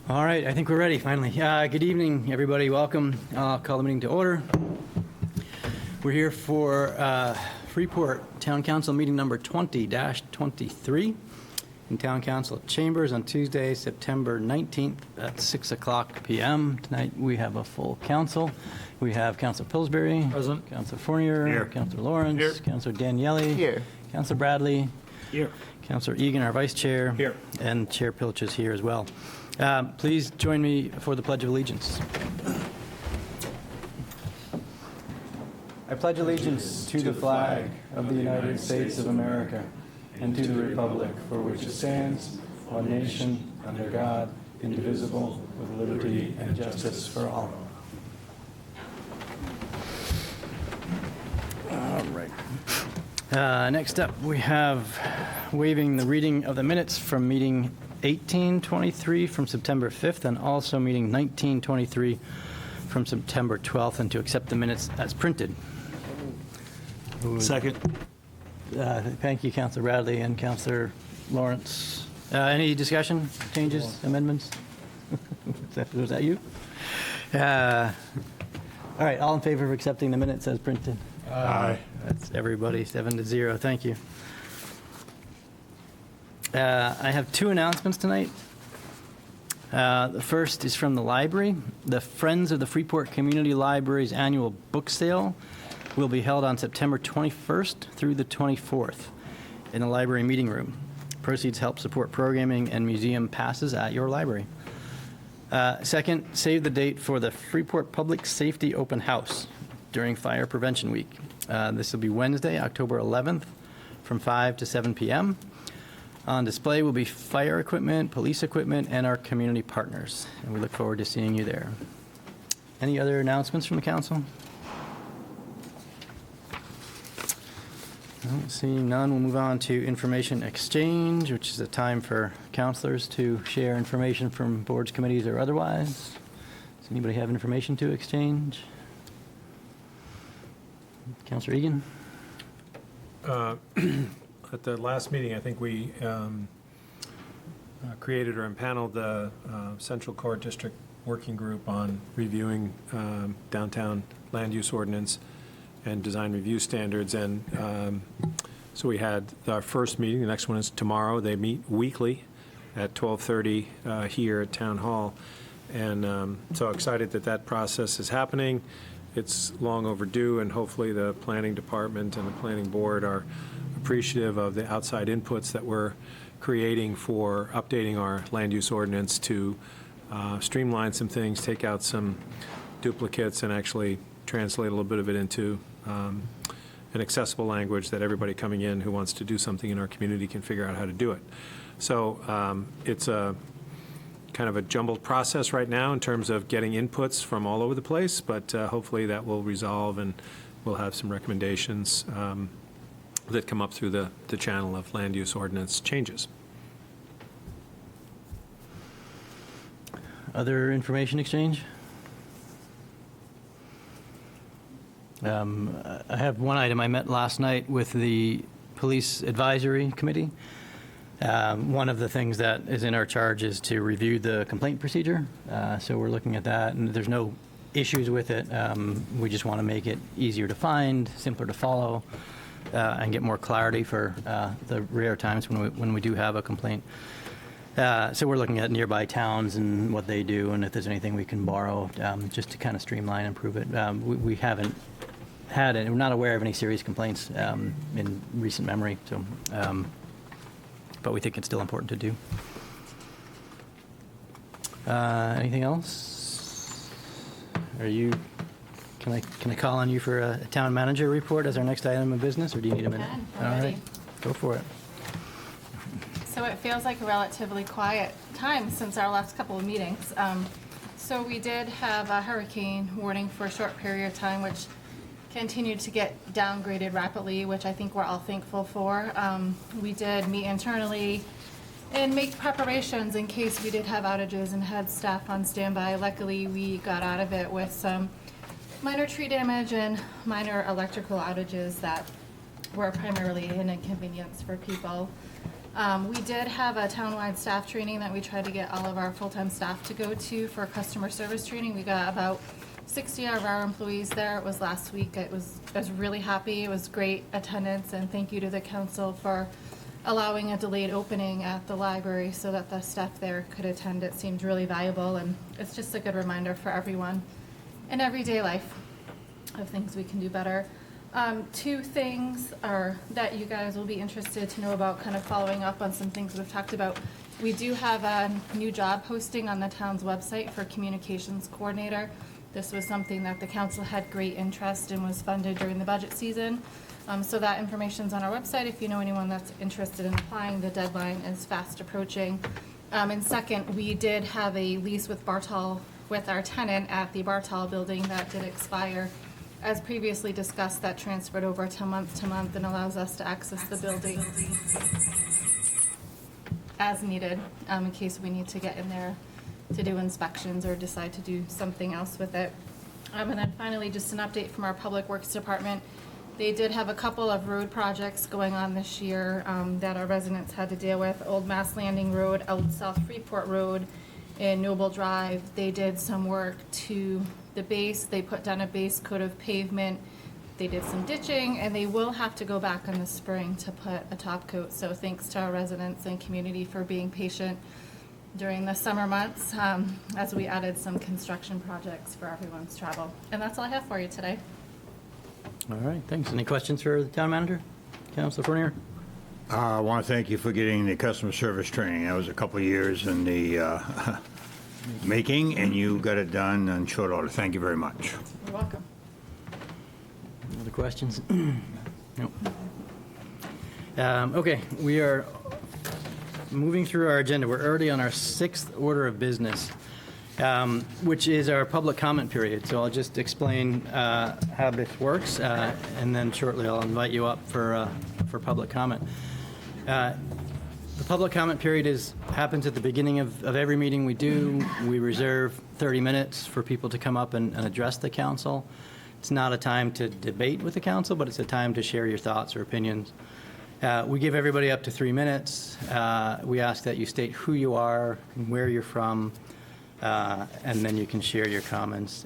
All right, I think we're ready finally. Good evening, everybody. Welcome. I'll call the meeting to order. We're here for Freeport Town Council meeting number 20-23 in Town Council chambers on Tuesday, September 19th at 6 o'clock p.m. Tonight we have a full council. We have Councilor Pillsbury. Present. Councilor Fournier. Here. Councilor Lawrence. Here. Councilor Daniele. Here. Councilor Bradley. Here. Councilor Egan, our vice chair. Here. And Chair Pilch is here as well. Please join me for the Pledge of Allegiance. I pledge allegiance to the flag of the United States of America and to the republic for which it stands, one nation, under God, indivisible, with liberty and justice for all. All right. Next up, we have waiving the reading of the minutes from meeting 1823 from September 5th and also meeting 1923 from September 12th, and to accept the minutes as printed. Second. Thank you, Councilor Bradley and Councilor Lawrence. Any discussion, changes, amendments? Was that you? All right, all in favor of accepting the minutes as printed? Aye. That's everybody, 7-0. Thank you. I have two announcements tonight. The first is from the library. The Friends of the Freeport Community Library's annual book sale will be held on September 21st through the 24th in the library meeting room. Proceeds help support programming and museum passes at your library. Second, save the date for the Freeport Public Safety Open House during Fire Prevention Week. This will be Wednesday, October 11th from 5 to 7 p.m. On display will be fire equipment, police equipment, and our community partners. And we look forward to seeing you there. Any other announcements from the council? No, seeing none, we'll move on to information exchange, which is a time for councilors to share information from boards, committees, or otherwise. Does anybody have information to exchange? Councilor Egan? At the last meeting, I think we created or impaneled the Central Core District Working Group on reviewing downtown land use ordinance and design review standards. And so we had our first meeting. The next one is tomorrow. They meet weekly at 12:30 here at Town Hall. And so excited that that process is happening. It's long overdue, and hopefully the planning department and the planning board are appreciative of the outside inputs that we're creating for updating our land use ordinance to streamline some things, take out some duplicates, and actually translate a little bit of it into an accessible language that everybody coming in who wants to do something in our community can figure out how to do it. So it's a kind of a jumbled process right now in terms of getting inputs from all over the place, but hopefully that will resolve and we'll have some recommendations that come up through the channel of land use ordinance changes. Other information exchange? I have one item. I met last night with the Police Advisory Committee. One of the things that is in our charge is to review the complaint procedure. So we're looking at that, and there's no issues with it. We just want to make it easier to find, simpler to follow, and get more clarity for the rare times when we do have a complaint. So we're looking at nearby towns and what they do, and if there's anything we can borrow, just to kind of streamline and improve it. We haven't had it. We're not aware of any serious complaints in recent memory. So. But we think it's still important to do. Anything else? Can I call on you for a town manager report as our next item of business, or do you need a minute? I'm All ready. right, go for it. So it feels like a relatively quiet time since our last couple of meetings. So we did have a hurricane warning for a short period of time, which continued to get downgraded rapidly, which I think we're all thankful for. We did meet internally and make preparations in case we did have outages and had staff on standby. Luckily, we got out of it with some minor tree damage and minor electrical outages that were primarily an inconvenience for people. We did have a townwide staff training that we tried to get all of our full-time staff to go to for customer service training. We got about 60 of our employees there. It was last week. I was really happy. It was great attendance, and thank you to the council for allowing a delayed opening at the library so that the staff there could attend. It seemed really valuable, and it's just a good reminder for everyone in everyday life of things we can do better. Two things are that you guys will be interested to know about, kind of following up on some things we've talked about. We do have a new job posting on the town's website for communications coordinator. This was something that the council had great interest in, was funded during the budget season. So that information's on our website. If you know anyone that's interested in applying, the deadline is fast approaching. And second, we did have a lease with Bartol, with our tenant at the Bartol building that did expire. As previously discussed, that transferred over to month and allows us to access the building as needed, in case we need to get in there to do inspections or decide to do something else with it. And then finally, just an update from our Public Works Department. They did have a couple of road projects going on this year that our residents had to deal with. Old Mass Landing Road, out South Freeport Road, and Noble Drive. They did some work to the base. They put down a base coat of pavement. They did some ditching, and they will have to go back in the spring to put a top coat. So thanks to our residents and community for being patient during the summer months as we added some construction projects for everyone's travel. And that's all I have for you today. All right, thanks. Any questions for the town manager? Councilor Fournier? I want to thank you for getting the customer service training. That was a couple of years in the making, and you got it done in short order. Thank you very much. You're welcome. Any other questions? Nope. Okay, we are moving through our agenda. We're already on our 6th order of business, which is our public comment period. So I'll just explain how this works, and then shortly I'll invite you up for public comment. The public comment period happens at the beginning of every meeting we do. We reserve 30 minutes for people to come up and address the council. It's not a time to debate with the council, but it's a time to share your thoughts or opinions. We give everybody up to 3 minutes. We ask that you state who you are, and where you're from, and then you can share your comments.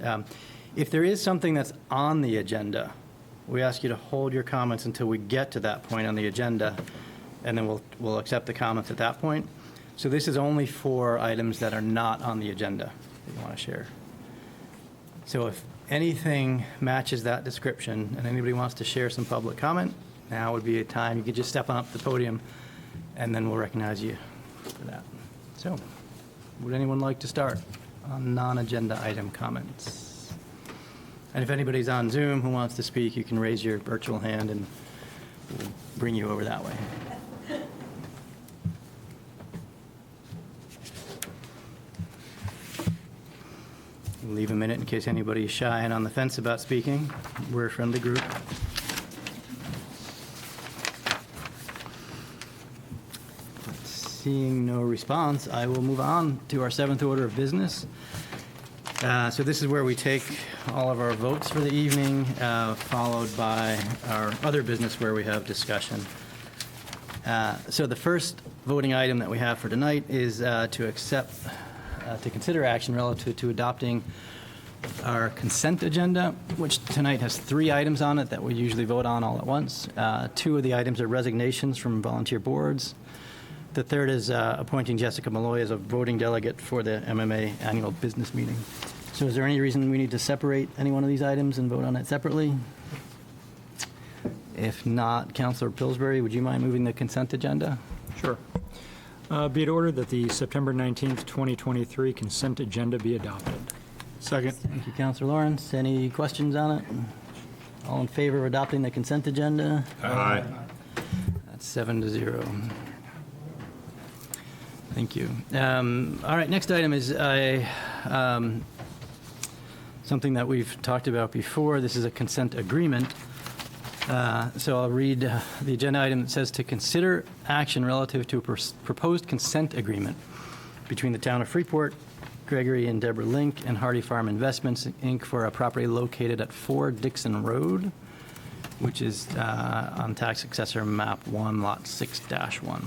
If there is something that's on the agenda, we ask you to hold your comments until we get to that point on the agenda, and then we'll accept the comments at that point. So this is only for items that are not on the agenda that you want to share. So if anything matches that description and anybody wants to share some public comment, now would be a time. You could just step on up the podium, and then we'll recognize you for that. So would anyone like to start on non-agenda item comments? And if anybody's on Zoom who wants to speak, you can raise your virtual hand and we'll bring you over that way. We'll leave a minute in case anybody's shy and on the fence about speaking. We're a friendly group. Seeing no response, I will move on to our 7th order of business. So this is where we take all of our votes for the evening, followed by our other business where we have discussion. So the first voting item that we have for tonight is to consider action relative to adopting our consent agenda, which tonight has 3 items on it that we usually vote on all at once. 2 of the items are resignations from volunteer boards. The third is appointing Jessica Malloy as a voting delegate for the MMA annual business meeting. So is there any reason we need to separate any one of these items and vote on it separately? If not, Councilor Pillsbury, would you mind moving the consent agenda? Sure. Be it ordered that the September 19th, 2023 consent agenda be adopted. Second. Thank you, Councilor Lawrence. Any questions on it? All in favor of adopting the consent agenda? Aye. That's 7-0. Thank you. All right, next item is something that we've talked about before. This is a consent agreement. So I'll read the agenda item that says to consider action relative to a proposed consent agreement between the town of Freeport, Gregory and Deborah Link, and Hardy Farm Investments, Inc. for a property located at 4 Dixon Road, which is on tax successor map 1, lot 6-1.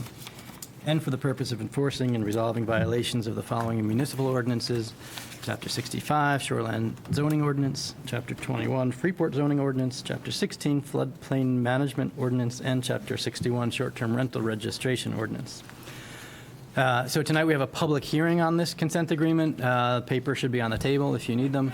and for the purpose of enforcing and resolving violations of the following municipal ordinances: Chapter 65, Shoreland Zoning Ordinance, Chapter 21, Freeport Zoning Ordinance, Chapter 16, Floodplain Management Ordinance, and Chapter 61, Short-Term Rental Registration Ordinance. So tonight we have a public hearing on this consent agreement. Papers should be on the table if you need them.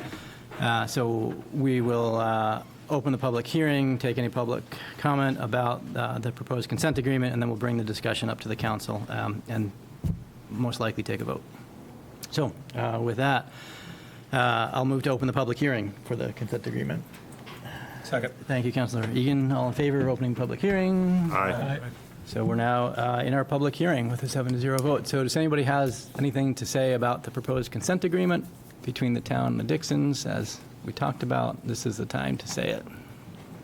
So we will open the public hearing, take any public comment about the proposed consent agreement, and then we'll bring the discussion up to the council and most likely take a vote. So with that, I'll move to open the public hearing for the consent agreement. Second. Thank you, Councilor Egan. All in favor of opening public hearing? Aye. So we're now in our public hearing with a 7-0 vote. So does anybody has anything to say about the proposed consent agreement between the town and the Dixons? As we talked about, this is the time to say it.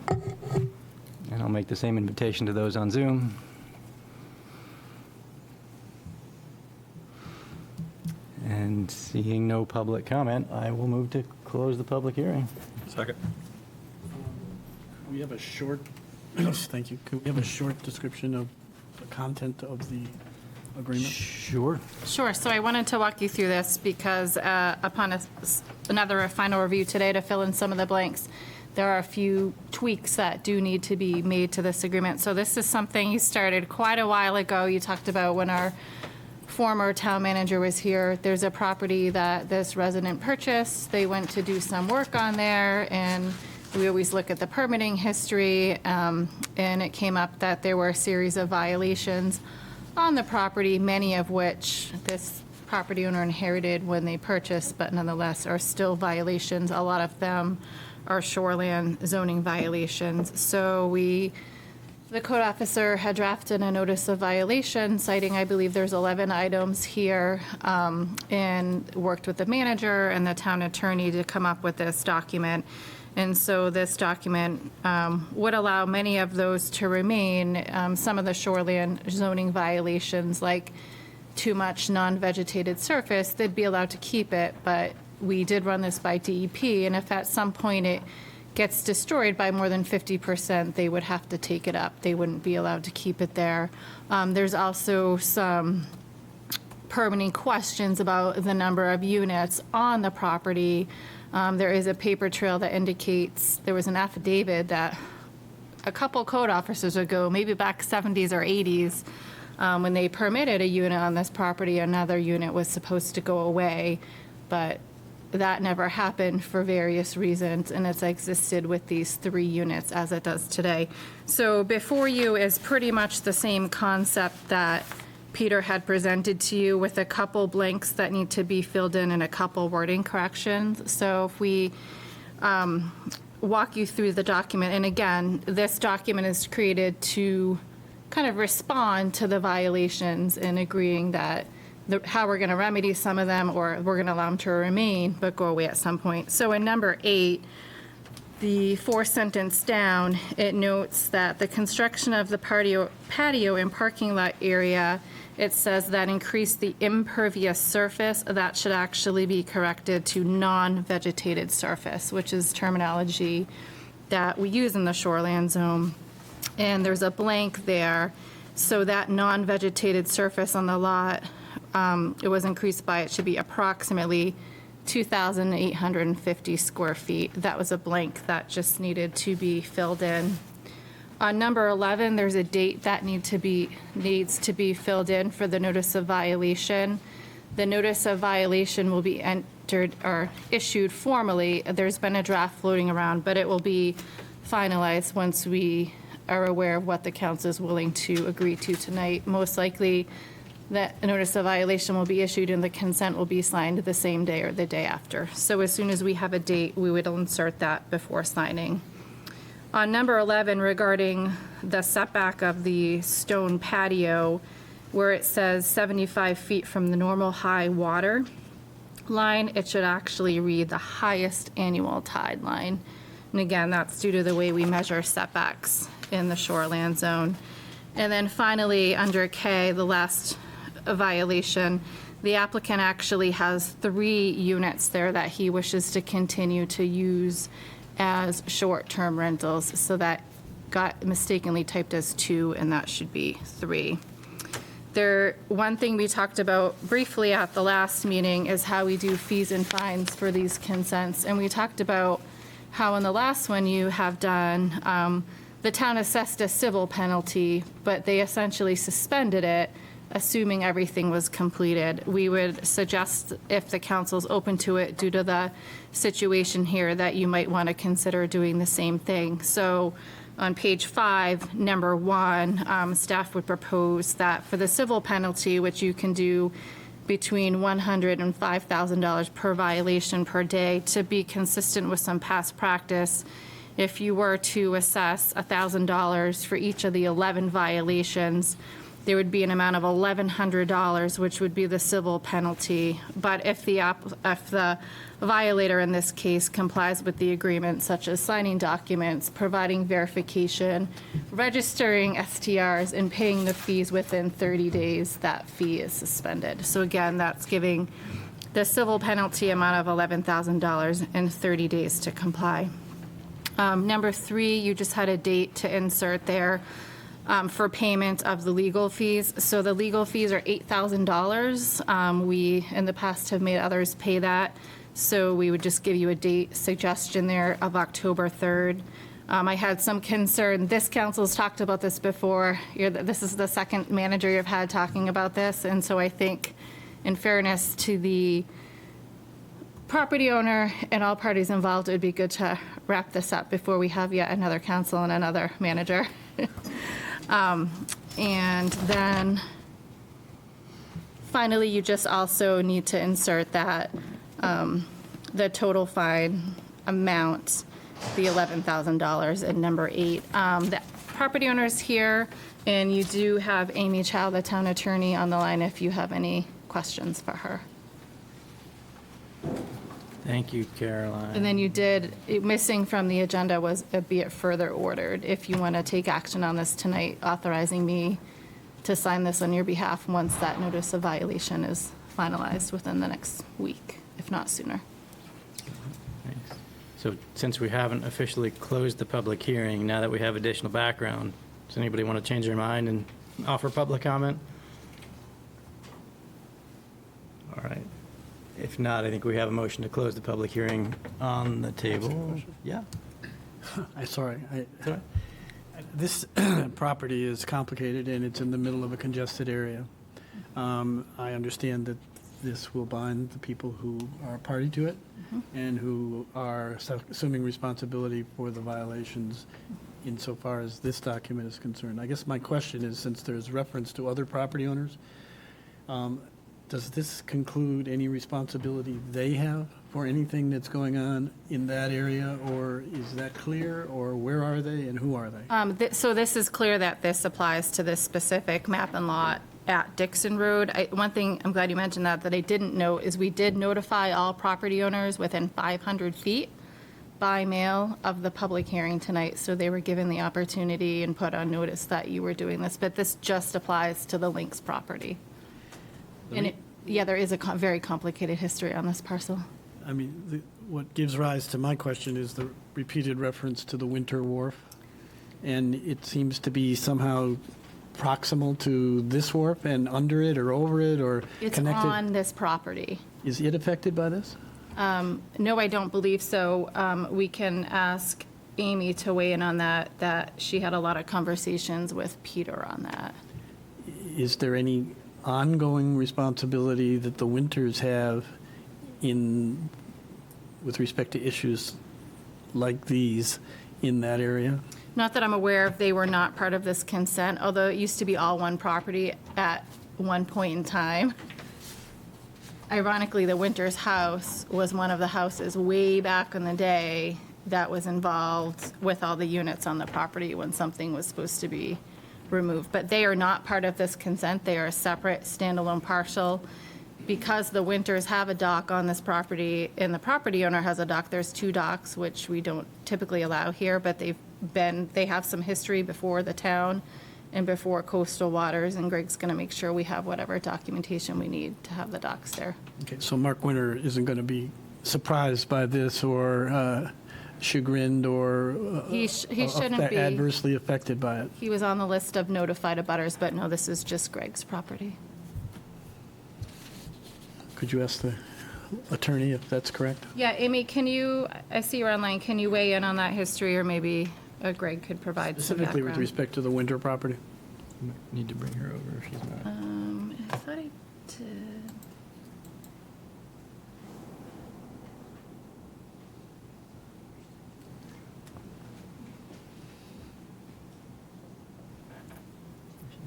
And I'll make the same invitation to those on Zoom. And seeing no public comment, I will move to close the public hearing. Second. We have a short, thank you. Could we have a short description of the content of the agreement? Sure. Sure, so I wanted to walk you through this because upon another final review today to fill in some of the blanks, there are a few tweaks that do need to be made to this agreement. So this is something you started quite a while ago. You talked about when our former town manager was here. There's a property that this resident purchased. They went to do some work on there, and we always look at the permitting history, and it came up that there were a series of violations on the property, many of which this property owner inherited when they purchased, but nonetheless are still violations. A lot of them are shoreland zoning violations. So the code officer had drafted a notice of violation citing, I believe there's 11 items here, and worked with the manager and the town attorney to come up with this document. And so this document would allow many of those to remain. Some of the shoreland zoning violations, like too much non-vegetated surface, they'd be allowed to keep it, but we did run this by DEP, and if at some point it gets destroyed by more than 50%, they would have to take it up. They wouldn't be allowed to keep it there. There's also some permitting questions about the number of units on the property. There is a paper trail that indicates there was an affidavit that a couple code officers ago, maybe back 70s or 80s, when they permitted a unit on this property, another unit was supposed to go away, but that never happened for various reasons, and it's existed with these 3 units as it does today. So before you is pretty much the same concept that Peter had presented to you, with a couple blanks that need to be filled in and a couple wording corrections. So if we walk you through the document, and again, this document is created to kind of respond to the violations and agreeing that how we're going to remedy some of them, or we're going to allow them to remain but go away at some point. So in number 8, the 4th sentence down, it notes that the construction of the patio and parking lot area, it says that increase the impervious surface. That should actually be corrected to non-vegetated surface, which is terminology that we use in the shoreland zone. And there's a blank there. So that non-vegetated surface on the lot, it was increased by, it should be approximately 2,850 square feet. That was a blank that just needed to be filled in. On number 11, there's a date that needs to be filled in for the notice of violation. The notice of violation will be entered or issued formally. There's been a draft floating around, but it will be finalized once we are aware of what the council is willing to agree to tonight. Most likely, that notice of violation will be issued and the consent will be signed the same day or the day after. So as soon as we have a date, we would insert that before signing. On number 11, regarding the setback of the stone patio, where it says 75 feet from the normal high water line, it should actually read the highest annual tide line. And again, that's due to the way we measure setbacks in the shoreland zone. And then finally, under K, the last violation, the applicant actually has 3 units there that he wishes to continue to use as short-term rentals. So that got mistakenly typed as 2, and that should be 3. One thing we talked about briefly at the last meeting is how we do fees and fines for these consents. And we talked about how in the last one you have done, the town assessed a civil penalty, but they essentially suspended it, assuming everything was completed. We would suggest, if the council's open to it due to the situation here, that you might want to consider doing the same thing. So on page 5, number 1, staff would propose that for the civil penalty, which you can do between $100 and $5,000 per violation per day, to be consistent with some past practice, if you were to assess $1,000 for each of the 11 violations, there would be an amount of $1,100, which would be the civil penalty. But if the violator in this case complies with the agreement, such as signing documents, providing verification, registering STRs, and paying the fees within 30 days, that fee is suspended. So again, that's giving the civil penalty amount of $11,000 and 30 days to comply. Number 3, you just had a date to insert there. For payment of the legal fees. So the legal fees are $8,000. We, in the past, have made others pay that. So we would just give you a date suggestion there of October 3rd. I had some concern. This council's talked about this before. This is the second manager you've had talking about this. And so I think, in fairness to the property owner and all parties involved, it would be good to wrap this up before we have yet another council and another manager. And then finally, you just also need to insert that the total fine amount, the $11,000 in number 8. The property owner's here, and you do have Amy Chow, the town attorney, on the line if you have any questions for her. Thank you, Caroline. And then missing from the agenda was be it further ordered. If you want to take action on this tonight, authorizing me to sign this on your behalf once that notice of violation is finalized within the next week, if not sooner. Thanks. So since we haven't officially closed the public hearing, now that we have additional background, does anybody want to change their mind and offer public comment? All right. If not, I think we have a motion to close the public hearing on the table. Yeah. Sorry. This property is complicated, and it's in the middle of a congested area. I understand that this will bind the people who are party to it and who are assuming responsibility for the violations insofar as this document is concerned. I guess my question is, since there's reference to other property owners, does this conclude any responsibility they have for anything that's going on in that area, or is that clear, or where are they and who are they? So this is clear that this applies to this specific map and lot at Dixon Road. One thing, I'm glad you mentioned that I didn't know, is we did notify all property owners within 500 feet by mail of the public hearing tonight, so they were given the opportunity and put on notice that you were doing this, but this just applies to the Lynx property. And there is a very complicated history on this parcel. I mean, what gives rise to my question is the repeated reference to the Winter Wharf, and it seems to be somehow proximal to this wharf and under it or over it or It's connected. on this property. Is it affected by this? No, I don't believe so. We can ask Amy to weigh in on that she had a lot of conversations with Peter on that. Is there any ongoing responsibility that the Winters have with respect to issues like these in that area? Not that I'm aware of. They were not part of this consent, although it used to be all one property at one point in time. Ironically, the Winters house was one of the houses way back in the day that was involved with all the units on the property when something was supposed to be removed. But they are not part of this consent. They are a separate standalone parcel. Because the Winters have a dock on this property and the property owner has a dock, there's 2 docks, which we don't typically allow here, but they have some history before the town and before coastal waters, and Greg's going to make sure we have whatever documentation we need to have the docks there. Okay, so Mark Winter isn't going to be surprised by this or chagrined or He shouldn't be. adversely affected by it. He was on the list of notified abutters, but no, this is just Greg's property. Could you ask the attorney if that's correct? Yeah, Amy, I see you're online, can you weigh in on that history, or maybe Greg could provide some Specifically with background? respect to the Winter property? Need to bring her over if she's not. I thought I did.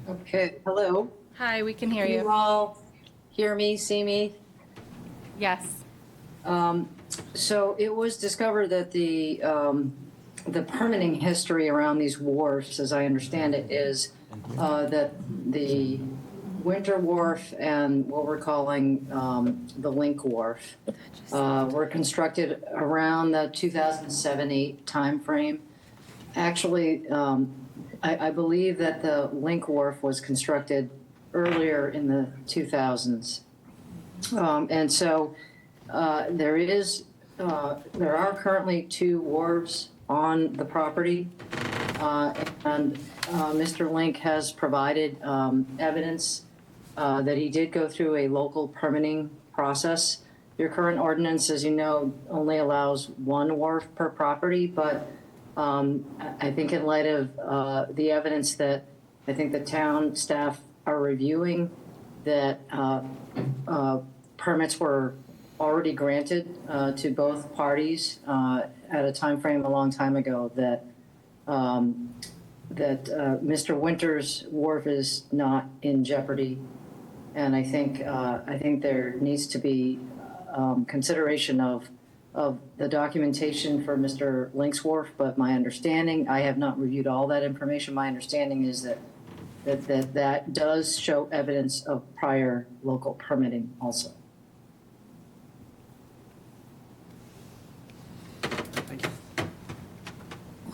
Okay, hello. Hi, we can hear Can you you. all hear me, see me? Yes. So it was discovered that the permitting history around these wharfs, as I understand it, is that the Winter Wharf and what we're calling the Link Wharf were constructed around the 2007-8 timeframe. Actually, I believe that the Link Wharf was constructed earlier in the 2000s. And so there are currently 2 wharves on the property, and Mr. Link has provided evidence that he did go through a local permitting process. Your current ordinance, as you know, only allows 1 wharf per property, but I think in light of the evidence that I think the town staff are reviewing, that permits were already granted to both parties at a time frame a long time ago, that Mr. Winter's wharf is not in jeopardy, and I think there needs to be consideration of the documentation for Mr. Link's wharf. But my understanding, I have not reviewed all that information. My understanding is that does show evidence of prior local permitting also. Thank you.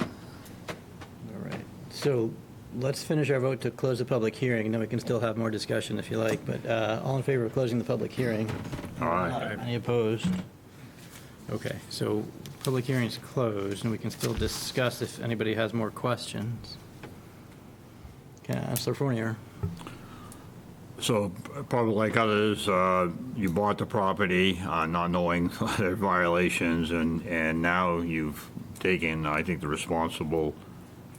All right. So let's finish our vote to close the public hearing, and then we can still have more discussion if you like. But all in favor of closing the public hearing? Aye. Any opposed? Okay, so public hearing is closed, and we can still discuss if anybody has more questions. Councilor Fournier. So probably like others, you bought the property not knowing their violations, and now you've taken, I think, the responsible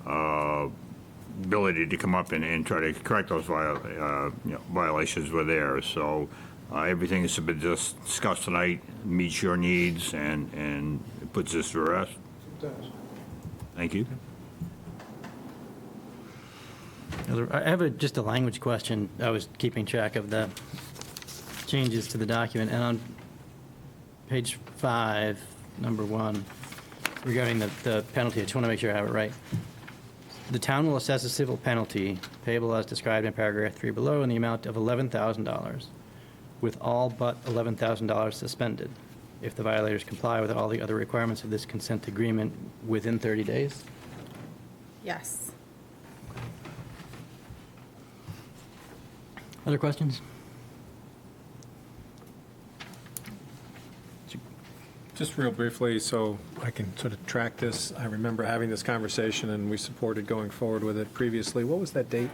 ability to come up and try to correct those violations were there. So everything that's been discussed tonight meets your needs and it puts this to rest. It does. Thank you. I have just a language question. I was keeping track of the changes to the document, and on page 5, number 1, regarding the penalty, I just want to make sure I have it right. The town will assess a civil penalty payable as described in paragraph 3 below in the amount of $11,000, with all but $11,000 suspended, if the violators comply with all the other requirements of this consent agreement within 30 days? Yes. Other questions? Just real briefly, so I can sort of track this, I remember having this conversation and we supported going forward with it previously. What was that date?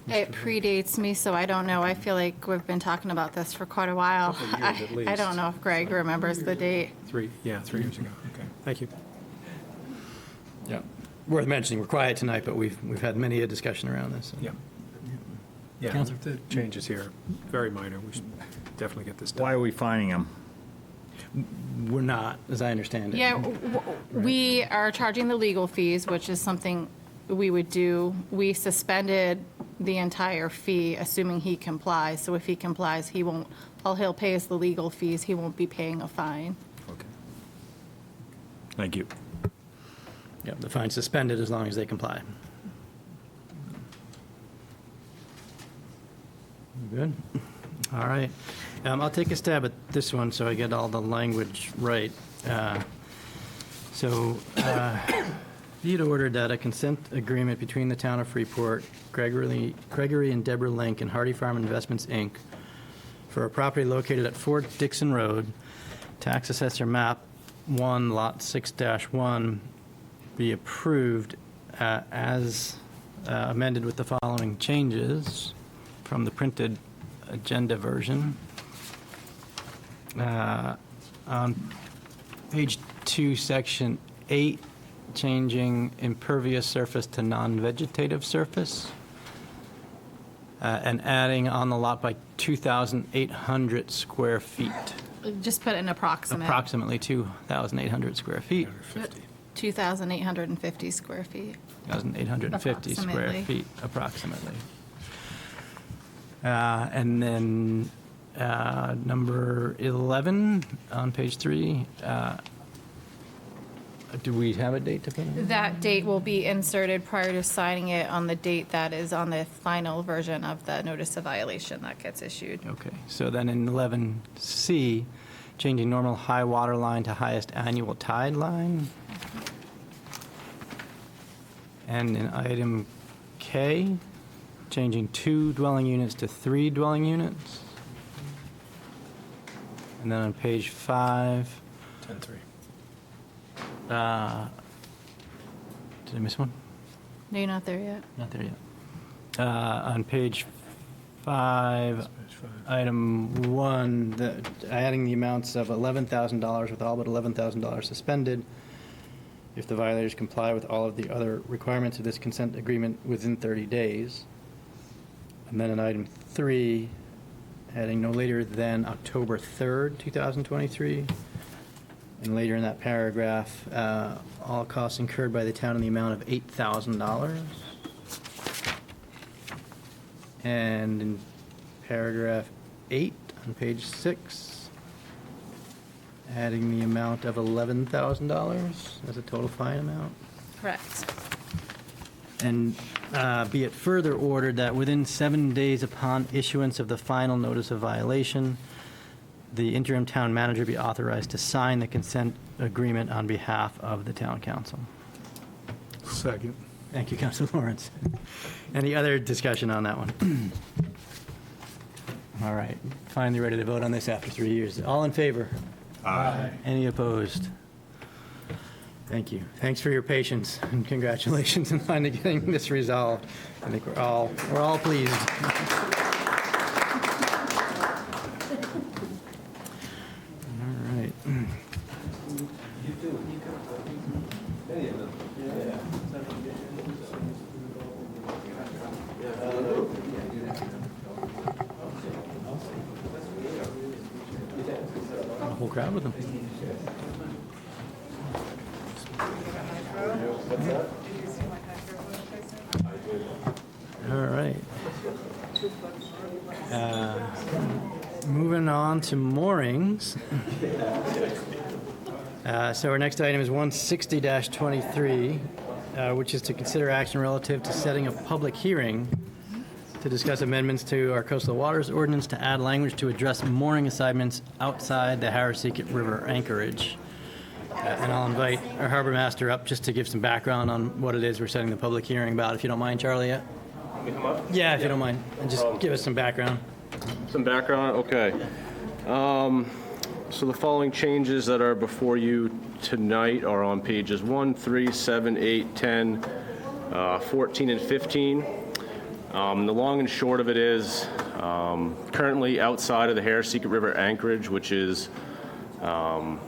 It predates me, so I don't know. I feel like we've been talking about this for quite a while. Couple of years at I least. don't know if Greg remembers the date. 3 years ago. Okay, thank you. Yeah. Worth mentioning, we're quiet tonight, but we've had many a discussion around this. so. Yeah. Yeah, Counselor? the changes here, very minor. We should definitely get this done. Why are we finding them? We're not, as I understand it. Yeah, we are charging the legal fees, which is something we would do. We suspended the entire fee, assuming he complies. So if he complies, he won't, all he'll pay is the legal fees. He won't be paying a fine. Okay. Thank you. Yeah, the fine's suspended as long as they comply. Good. All right. I'll take a stab at this one so I get all the language right. Be it ordered that a consent agreement between the town of Freeport, Gregory and Deborah Link, and Hardy Farm Investments, Inc., for a property located at 4 Dixon Road, tax assessor map 1, Lot 6-1 be approved as amended with the following changes from the printed agenda version. On page 2, section 8, changing impervious surface to non-vegetative surface, and adding on the lot by 2,800 square feet, Just put in approximate. approximately 2,800 square feet, 2,850 square feet. 2,850 square Approximately. feet, approximately. And then number 11 on page 3, do we have a date to put in? That date will be inserted prior to signing it on the date that is on the final version of the notice of violation that gets issued. Okay, so then in 11C, changing normal high water line to highest annual tide line. And in item K, changing 2 dwelling units to 3 dwelling units. And then on page 5, 10-3. did I miss one? No, you're not there yet. Not there yet. On page 5, Page 5. item 1, adding the amounts of $11,000 with all but $11,000 suspended if the violators comply with all of the other requirements of this consent agreement within 30 days. And then in item 3, adding no later than October 3rd, 2023. And later in that paragraph, all costs incurred by the town in the amount of $8,000. And in paragraph 8 on page 6, adding the amount of $11,000 as a total fine amount. Correct. And be it further ordered that within 7 days upon issuance of the final notice of violation, the interim town manager be authorized to sign the consent agreement on behalf of the town council. Second. Thank you, Councilor Lawrence. Any other discussion on that one? All right, finally ready to vote on this after 3 years. All in favor? Aye. Any opposed? Thank you. Thanks for your patience, and congratulations on finally getting this resolved. I think we're all pleased. All right. A whole crowd with them. All right. Moving on to moorings. So our next item is 160-23, which is to consider action relative to setting a public hearing to discuss amendments to our coastal waters ordinance to add language to address mooring assignments outside the Harrisicot River anchorage. And I'll invite our harbor master up just to give some background on what it is we're setting the public hearing about, if you don't mind, Charlie. Yeah, if you don't mind, and just give us some background. Some background, okay. So the following changes that are before you tonight are on pages 1, 3, 7, 8, 10, 14, and 15. The long and short of it is currently outside of the Harrisicot River anchorage, which is the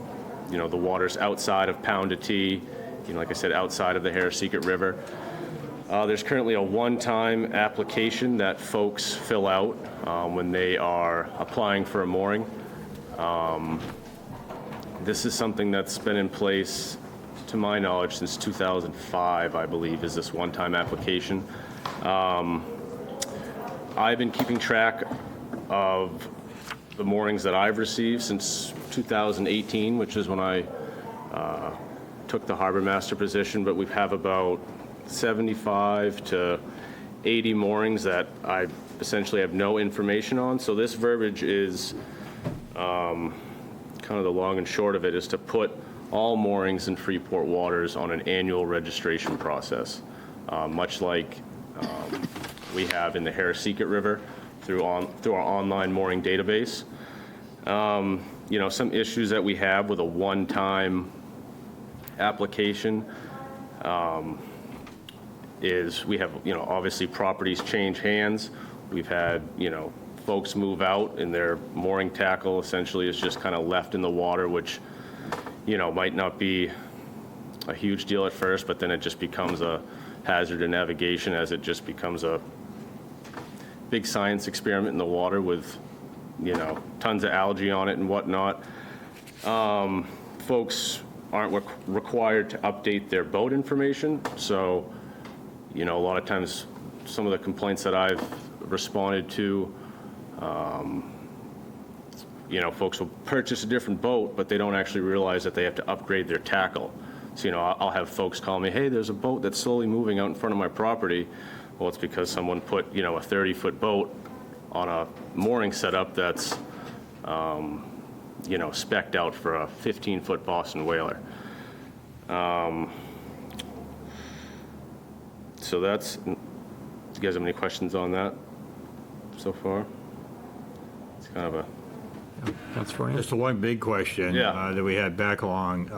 waters outside of Pound T, like I said, outside of the Harrisicot River. There's currently a one-time application that folks fill out when they are applying for a mooring. This is something that's been in place, to my knowledge, since 2005, I believe, is this one-time application. I've been keeping track of the moorings that I've received since 2018, which is when I took the harbor master position, but we have about 75 to 80 moorings that I essentially have no information on. So this verbiage is kind of the long and short of it, is to put all moorings in Freeport waters on an annual registration process, much like we have in the Harrisicot River through our online mooring database. Some issues that we have with a one-time application is we have, obviously properties change hands. We've had, folks move out and their mooring tackle essentially is just kind of left in the water, which, might not be a huge deal at first, but then it just becomes a hazard to navigation as it just becomes a big science experiment in the water with, tons of algae on it and whatnot. Folks aren't required to update their boat information, so, a lot of times some of the complaints that I've responded to, folks will purchase a different boat, but they don't actually realize that they have to upgrade their tackle. So, I'll have folks call me, hey, there's a boat that's slowly moving out in front of my property. Well, it's because someone put, a 30-foot boat on a mooring setup that's, spec'd out for a 15-foot Boston whaler. So that's, do you guys have any questions on that so far? It's kind of a, That's for you. Just the one big question Yeah. that we had back along,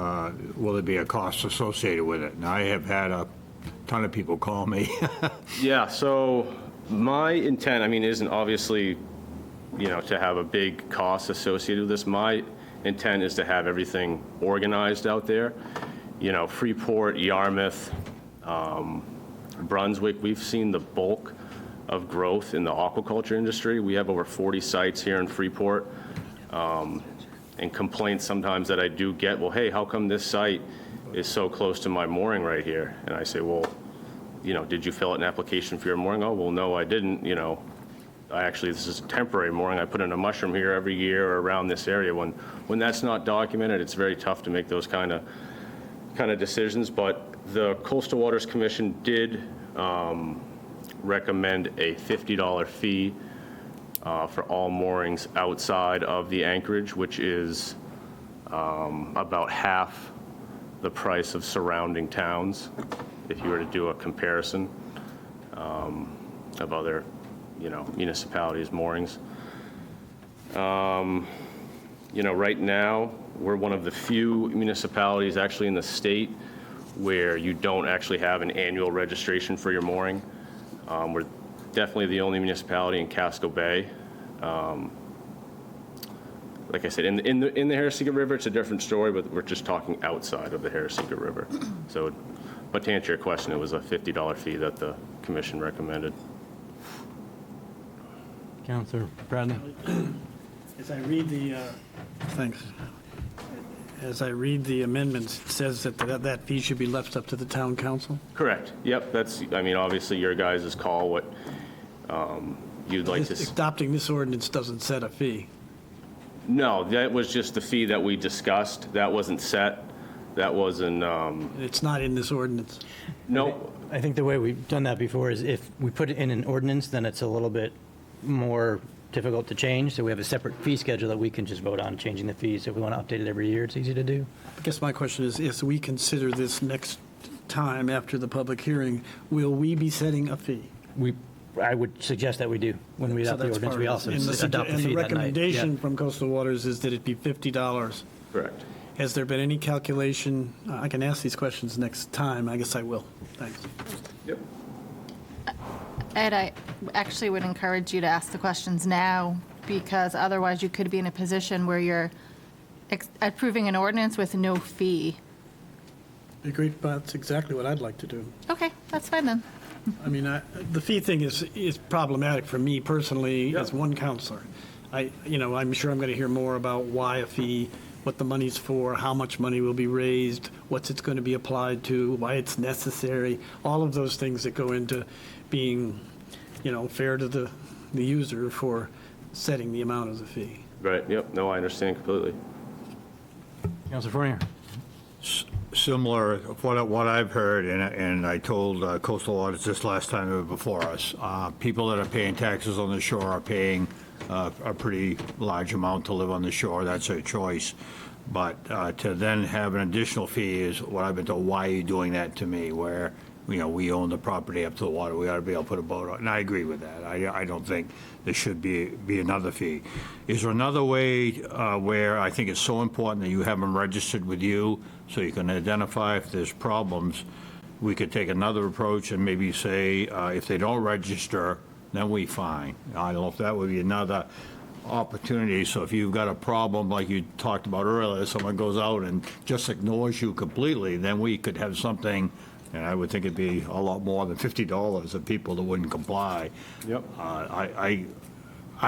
will there be a cost associated with it? And I have had a ton of people call me. yeah, so my intent, isn't obviously, to have a big cost associated with this. My intent is to have everything organized out there. Freeport, Yarmouth, Brunswick, we've seen the bulk of growth in the aquaculture industry. We have over 40 sites here in Freeport. And complaints sometimes that I do get, well, hey, how come this site is so close to my mooring right here? And I say, well, did you fill out an application for your mooring? Oh, well, no, I didn't. This is a temporary mooring. I put in a mushroom here every year or around this area. When that's not documented, it's very tough to make those kind of decisions. But the Coastal Waters Commission did recommend a $50 fee for all moorings outside of the anchorage, which is about half the price of surrounding towns, if you were to do a comparison of other, municipalities' moorings. Right now, we're one of the few municipalities actually in the state where you don't actually have an annual registration for your mooring. We're definitely the only municipality in Casco Bay. Like I said, in the Harrisega River, it's a different story, but we're just talking outside of the Harrisega River. So, but to answer your question, it was a $50 fee that the commission recommended. Councilor Bradley? As I read the, thanks. As I read the amendments, it says that fee should be left up to the town council? Correct. Yep, that's, obviously your guys' call, what you'd like to see. Adopting this ordinance doesn't set a fee. No, that was just the fee that we discussed. That wasn't set. That wasn't, It's not in this ordinance. no, I think the way we've done that before is if we put it in an ordinance, then it's a little bit more difficult to change. So we have a separate fee schedule that we can just vote on changing the fees. If we want to update it every year, it's easy to do. I guess my question is, if we consider this next time after the public hearing, will we be setting a fee? I would suggest that we do. When we So adopt the that's ordinance, part we of it. also And the adopt the And fee the that night. recommendation Yeah. from Coastal Waters is that it be $50. correct. Has there been any calculation? I can ask these questions next time. I guess I will. Thanks. Yep. Ed, I actually would encourage you to ask the questions now, because otherwise you could be in a position where you're approving an ordinance with no fee. Agreed, that's exactly what I'd like to do. Okay, that's fine then. I mean, the fee thing is problematic for me personally as one counselor. I'm sure I'm going to hear more about why a fee, what the money's for, how much money will be raised, what's it's going to be applied to, why it's necessary, all of those things that go into being, fair to the user for setting the amount of the fee. Right, yep, no, I understand completely. Councilor Fournier? Similar, what I've heard, and I told Coastal Waters this last time they were before us, people that are paying taxes on the shore are paying a pretty large amount to live on the shore. That's their choice. But to then have an additional fee is what I've been told, why are you doing that to me? Where we own the property up to the water, we ought to be able to put a boat on. And I agree with that. I don't think there should be another fee. Is there another way where I think it's so important that you have them registered with you so you can identify if there's problems? We could take another approach and maybe say, if they don't register, then we fine. I don't know if that would be another opportunity. So if you've got a problem, like you talked about earlier, someone goes out and just ignores you completely, then we could have something, and I would think it'd be a lot more than $50 of people that wouldn't comply. Yep. I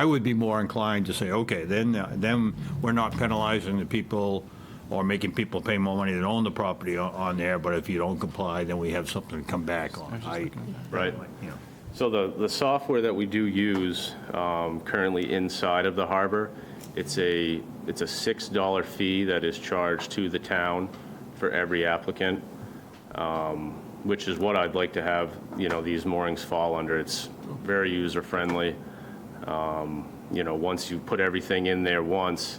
would be more inclined to say, okay, then we're not penalizing the people or making people pay more money that own the property on there, but if you don't comply, then we have something to come back on. Right. So the software that we do use currently inside of the harbor, it's a $6 fee that is charged to the town for every applicant, which is what I'd like to have, these moorings fall under. It's very user-friendly. Once you put everything in there once,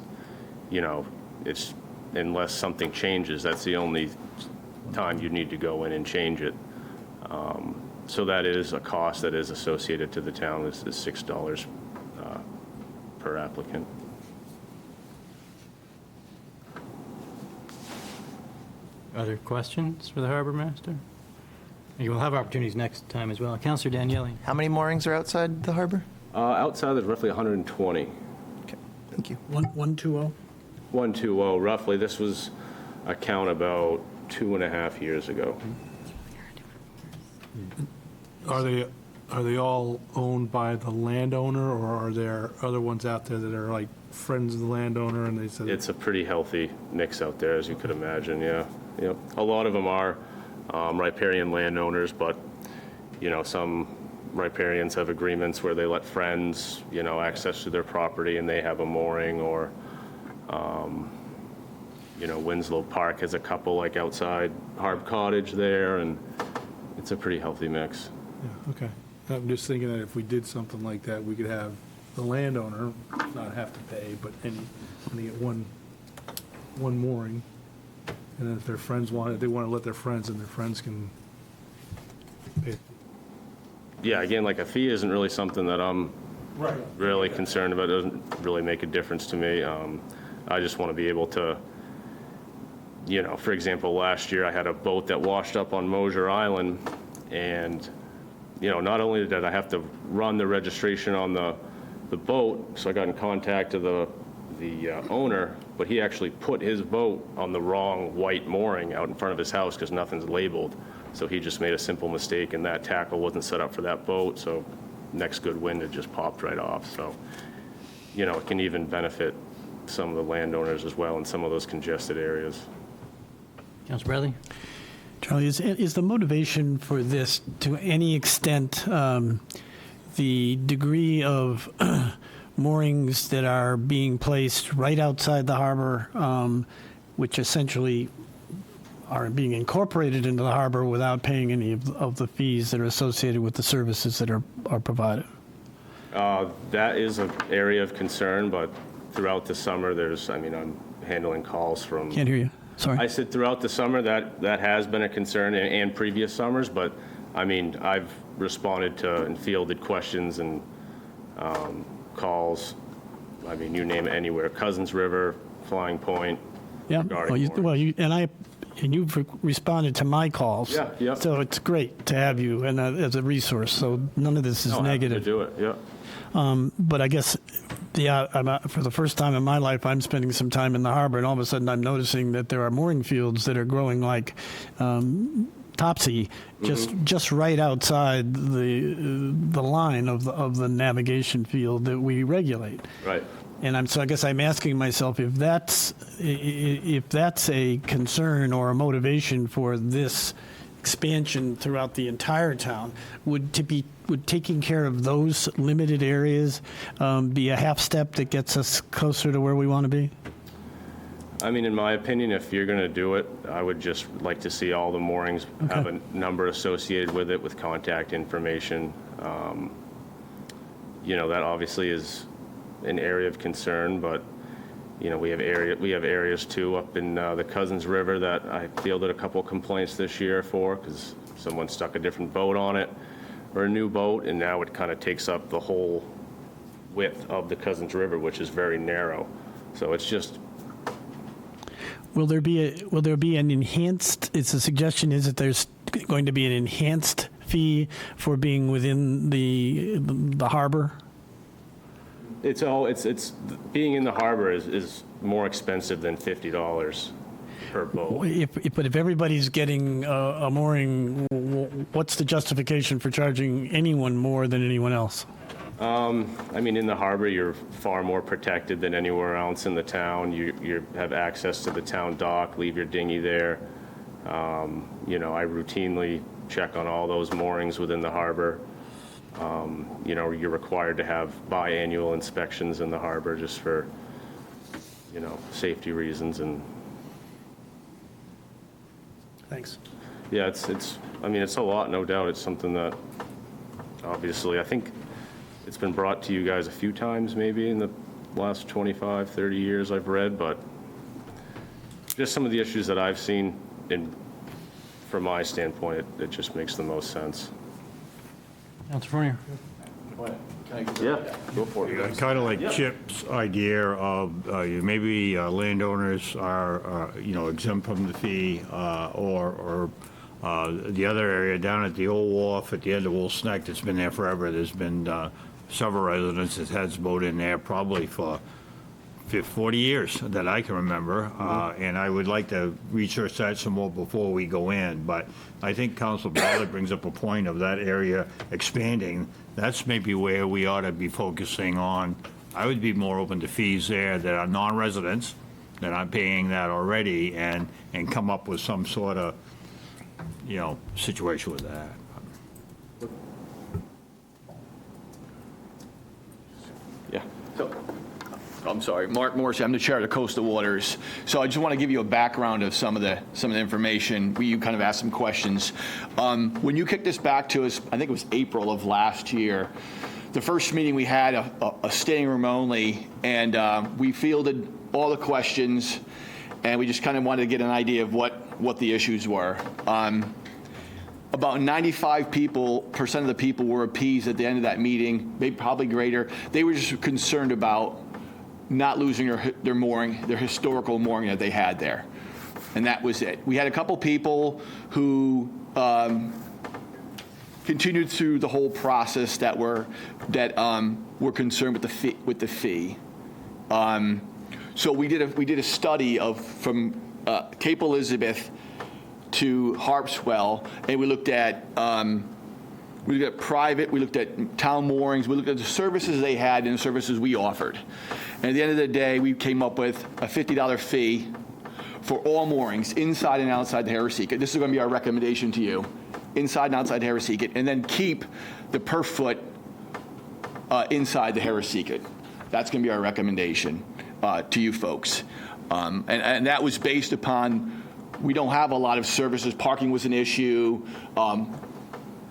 it's, unless something changes, that's the only time you need to go in and change it. So that is a cost that is associated to the town, is $6 per applicant. Other questions for the harbor master? You will have opportunities next time as well. Councilor Daniele. How many moorings are outside the harbor? Outside, there's roughly 120. Okay, thank you. 120? 120, roughly. This was a count about 2.5 years ago. Are they all owned by the landowner, or are there other ones out there that are like friends of the landowner and they said? It's a pretty healthy mix out there, as you could imagine, yeah. Yep. A lot of them are riparian landowners, but, some riparians have agreements where they let friends, access to their property and they have a mooring, or, Winslow Park has a couple like outside Harb Cottage there, and it's a pretty healthy mix. Yeah, okay. I'm just thinking that if we did something like that, we could have the landowner not have to pay, but only get one mooring. And then if their friends they want to let their friends, and their friends can pay. Yeah, again, like a fee isn't really something that I'm really concerned about. It doesn't really make a difference to me. I just want to be able to, for example, last year I had a boat that washed up on Mosier Island, and, not only did I have to run the registration on the boat, so I got in contact with the owner, but he actually put his boat on the wrong white mooring out in front of his house because nothing's labeled. So he just made a simple mistake, and that tackle wasn't set up for that boat, so next good wind, it just popped right off. So, it can even benefit some of the landowners as well in some of those congested areas. Councilor Bradley? Charlie, is the motivation for this to any extent the degree of moorings that are being placed right outside the harbor, which essentially are being incorporated into the harbor without paying any of the fees that are associated with the services that are provided? That is an area of concern, but throughout the summer, I'm handling calls from... Can't hear you. Sorry. I said throughout the summer that has been a concern, and previous summers, but I've responded to and fielded questions and calls. You name it, anywhere. Cousins River, Flying Point. Yeah. regarding You've responded to my calls. Yeah, yeah. So it's great to have you and as a resource. So none of this is negative. To do it, yeah. But I guess, for the first time in my life, I'm spending some time in the harbor, and all of a sudden I'm noticing that there are mooring fields that are growing like topsy, just right outside the line of the navigation field that we regulate. Right. And I guess I'm asking myself if that's a concern or a motivation for this expansion throughout the entire town, would taking care of those limited areas be a half step that gets us closer to where we want to be? In my opinion, if you're going to do it, I would just like to see all the moorings have a number associated with it, with contact information. That obviously is an area of concern, but we have areas too up in the Cousins River that I fielded a couple complaints this year for, because someone stuck a different boat on it or a new boat, and now it kind of takes up the whole width of the Cousins River, which is very narrow. So it's just, Will there be an enhanced, it's a suggestion is that there's going to be an enhanced fee for being within the harbor? it's being in the harbor is more expensive than $50 per boat. But if everybody's getting a mooring, what's the justification for charging anyone more than anyone else? I mean, in the harbor, you're far more protected than anywhere else in the town. You have access to the town dock, leave your dinghy there. You know, I routinely check on all those moorings within the harbor. You know, you're required to have biannual inspections in the harbor just for, you know, safety reasons. And Thanks. yeah, I mean, it's a lot, no doubt. It's something that, obviously, I think it's been brought to you guys a few times maybe in the last 25, 30 years I've read, but just some of the issues that I've seen, and from my standpoint, it just makes the most sense. Councilor Fournier. Yeah, go for it. Kind of like Chip's idea of maybe landowners are, you know, exempt from the fee, or the other area down at the old wharf at the end of Wolf's Neck that's been there forever. There's been several residents that has boat in there probably for 40 years that I can remember, and I would like to research that some more before we go in. But I think Council Ballard brings up a point of that area expanding. That's maybe where we ought to be focusing on. I would be more open to fees there that are non-residents, that aren't paying that already, and come up with some sort of, you know, situation with that. Yeah. So, I'm sorry, Mark Morrissey, I'm the chair of the Coastal Waters. So I just want to give you a background of some of the information. You kind of asked some questions. When you kicked this back to us, I think it was April of last year, the first meeting we had a standing room only, and we fielded all the questions, and we just kind of wanted to get an idea of what the issues were. About 95% of the people were appeased at the end of that meeting, maybe probably greater. They were just concerned about not losing their mooring, their historical mooring that they had there. And that was it. We had a couple people who continued through the whole process that were concerned with the fee. So we did a study from Cape Elizabeth to Harpswell, and we looked at private, we looked at town moorings, we looked at the services they had and the services we offered. And at the end of the day, we came up with a $50 fee for all moorings, inside and outside the Harrisika. This is going to be our recommendation to you, inside and outside the Harrisika, and then keep the per foot inside the Harrisika. That's going to be our recommendation to you folks. And that was based upon, we don't have a lot of services. Parking was an issue.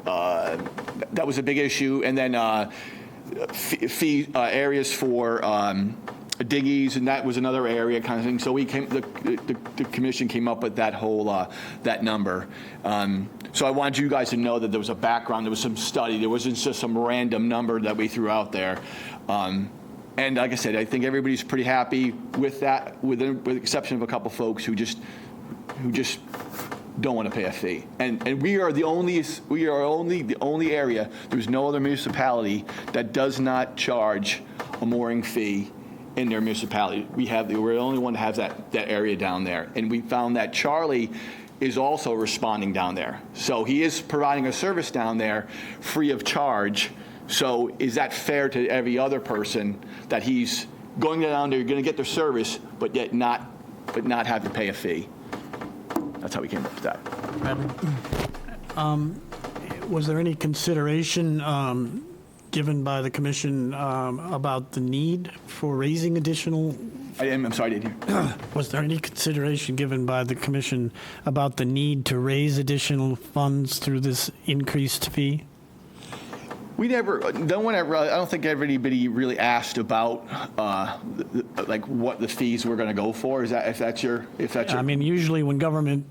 That was a big issue. And then fee areas for dinghies, and that was another area kind of thing. So the commission came up with that whole that number. So I wanted you guys to know that there was a background, there was some study, there wasn't just some random number that we threw out there. And like I said, I think everybody's pretty happy with that, with the exception of a couple folks who just don't want to pay a fee. And we are the only area, there's no other municipality that does not charge a mooring fee in their municipality. We're the only one that has that area down there. And we found that Charlie is also responding down there. So he is providing a service down there free of charge. So is that fair to every other person that he's going down there, going to get their service, but yet not have to pay a fee? That's how we came up with that. Bradley? Was there any consideration given by the commission about the need for raising additional? I'm sorry, I didn't hear. Was there any consideration given by the commission about the need to raise additional funds through this increased fee? I don't think anybody really asked about like what the fees were going to go for. Is that if that's your? I mean, usually when government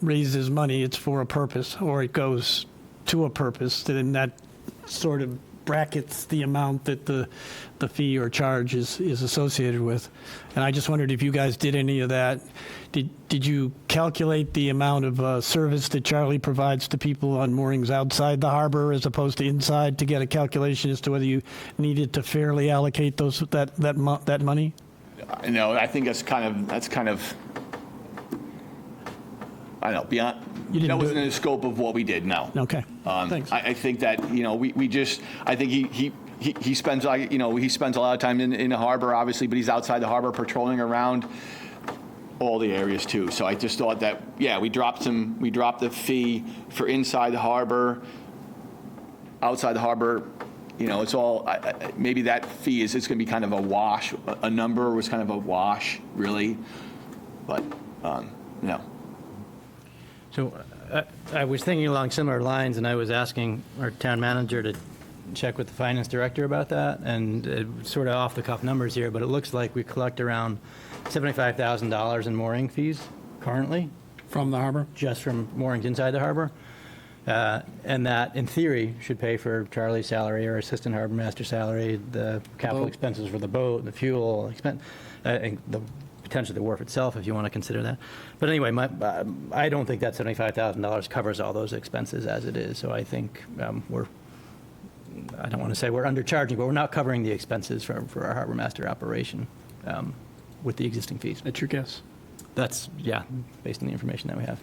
raises money, it's for a purpose, or it goes to a purpose, then that sort of brackets the amount that the fee or charge is associated with. And I just wondered if you guys did any of that. Did you calculate the amount of service that Charlie provides to people on moorings outside the harbor as opposed to inside, to get a calculation as to whether you needed to fairly allocate that money? No, I think that's kind of, I don't know, beyond, You didn't that do wasn't it? in the scope of what we did, no. Okay, thanks. I think that, we just, I think he spends, he spends a lot of time in the harbor, obviously, but he's outside the harbor patrolling around all the areas too. So I just thought that, yeah, we dropped the fee for inside the harbor, outside the harbor, it's all, maybe that fee it's going to be kind of a wash, a number was kind of a wash, really, but, no. So I was thinking along similar lines, and I was asking our town manager to check with the finance director about that, and sort of off-the-cuff numbers here, but it looks like we collect around $75,000 in mooring fees currently. From the harbor? Just from moorings inside the harbor. And that, in theory, should pay for Charlie's salary or assistant harbor master salary, the capital Boat. expenses for the boat, the fuel expense, and potentially the wharf itself, if you want to consider that. But anyway, I don't think that $75,000 covers all those expenses as it is. So I think I don't want to say we're undercharging, but we're not covering the expenses for our harbor master operation with the existing fees. That's your guess? That's, yeah, based on the information that we have.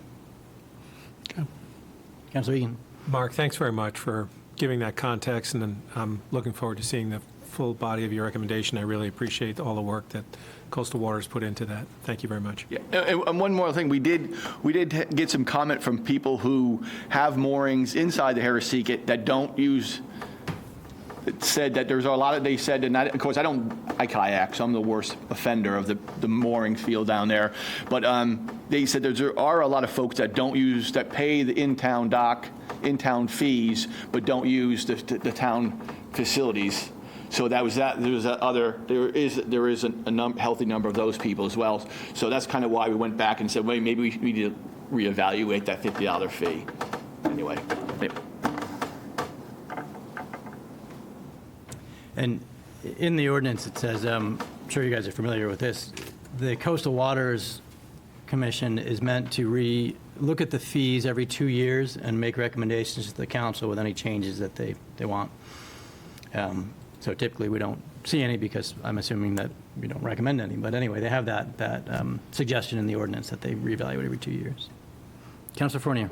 Okay. Councilor Egan. Mark, thanks very much for giving that context, and I'm looking forward to seeing the full body of your recommendation. I really appreciate all the work that Coastal Waters put into that. Thank you very much. Yeah, and one more thing, we did get some comment from people who have moorings inside the Harrisseekit that don't use. It said that there's a lot of, they said, and of course I kayak, so I'm the worst offender of the mooring field down there. But they said there are a lot of folks that that pay the in-town dock, in-town fees, but don't use the town facilities. So there is a healthy number of those people as well. So that's kind of why we went back and said, wait, maybe we need to reevaluate that $50 fee. Anyway. And in the ordinance, it says, I'm sure you guys are familiar with this, the Coastal Waters Commission is meant to look at the fees every 2 years and make recommendations to the council with any changes that they want. So typically, we don't see any because I'm assuming that we don't recommend any. But anyway, they have that suggestion in the ordinance that they reevaluate every 2 years. Councilor Fournier.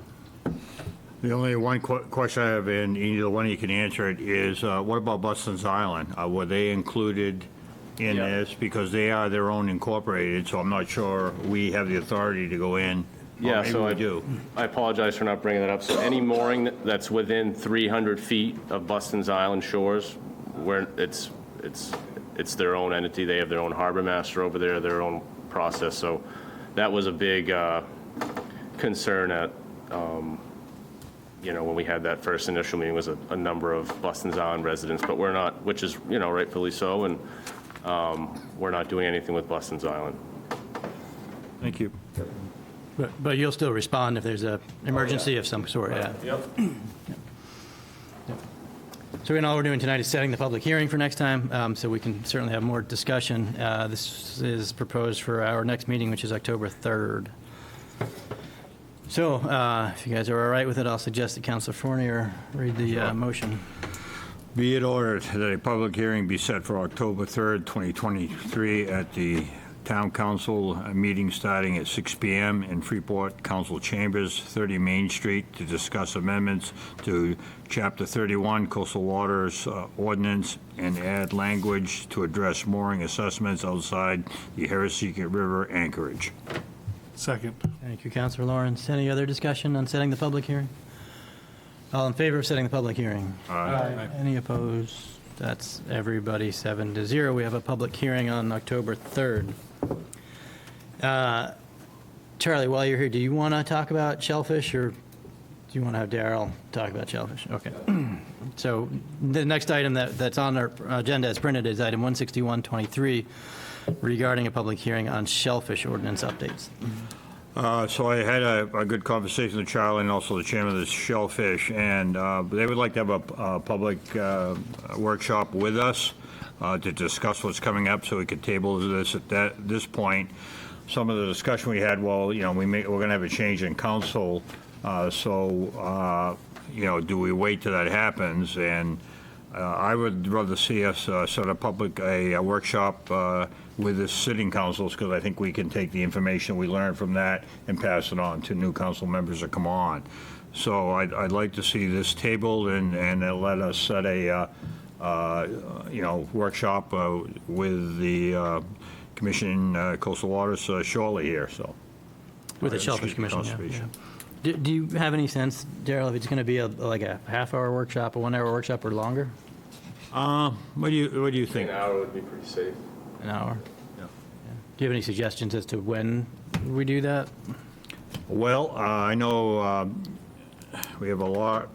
The only one question I have, and either one of you can answer it, is what about Buston's Island? Were they included in this? Because they are their own incorporated, so I'm not sure we have the authority to go in. Yeah, so we do. I apologize for not bringing that up. So any mooring that's within 300 feet of Buston's Island shores, where it's their own entity, they have their own harbor master over there, their own process. So that was a big concern at, when we had that first initial meeting, was a number of Buston's Island residents, but we're not, which is, rightfully so, and we're not doing anything with Buston's Island. Thank you. But you'll still respond if there's an emergency of some sort, yeah. Yep. So all we're doing tonight is setting the public hearing for next time, so we can certainly have more discussion. This is proposed for our next meeting, which is October 3rd. So if you guys are all right with it, I'll suggest that Councilor Fournier read the motion. Be it ordered that a public hearing be set for October 3rd, 2023 at the Town Council meeting starting at 6 p.m. in Freeport Council Chambers, 30 Main Street, to discuss amendments to Chapter 31 Coastal Waters Ordinance and add language to address mooring assessments outside the Harrisseekit River anchorage. Second. Thank you, Councilor Lawrence. Any other discussion on setting the public hearing? All in favor of setting the public hearing? Aye. Any opposed? That's everybody 7-0. We have a public hearing on October 3rd. Charlie, while you're here, do you want to talk about shellfish, or do you want to have Darrell talk about shellfish? Okay. So the next item that's on our agenda as printed is item 16123 regarding a public hearing on shellfish ordinance updates. So I had a good conversation with Charlie and also the chairman of the Shellfish, and they would like to have a public workshop with us to discuss what's coming up, so we could table this at this point. Some of the discussion we had, well, you know, we're going to have a change in council, so you know, do we wait till that happens? And I would rather see us set a workshop with the sitting councils, because I think we can take the information we learned from that and pass it on to new council members that come on. So I'd like to see this tabled and let us set a, you know, workshop with the Commission, Coastal Waters shortly here, so. With the Shellfish Commission, yeah. Conservation. Do you have any sense, Daryl, if it's going to be like a half-hour workshop, a 1-hour workshop, or longer? What do you think? An hour would be pretty safe. An hour? Yeah. Do you have any suggestions as to when we do that? Well, I know we have a lot.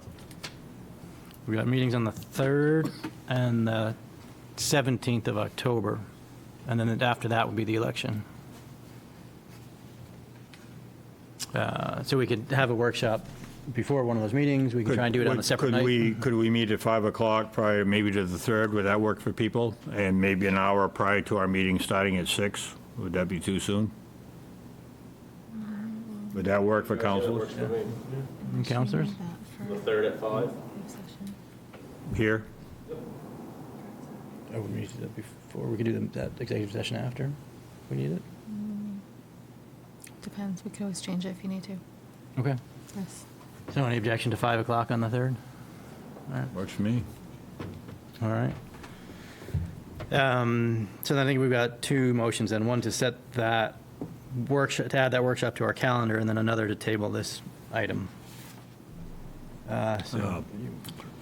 We got meetings on the 3rd and the 17th of October, and then after that would be the election. So we could have a workshop before one of those meetings. We can try and do it on a separate night. Could we meet at 5 o'clock prior, maybe to the 3rd? Would that work for people? And maybe an hour prior to our meeting starting at 6? Would that be too soon? Would that work for councilors? And Councilors? The 3rd at 5? Here? Oh, we need to do that before. We could do that executive session after. If we need it. Depends, we could always change it if you need to. Okay. Yes. So any objection to 5 o'clock on the 3rd? Works for me. All right. So then I think we've got two motions, and one to set that workshop, to add that workshop to our calendar, and then another to table this item. So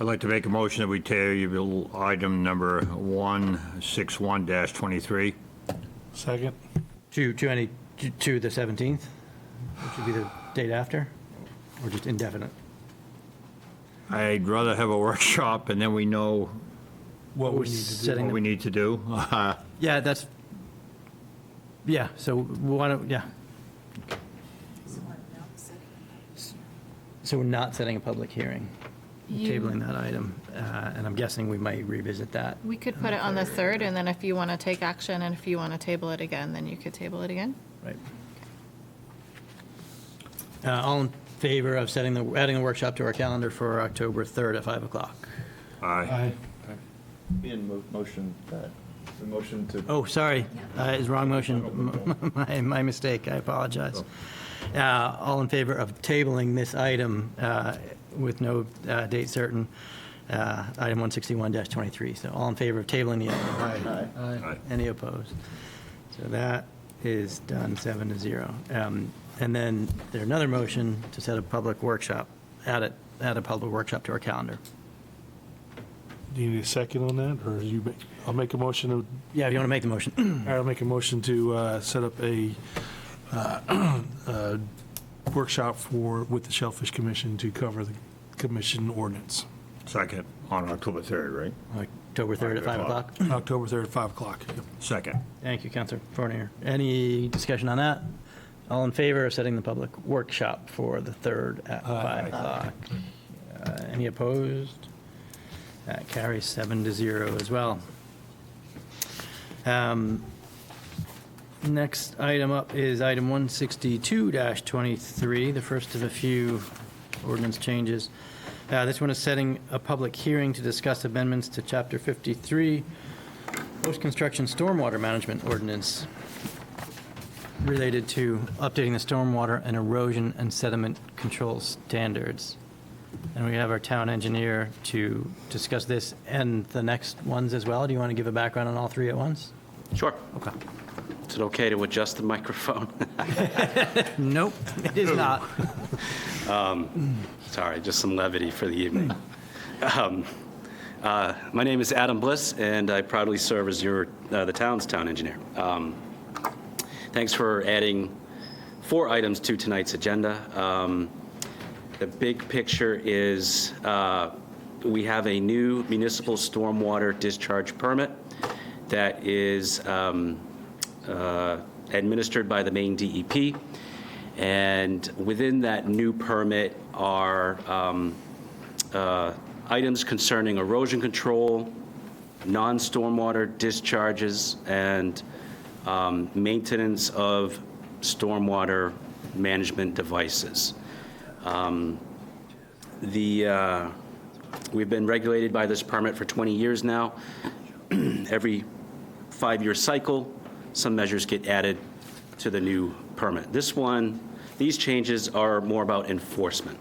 I'd like to make a motion that we table item number 161-23. Second. to the 17th, which would be the date after, or just indefinite? I'd rather have a workshop and then we know What we We're need to do. setting what we need to do. Yeah, that's, yeah, so why don't, yeah. So we're not setting a public hearing, we're tabling that item, and I'm guessing we might revisit that. We could put it on the 3rd, and then if you want to take action and if you want to table it again, then you could table it again. Right. All in favor of adding the workshop to our calendar for October 3rd at 5 o'clock? Aye. Being motion that, the motion to. Oh, sorry, it's wrong motion, my mistake, I apologize. All in favor of tabling this item with no date certain, item 161-23. So all in favor of tabling the item? Aye. Any opposed? So that is done 7-0. And then there's another motion to set a public workshop, add a public workshop to our calendar. Do you need a second on that, or I'll make a motion to, Yeah, if you want to make the motion. I'll make a motion to set up a workshop with the Shellfish Commission to cover the commission ordinance. Second, on October 3rd, right? October 3rd at 5 o'clock. October 3rd at 5 o'clock. Second. Thank you, Councilor Fournier. Any discussion on that? All in favor of setting the public workshop for the 3rd at 5 o'clock? Any opposed? That carries 7-0 as well. Next item up is item 162-23, the first of a few ordinance changes. This one is setting a public hearing to discuss amendments to Chapter 53, post-construction stormwater management ordinance, related to updating the stormwater and erosion and sediment control standards. And we have our town engineer to discuss this and the next ones as well. Do you want to give a background on all three at once? Sure. Okay. Is it okay to adjust the microphone? Nope, it is not. Sorry, just some levity for the evening. My name is Adam Bliss, and I proudly serve as the town's town engineer. Thanks for adding 4 items to tonight's agenda. The big picture is we have a new municipal stormwater discharge permit that is administered by the Maine DEP, And within that new permit are items concerning erosion control, non-stormwater discharges, and maintenance of stormwater management devices. We've been regulated by this permit for 20 years now. Every 5-year cycle, some measures get added to the new permit. These changes are more about enforcement.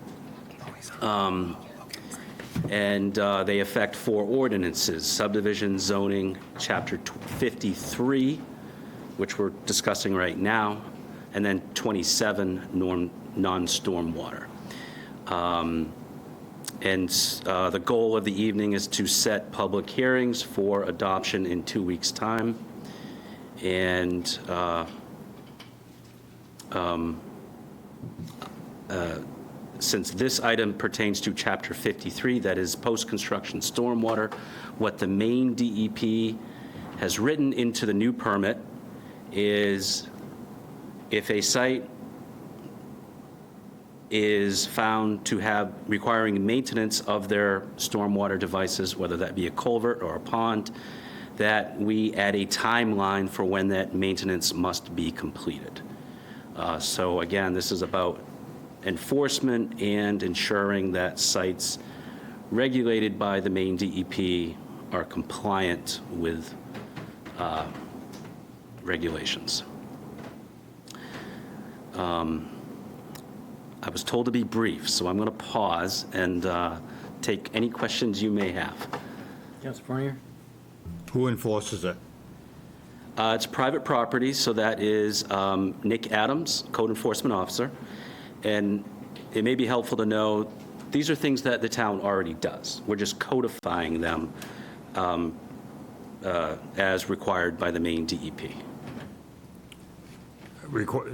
And they affect 4 ordinances: subdivision, zoning, Chapter 53, which we're discussing right now, and then 27, non-stormwater. And the goal of the evening is to set public hearings for adoption in 2 weeks' time. And since this item pertains to Chapter 53, that is post-construction stormwater, what the Maine DEP has written into the new permit is if a site is found to have requiring maintenance of their stormwater devices, whether that be a culvert or a pond, that we add a timeline for when that maintenance must be completed. So again, this is about enforcement and ensuring that sites regulated by the Maine DEP are compliant with regulations. I was told to be brief, so I'm going to pause and take any questions you may have. Councilor Fournier? Who enforces it? It's private property, so that is Nick Adams, Code Enforcement Officer. And it may be helpful to know, these are things that the town already does. We're just codifying them as required by the Maine DEP.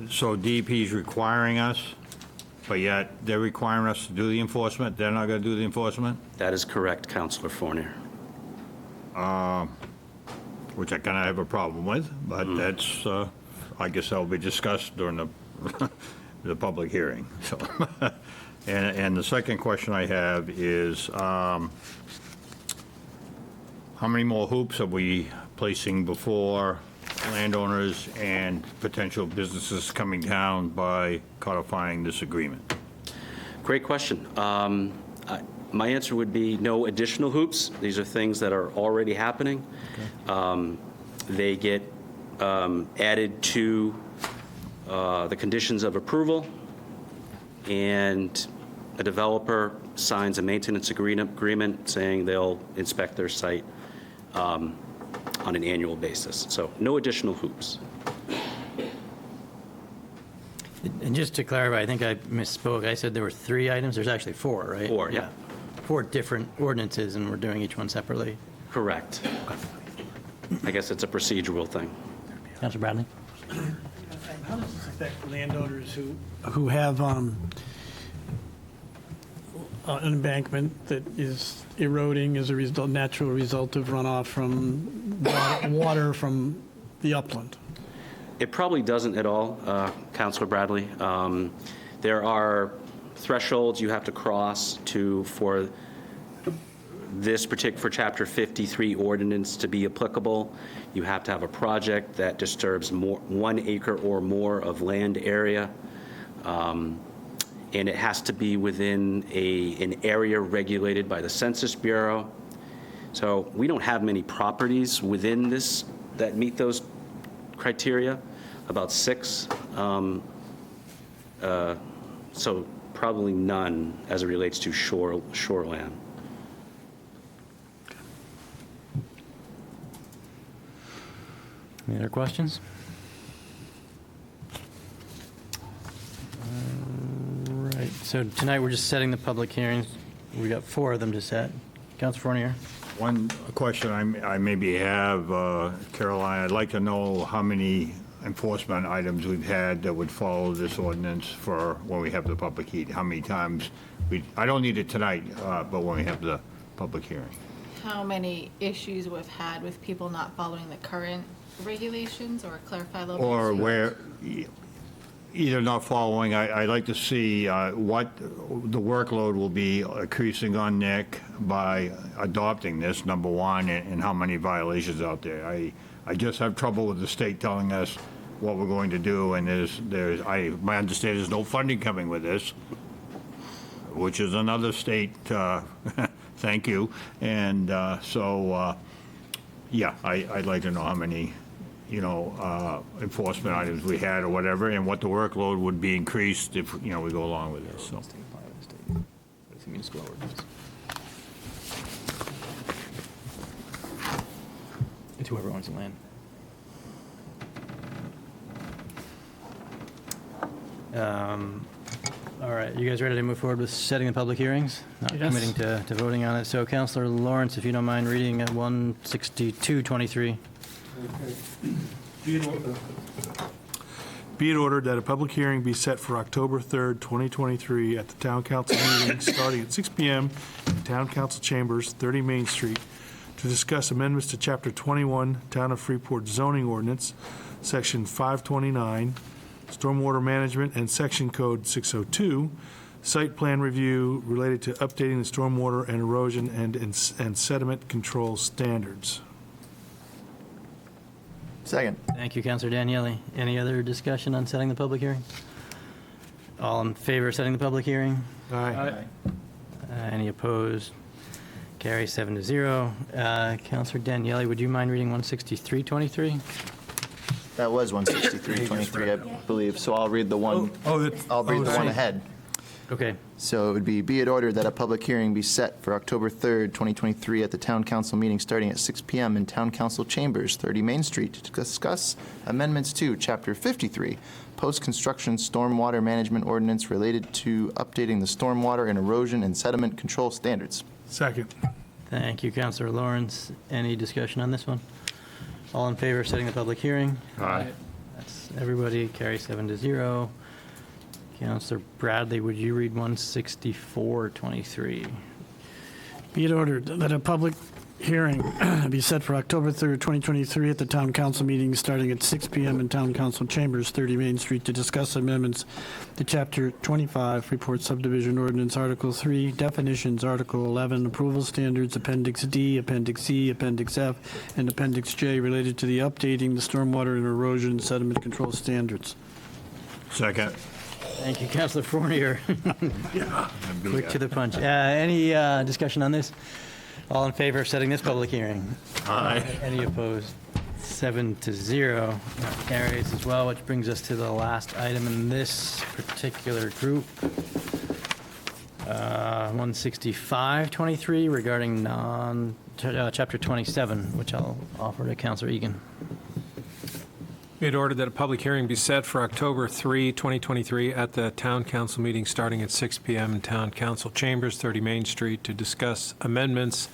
So DEP is requiring us, but yet they're requiring us to do the enforcement? They're not going to do the enforcement? That is correct, Councilor Fournier. Which I kind of have a problem with, but that's, I guess that'll be discussed during the public hearing. So, and the second question I have is, how many more hoops are we placing before landowners and potential businesses coming down by codifying this agreement? Great question. My answer would be no additional hoops. These are things that are already happening. Okay. They get added to the conditions of approval, and a developer signs a maintenance agreement saying they'll inspect their site on an annual basis. So no additional hoops. And just to clarify, I think I misspoke. I said there were 3 items. There's actually 4, right? 4, yeah. 4 different ordinances, and we're doing each one separately. Correct. I guess it's a procedural thing. Councilor Bradley? How does this affect landowners who have an embankment that is eroding as a natural result of runoff from water from the upland? It probably doesn't at all, Councilor Bradley. There are thresholds you have to cross for this particular, Chapter 53 ordinance to be applicable. You have to have a project that disturbs 1 acre or more of land area, and it has to be within an area regulated by the Census Bureau. So we don't have many properties within this that meet those criteria, about 6. So probably none as it relates to shoreland. Any other questions? All right, so tonight we're just setting the public hearings. We got 4 of them to set. Councilor Fournier? One question I maybe have, Caroline, I'd like to know how many enforcement items we've had that would follow this ordinance for when we have the public hearing. How many times I don't need it tonight, but when we have the public hearing. How many issues we've had with people not following the current regulations, or clarify a little bit? Or where, either not following, I'd like to see what the workload will be increasing on Nick by adopting this, number one, and how many violations out there. I just have trouble with the state telling us what we're going to do, and my understanding is no funding coming with this, which is another state, thank you. And yeah, I'd like to know how many, enforcement items we had or whatever, and what the workload would be increased if, we go along with this, so. It's whoever owns the land. All right, you guys ready to move forward with setting the public hearings? Not Yes. committing to voting on it. So Councilor Lawrence, if you don't mind reading at 16223. Be it ordered that a public hearing be set for October 3rd, 2023 at the Town Council meeting starting at 6 PM in Town Council Chambers, 30 Main Street, to discuss amendments to Chapter 21, Town of Freeport zoning ordinance, Section 529, Stormwater Management and Section Code 602, site plan review related to updating the stormwater and erosion and sediment control standards. Second. Thank you, Councilor Daniele. Any other discussion on setting the public hearing? All in favor of setting the public hearing? Aye. Any opposed? Carry 7-0. Councilor Daniele, would you mind reading 16323? That was 16323, I believe, so I'll read the one, I'll read the one ahead. Okay. So it would be it ordered that a public hearing be set for October 3rd, 2023 at the Town Council meeting starting at 6 PM in Town Council Chambers, 30 Main Street, to discuss amendments to Chapter 53, Post-Construction Stormwater Management Ordinance related to updating the stormwater and erosion and sediment control standards. Second. Thank you, Councilor Lawrence. Any discussion on this one? All in favor of setting the public hearing? Aye. That's everybody. Carry 7-0. Councilor Bradley, would you read 16423? Be it ordered that a public hearing be set for October 3rd, 2023 at the Town Council meeting starting at 6 PM in Town Council Chambers, 30 Main Street, to discuss amendments to Chapter 25, Freeport Subdivision Ordinance, Article 3, Definitions, Article 11, Approval Standards, Appendix D, Appendix E, Appendix F, and Appendix J related to the updating the stormwater and erosion and sediment control standards. Second. Thank you, Councilor Fournier. Quick to the punch. Any discussion on this? All in favor of setting this public hearing? Aye. Any opposed? 7-0. That carries as well, which brings us to the last item in this particular group. 16523 regarding Chapter 27, which I'll offer to Councilor Egan. Be it ordered that a public hearing be set for October 3, 2023 at the Town Council meeting starting at 6 PM in Town Council Chambers, 30 Main Street, to discuss amendments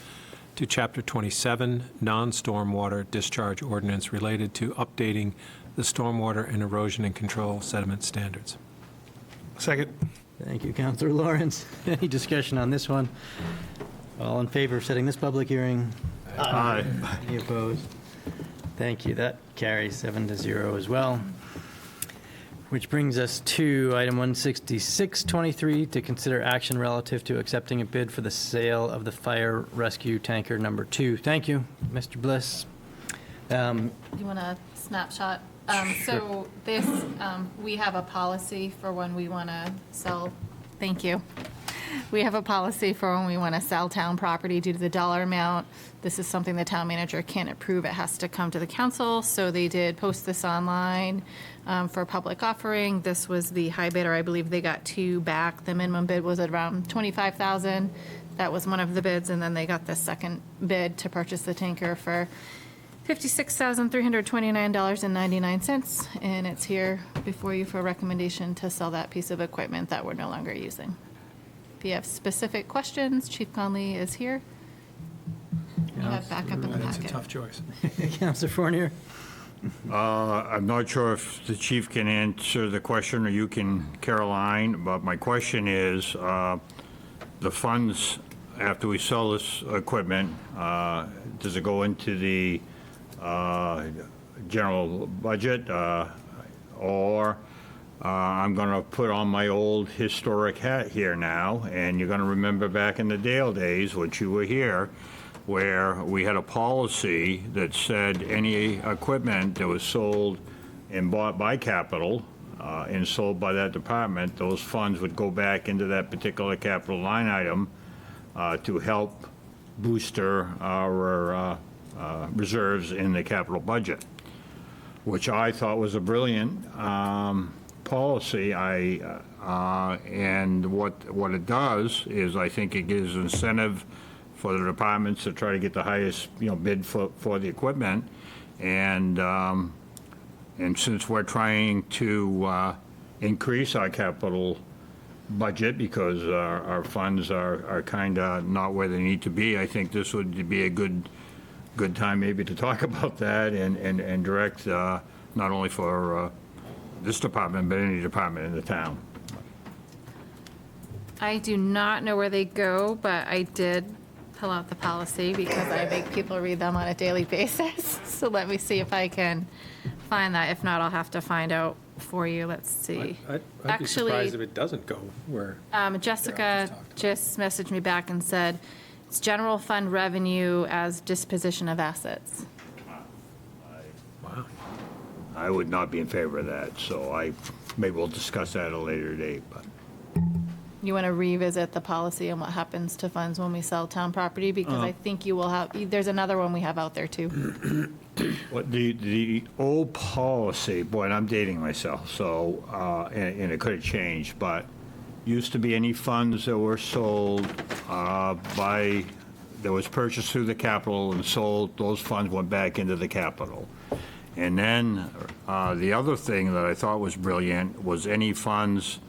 to Chapter 27, Non-Stormwater Discharge Ordinance related to updating the stormwater and erosion and control sediment standards. Second. Thank you, Councilor Lawrence. Any discussion on this one? All in favor of setting this public hearing? Aye. Any opposed? Thank you. That carries 7-0 as well. Which brings us to item 16623, to consider action relative to accepting a bid for the sale of the fire rescue tanker number 2. Thank you, Mr. Bliss. You want a snapshot? So this, we have a policy for when we want to sell, thank you. We have a policy for when we want to sell town property due to the dollar amount. This is something the town manager can't approve. It has to come to the council. So they did post this online for public offering. This was the high bidder. I believe they got 2 back. The minimum bid was at around $25,000. That was one of the bids. And then they got the second bid to purchase the tanker for $56,329.99. And it's here before you for a recommendation to sell that piece of equipment that we're no longer using. If you have specific questions, Chief Conley is here. You have backup in the That's a packet. tough choice. Councilor Fournier? I'm not sure if the chief can answer the question, or you can, Caroline, but my question is, the funds, after we sell this equipment, does it go into the general budget, or I'm going to put on my old historic hat here now, and you're going to remember back in the Dale days, which you were here, where we had a policy that said any equipment that was sold and bought by capital and sold by that department, those funds would go back into that particular capital line item to help booster our reserves in the capital budget, which I thought was a brilliant policy. And what it does is I think it gives incentive for the departments to try to get the highest, bid for the equipment. And since we're trying to increase our capital budget because our funds are kind of not where they need to be, I think this would be a good time maybe to talk about that and direct not only for this department, but any department in the town. I do not know where they go, but I did pull out the policy because I make people read them on a daily basis. So let me see if I can find that. If not, I'll have to find out for you. Let's see. I'd be surprised if it doesn't go where. Jessica just messaged me back and said, it's general fund revenue as disposition of assets. Wow. I would not be in favor of that, so maybe we'll discuss that at a later date, but. You want to revisit the policy and what happens to funds when we sell town property? Because I think you will have, there's another one we have out there too. What the old policy, boy, and I'm dating myself, so, and it could have changed, but used to be any funds that were sold that was purchased through the capital and sold, those funds went back into the capital. And then the other thing that I thought was brilliant was any funds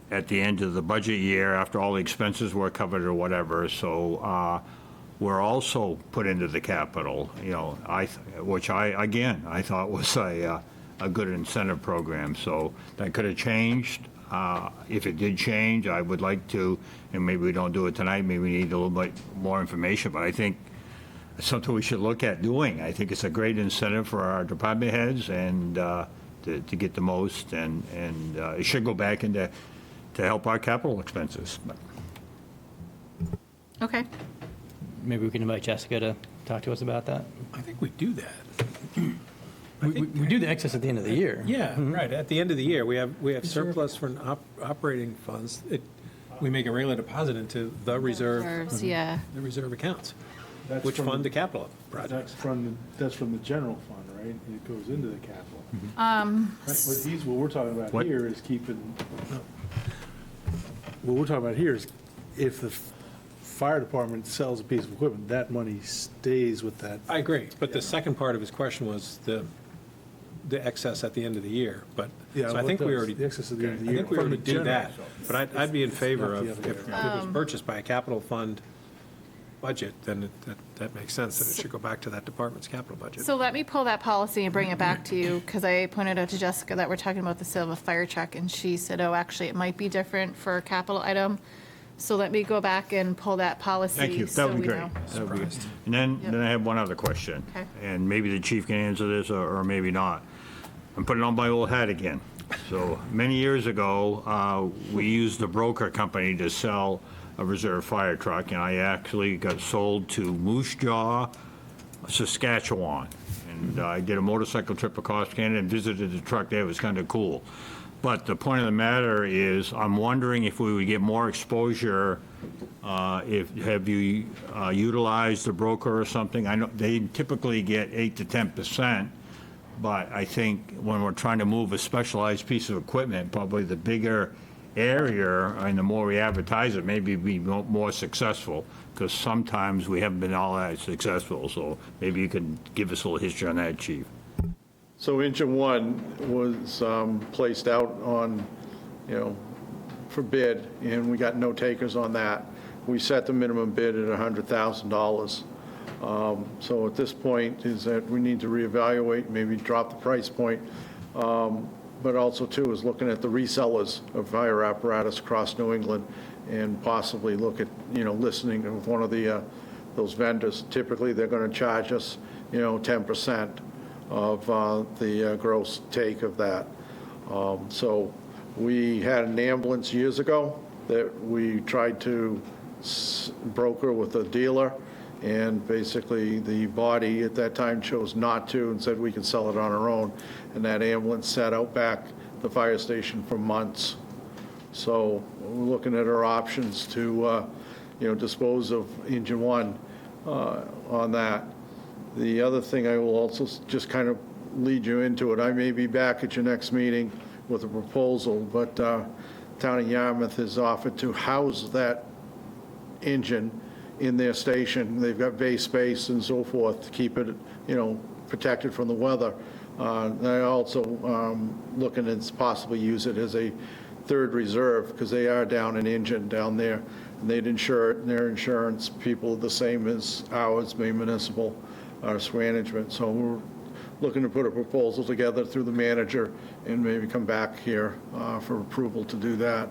at the end of the budget year, after all the expenses were covered or whatever, so were also put into the capital, which I thought was a good incentive program. So that could have changed. If it did change, I would like to, and maybe we don't do it tonight, maybe we need a little bit more information, but I think it's something we should look at doing. I think it's a great incentive for our department heads and to get the most, and it should go back into to help our capital expenses. Okay. Maybe we can invite Jessica to talk to us about that. I think we do that. We do the excess at the end of the year. Yeah, right. At the end of the year, we have surplus from operating funds. We make a regular deposit into the reserve. Reserves, yeah. The reserve accounts, That's which from fund the capital projects. That's from the general fund, right? It goes into the capital. Right, what we're talking about What? here is keeping, what we're talking about here is if the fire department sells a piece of equipment, that money stays with that. I agree, but the second part of his question was the excess at the end of the year, but, Yeah, so I what think we does? already. The excess at the end of the I year think we from already the did general. that, but I'd be in favor Not the of, other if way it was purchased by a capital fund budget, then that makes sense, that it should go back to that department's capital budget. So let me pull that policy and bring it back to you, because I pointed out to Jessica that we're talking about the sale of a fire truck, and she said, oh, actually, it might be different for a capital item. So let me go back and pull that policy. Thank you. so That would be we great. know. That would be good. Surprised. And then Yep. I have one other question. Okay. And maybe the chief can answer this or maybe not. I'm putting on my old hat again. So many years ago, we used a broker company to sell a reserve fire truck, and I actually got sold to Moose Jaw, Saskatchewan. And I did a motorcycle trip across Canada and visited the truck there. It was kind of cool. But the point of the matter is, I'm wondering if we would get more exposure, have you utilized a broker or something? I know they typically get 8 to 10%, but I think when we're trying to move a specialized piece of equipment, probably the bigger area and the more we advertise it, maybe be more successful, because sometimes we haven't been all that successful. So maybe you could give us a little history on that, Chief. So engine one was placed out on, for bid, and we got no takers on that. We set the minimum bid at $100,000. So at this point is that we need to reevaluate, maybe drop the price point, but also too is looking at the resellers of fire apparatus across New England and possibly look at, listening with one of the those vendors. Typically, they're going to charge us, 10% of the gross take of that. So We had an ambulance years ago that we tried to broker with a dealer, and basically the body at that time chose not to and said we could sell it on our own. And that ambulance sat out back the fire station for months. So we're looking at our options to, dispose of engine one on that. The other thing, I will also just kind of lead you into it. I may be back at your next meeting with a proposal, but Town of Yarmouth has offered to house that engine in their station. They've got bay space and so forth to keep it, protected from the weather. They're also looking to possibly use it as a third reserve, because they are down an engine down there. And they'd insure it, and their insurance people are the same as ours, Maine Municipal, risk management. So we're looking to put a proposal together through the manager and maybe come back here for approval to do that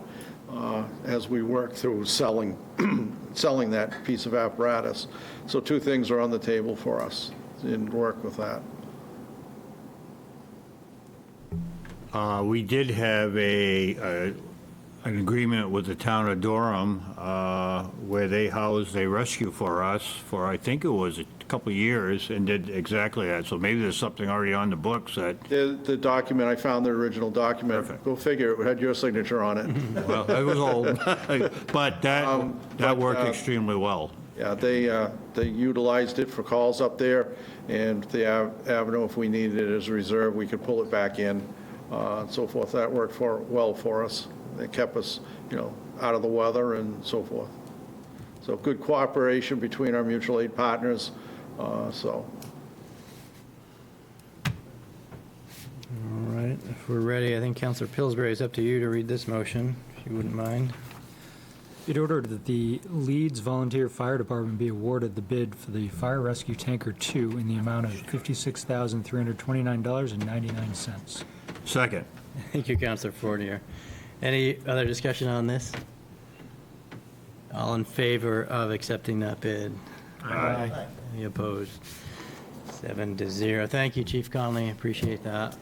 as we work through selling that piece of apparatus. So two things are on the table for us and work with that. We did have an agreement with the town of Durham where they housed a rescue for us for, I think it was a couple of years, and did exactly that. So maybe there's something already on the books that, The document, I found the original document. Perfect. Go figure, it had your signature on it. well, it was old, but that worked extremely well. Yeah, they utilized it for calls up there, and the Avenue, if we needed it as a reserve, we could pull it back in, and so forth. That worked well for us. It kept us, out of the weather and so forth. So good cooperation between our mutual aid partners, so. All right, if we're ready, I think Councilor Pillsbury, it's up to you to read this motion, if you wouldn't mind. It ordered that the Leeds Volunteer Fire Department be awarded the bid for the Fire Rescue Tanker 2 in the amount of $56,329.99. Second. Thank you, Councilor Fortier. Any other discussion on this? All in favor of accepting that bid? Aye. Any opposed? 7-0. Thank you, Chief Conley, appreciate that.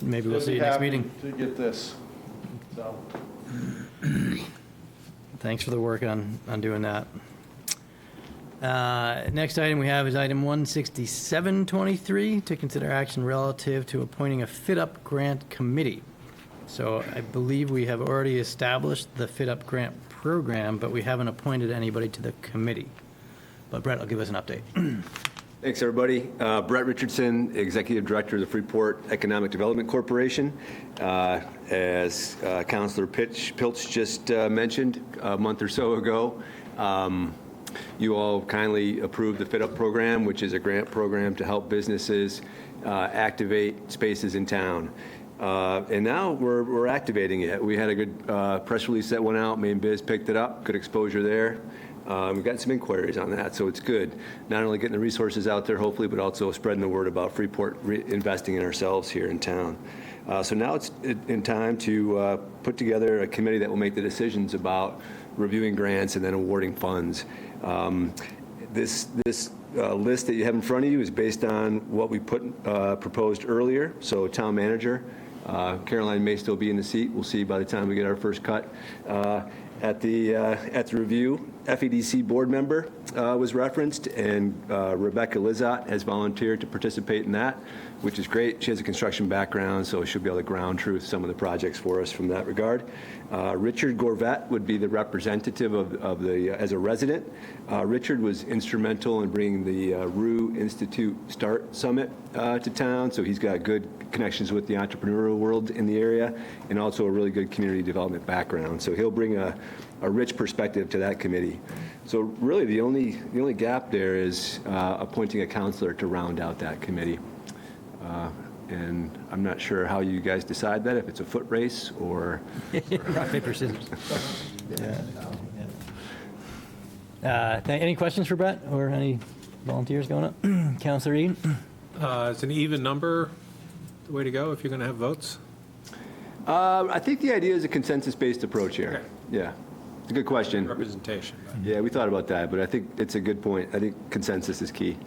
Maybe we'll see you next meeting. To get this, so. Thanks for the work on doing that. Next item we have is item 16723, to consider action relative to appointing a fit-up grant committee. So I believe we have already established the fit-up grant program, but we haven't appointed anybody to the committee. But Brett will give us an update. Thanks, everybody. Brett Richardson, Executive Director of the Freeport Economic Development Corporation. As Councilor Pilch just mentioned a month or so ago, you all kindly approved the Fit Up program, which is a grant program to help businesses activate spaces in town. And now we're activating it. We had a good press release that went out. Maine Biz picked it up. Good exposure there. We've gotten some inquiries on that, so it's good. Not only getting the resources out there, hopefully, but also spreading the word about Freeport investing in ourselves here in town. So now it's in time to put together a committee that will make the decisions about reviewing grants and then awarding funds. This list that you have in front of you is based on what we proposed earlier. So town manager, Caroline may still be in the seat. We'll see by the time we get our first cut. At the review, FEDC board member was referenced, and Rebecca Lizotte has volunteered to participate in that, which is great. She has a construction background, so she'll be able to ground truth some of the projects for us from that regard. Richard Gorvet would be the representative of the as a resident. Richard was instrumental in bringing the Rue Institute Start Summit to town, so he's got good connections with the entrepreneurial world in the area, and also a really good community development background. So he'll bring a rich perspective to that committee. So really the only gap there is appointing a counselor to round out that committee. And I'm not sure how you guys decide that, if it's a foot race or... Rock, paper, scissors. Any questions for Brett or any volunteers going up? Councilor Eden? Is an even number the way to go if you're going to have votes? I think the idea is a consensus-based approach here. Okay. Yeah, it's a good question. Representation. Yeah, we thought about that, but I think it's a good point. I think consensus is key.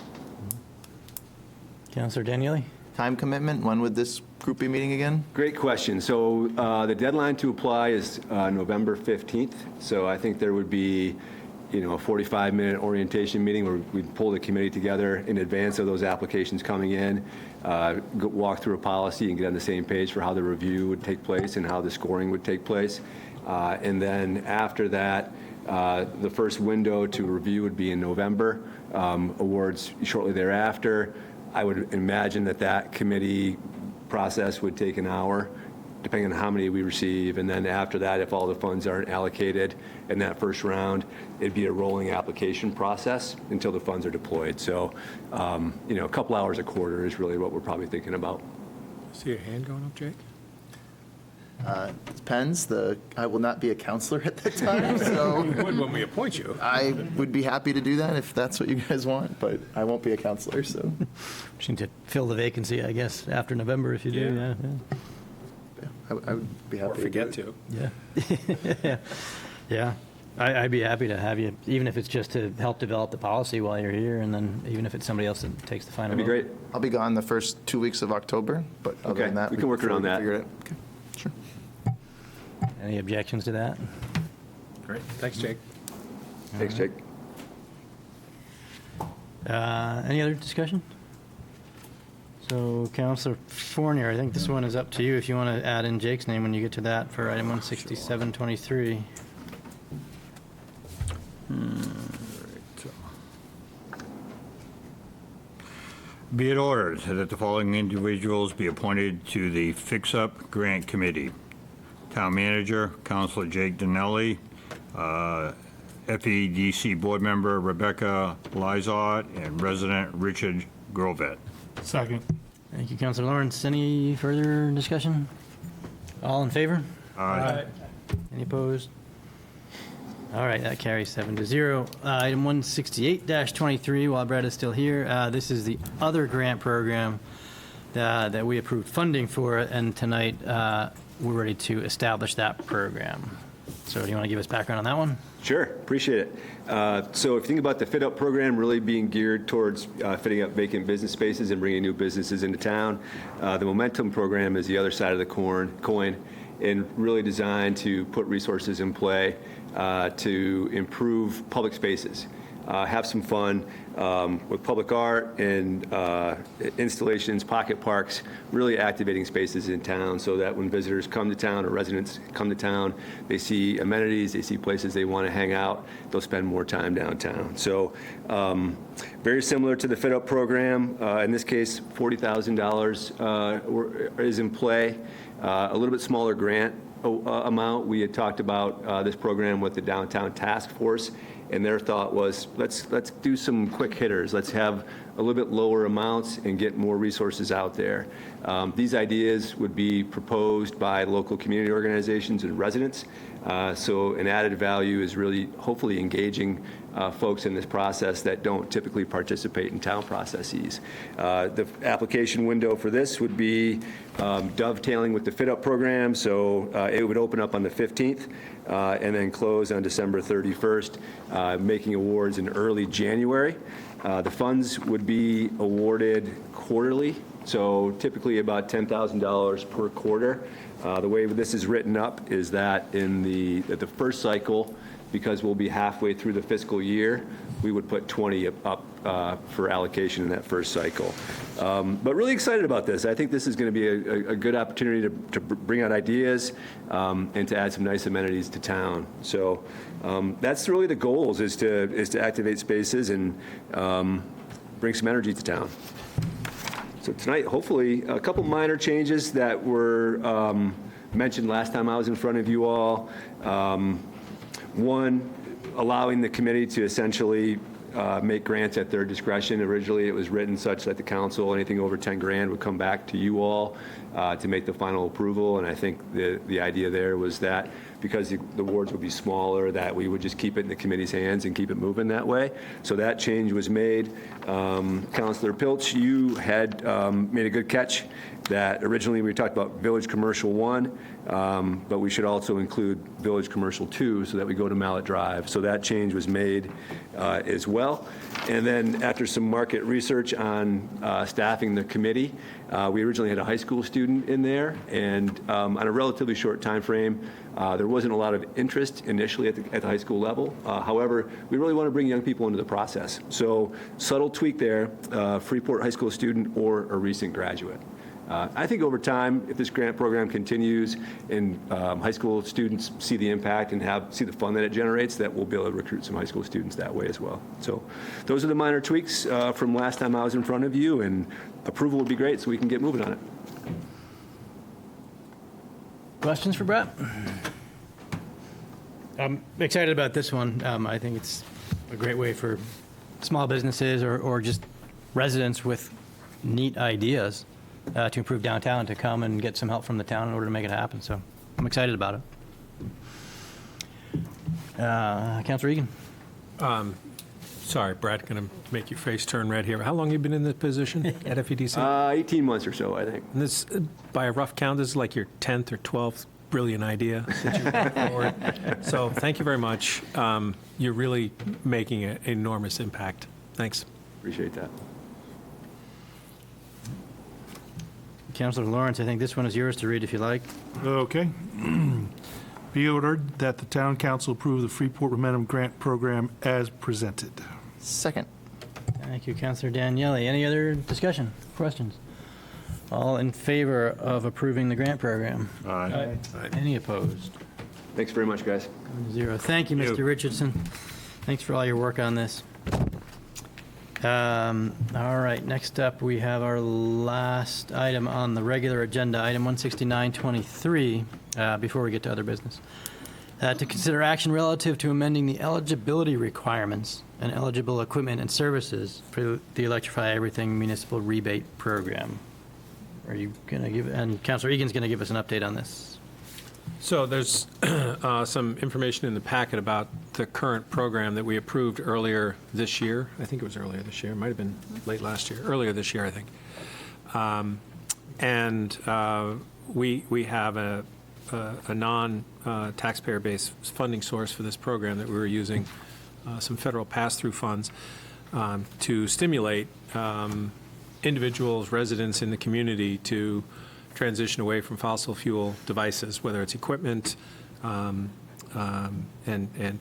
Councilor Daniele? time commitment? When would this group be meeting again? Great question. So the deadline to apply is November 15th. So I think there would be, a 45-minute orientation meeting where we'd pull the committee together in advance of those applications coming in, walk through a policy and get on the same page for how the review would take place and how the scoring would take place. And then after that, the first window to review would be in November, awards shortly thereafter. I would imagine that committee process would take an hour, depending on how many we receive. And then after that, if all the funds aren't allocated in that first round, it'd be a rolling application process until the funds are deployed. So, a couple hours a quarter is really what we're probably thinking about. See a hand going up, Jake? It depends. I will not be a counselor at that time, so You would when we appoint you. I would be happy to do that if that's what you guys want, but I won't be a counselor, so. Just need to fill the vacancy, I guess, after November if you do, Yeah. Yeah, I would be happy Or to forget do it. to. Yeah. Yeah. I'd be happy to have you, even if it's just to help develop the policy while you're here, and then even if it's somebody else that takes the final That'd be vote. great. I'll be gone the first 2 weeks of October, but other Okay, than that. we can work around that. figure it out. Okay, sure. Any objections to that? Great. Thanks, Jake. Thanks, Jake. Any other discussion? So, Councilor Fournier, I think this one is up to you if you want to add in Jake's name when you get to that for item 16723. Be it ordered that the following individuals be appointed to the Fix Up Grant Committee. Town Manager, Councilor Jake Donnelly, FEDC Board Member Rebecca Lizard, and Resident Richard Grovet. Second. Thank you, Councilor Lawrence. Any further discussion? All in favor? Aye. Any opposed? All right, that carries 7-0. Item 168-23, while Brett is still here, this is the other grant program that we approved funding for, and tonight we're ready to establish that program. So do you want to give us background on that one? Sure, appreciate it. So if you think about the Fit Up program really being geared towards fitting up vacant business spaces and bringing new businesses into town, the Momentum program is the other side of the coin and really designed to put resources in play to improve public spaces, have some fun with public art and installations, pocket parks, really activating spaces in town so that when visitors come to town or residents come to town, they see amenities, they see places they want to hang out, they'll spend more time downtown. So very similar to the Fit Up program. In this case, $40,000 is in play. A little bit smaller grant amount. We had talked about this program with the Downtown Task Force, and their thought was, let's do some quick hitters. Let's have a little bit lower amounts and get more resources out there. These ideas would be proposed by local community organizations and residents. So an added value is really hopefully engaging folks in this process that don't typically participate in town processes. The application window for this would be dovetailing with the Fit Up program. So it would open up on the 15th and then close on December 31st, making awards in early January. The funds would be awarded quarterly, so typically about $10,000 per quarter. The way this is written up is that in the first cycle, because we'll be halfway through the fiscal year, we would put 20 up for allocation in that first cycle. But really excited about this. I think this is going to be a good opportunity to bring out ideas and to add some nice amenities to town. So that's really the goals, is to activate spaces and bring some energy to town. So tonight, hopefully, a couple minor changes that were mentioned last time I was in front of you all. One, allowing the committee to essentially make grants at their discretion. Originally, it was written such that the council, anything over 10 grand, would come back to you all to make the final approval. And I think the idea there was that because the awards would be smaller, that we would just keep it in the committee's hands and keep it moving that way. So that change was made. Councilor Pilch, you had made a good catch that originally we talked about Village Commercial 1, but we should also include Village Commercial 2 so that we go to Mallet Drive. So that change was made as well. And then after some market research on staffing the committee, We originally had a high school student in there, and on a relatively short time frame, there wasn't a lot of interest initially at the high school level. However, we really want to bring young people into the process. So subtle tweak there, Freeport high school student or a recent graduate. I think over time, if this grant program continues and high school students see the impact and see the fun that it generates, that we'll be able to recruit some high school students that way as well. So those are the minor tweaks from last time I was in front of you, and approval would be great so we can get moving on it. Questions for Brett? I'm excited about this one. I think it's a great way for small businesses or just residents with neat ideas to improve downtown to come and get some help from the town in order to make it happen. So I'm excited about it. Councilor Egan. Sorry, Brett, going to make your face turn red here. How long have you been in this position at FEDC? 18 months or so, I think. And this, by a rough count, this is like your 10th or 12th brilliant idea that you brought forward. So thank you very much. You're really making an enormous impact. Thanks. Appreciate that. Councilor Lawrence, I think this one is yours to read if you like. Okay. Be ordered that the town council approve the Freeport Momentum Grant Program as presented. Second. Thank you, Councilor Daniele. Any other discussion, questions? All in favor of approving the grant program? Aye. Any opposed? Thanks very much, guys. 0. Thank you, Mr. Richardson. Thanks for all your work on this. All right, next up, we have our last item on the regular agenda, item 16923, before we get to other business. To consider action relative to amending the eligibility requirements and eligible equipment and services for the Electrify Everything Municipal Rebate Program. Are you going to give, and Councilor Egan's going to give us an update on this. So there's some information in the packet about the current program that we approved earlier this year. I think it was earlier this year. It might have been late last year. Earlier this year, I think. We have a non-taxpayer-based funding source for this program that we were using some federal pass-through funds to stimulate individuals, residents in the community to transition away from fossil fuel devices, whether it's equipment and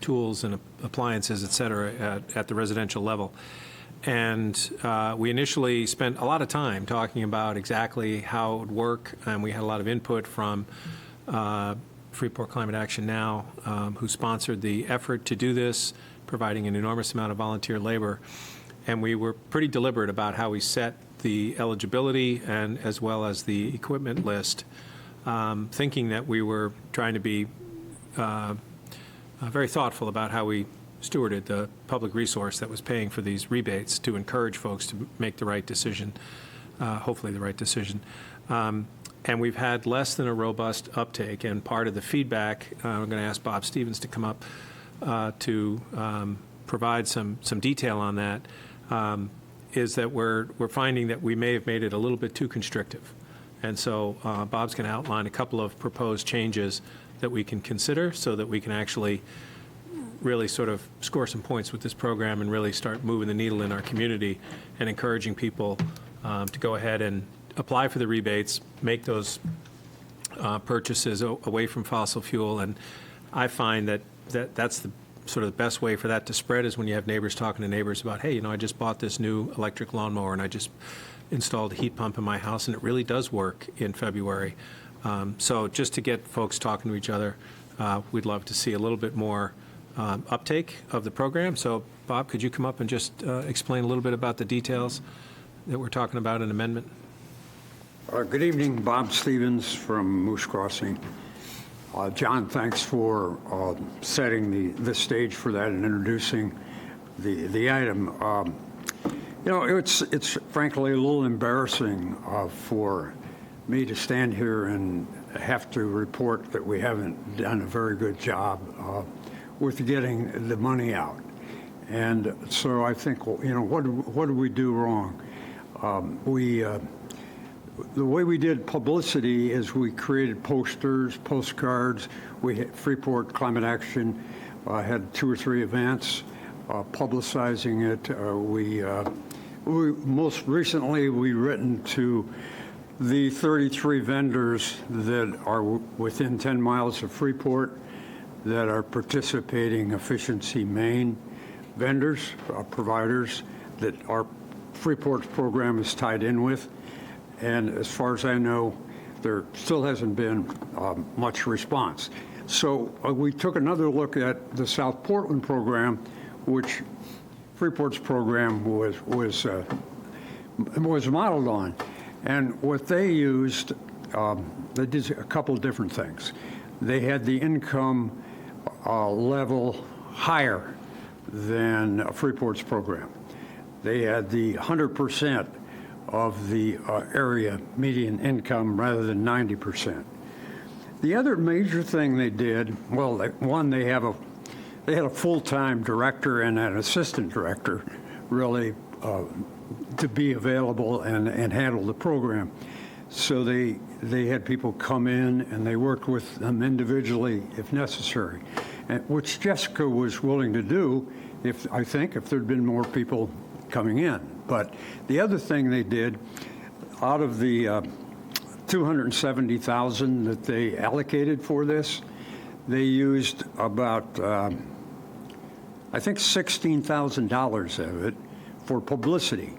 tools and appliances, et cetera, at the residential level. And we initially spent a lot of time talking about exactly how it would work, and we had a lot of input from Freeport Climate Action Now, who sponsored the effort to do this, providing an enormous amount of volunteer labor. And we were pretty deliberate about how we set the eligibility and as well as the equipment list, thinking that we were trying to be very thoughtful about how we stewarded the public resource that was paying for these rebates to encourage folks to make the right decision, hopefully the right decision. And we've had less than a robust uptake, and part of the feedback, I'm going to ask Bob Stevens to come up to provide some detail on that, is that we're finding that we may have made it a little bit too constrictive. And so Bob's going to outline a couple of proposed changes that we can consider so that we can actually really sort of score some points with this program and really start moving the needle in our community and encouraging people to go ahead and apply for the rebates, make those purchases away from fossil fuel. And I find that's the sort of the best way for that to spread is when you have neighbors talking to neighbors about, hey, you know, I just bought this new electric lawnmower and I just installed a heat pump in my house and it really does work in February. So just to get folks talking to each other, we'd love to see a little bit more uptake of the program. So Bob, could you come up and just explain a little bit about the details that we're talking about in amendment? Good evening, Bob Stevens from Moose Crossing. John, thanks for setting the stage for that and introducing the item. You know, it's frankly a little embarrassing for me to stand here and have to report that we haven't done a very good job with getting the money out. And so I think, you know, what do we do wrong? The way we did publicity is we created posters, postcards. We had Freeport Climate Action had 2 or 3 events publicizing it. We most recently we written to the 33 vendors that are within 10 miles of Freeport that are participating efficiency Maine vendors, providers that our Freeport's program is tied in with. And as far as I know, there still hasn't been much response. So we took another look at the South Portland program, which Freeport's program was modeled on. And what they used, they did a couple different things. They had the income level higher than Freeport's program. They had the 100% of the area median income rather than 90%. The other major thing they did, well, one, they had a full-time director and an assistant director really to be available and handle the program. So they had people come in and they worked with them individually if necessary, which Jessica was willing to do I think if there'd been more people coming in. But the other thing they did, out of the $270,000 that they allocated for this, they used about, I think $16,000 of it for publicity,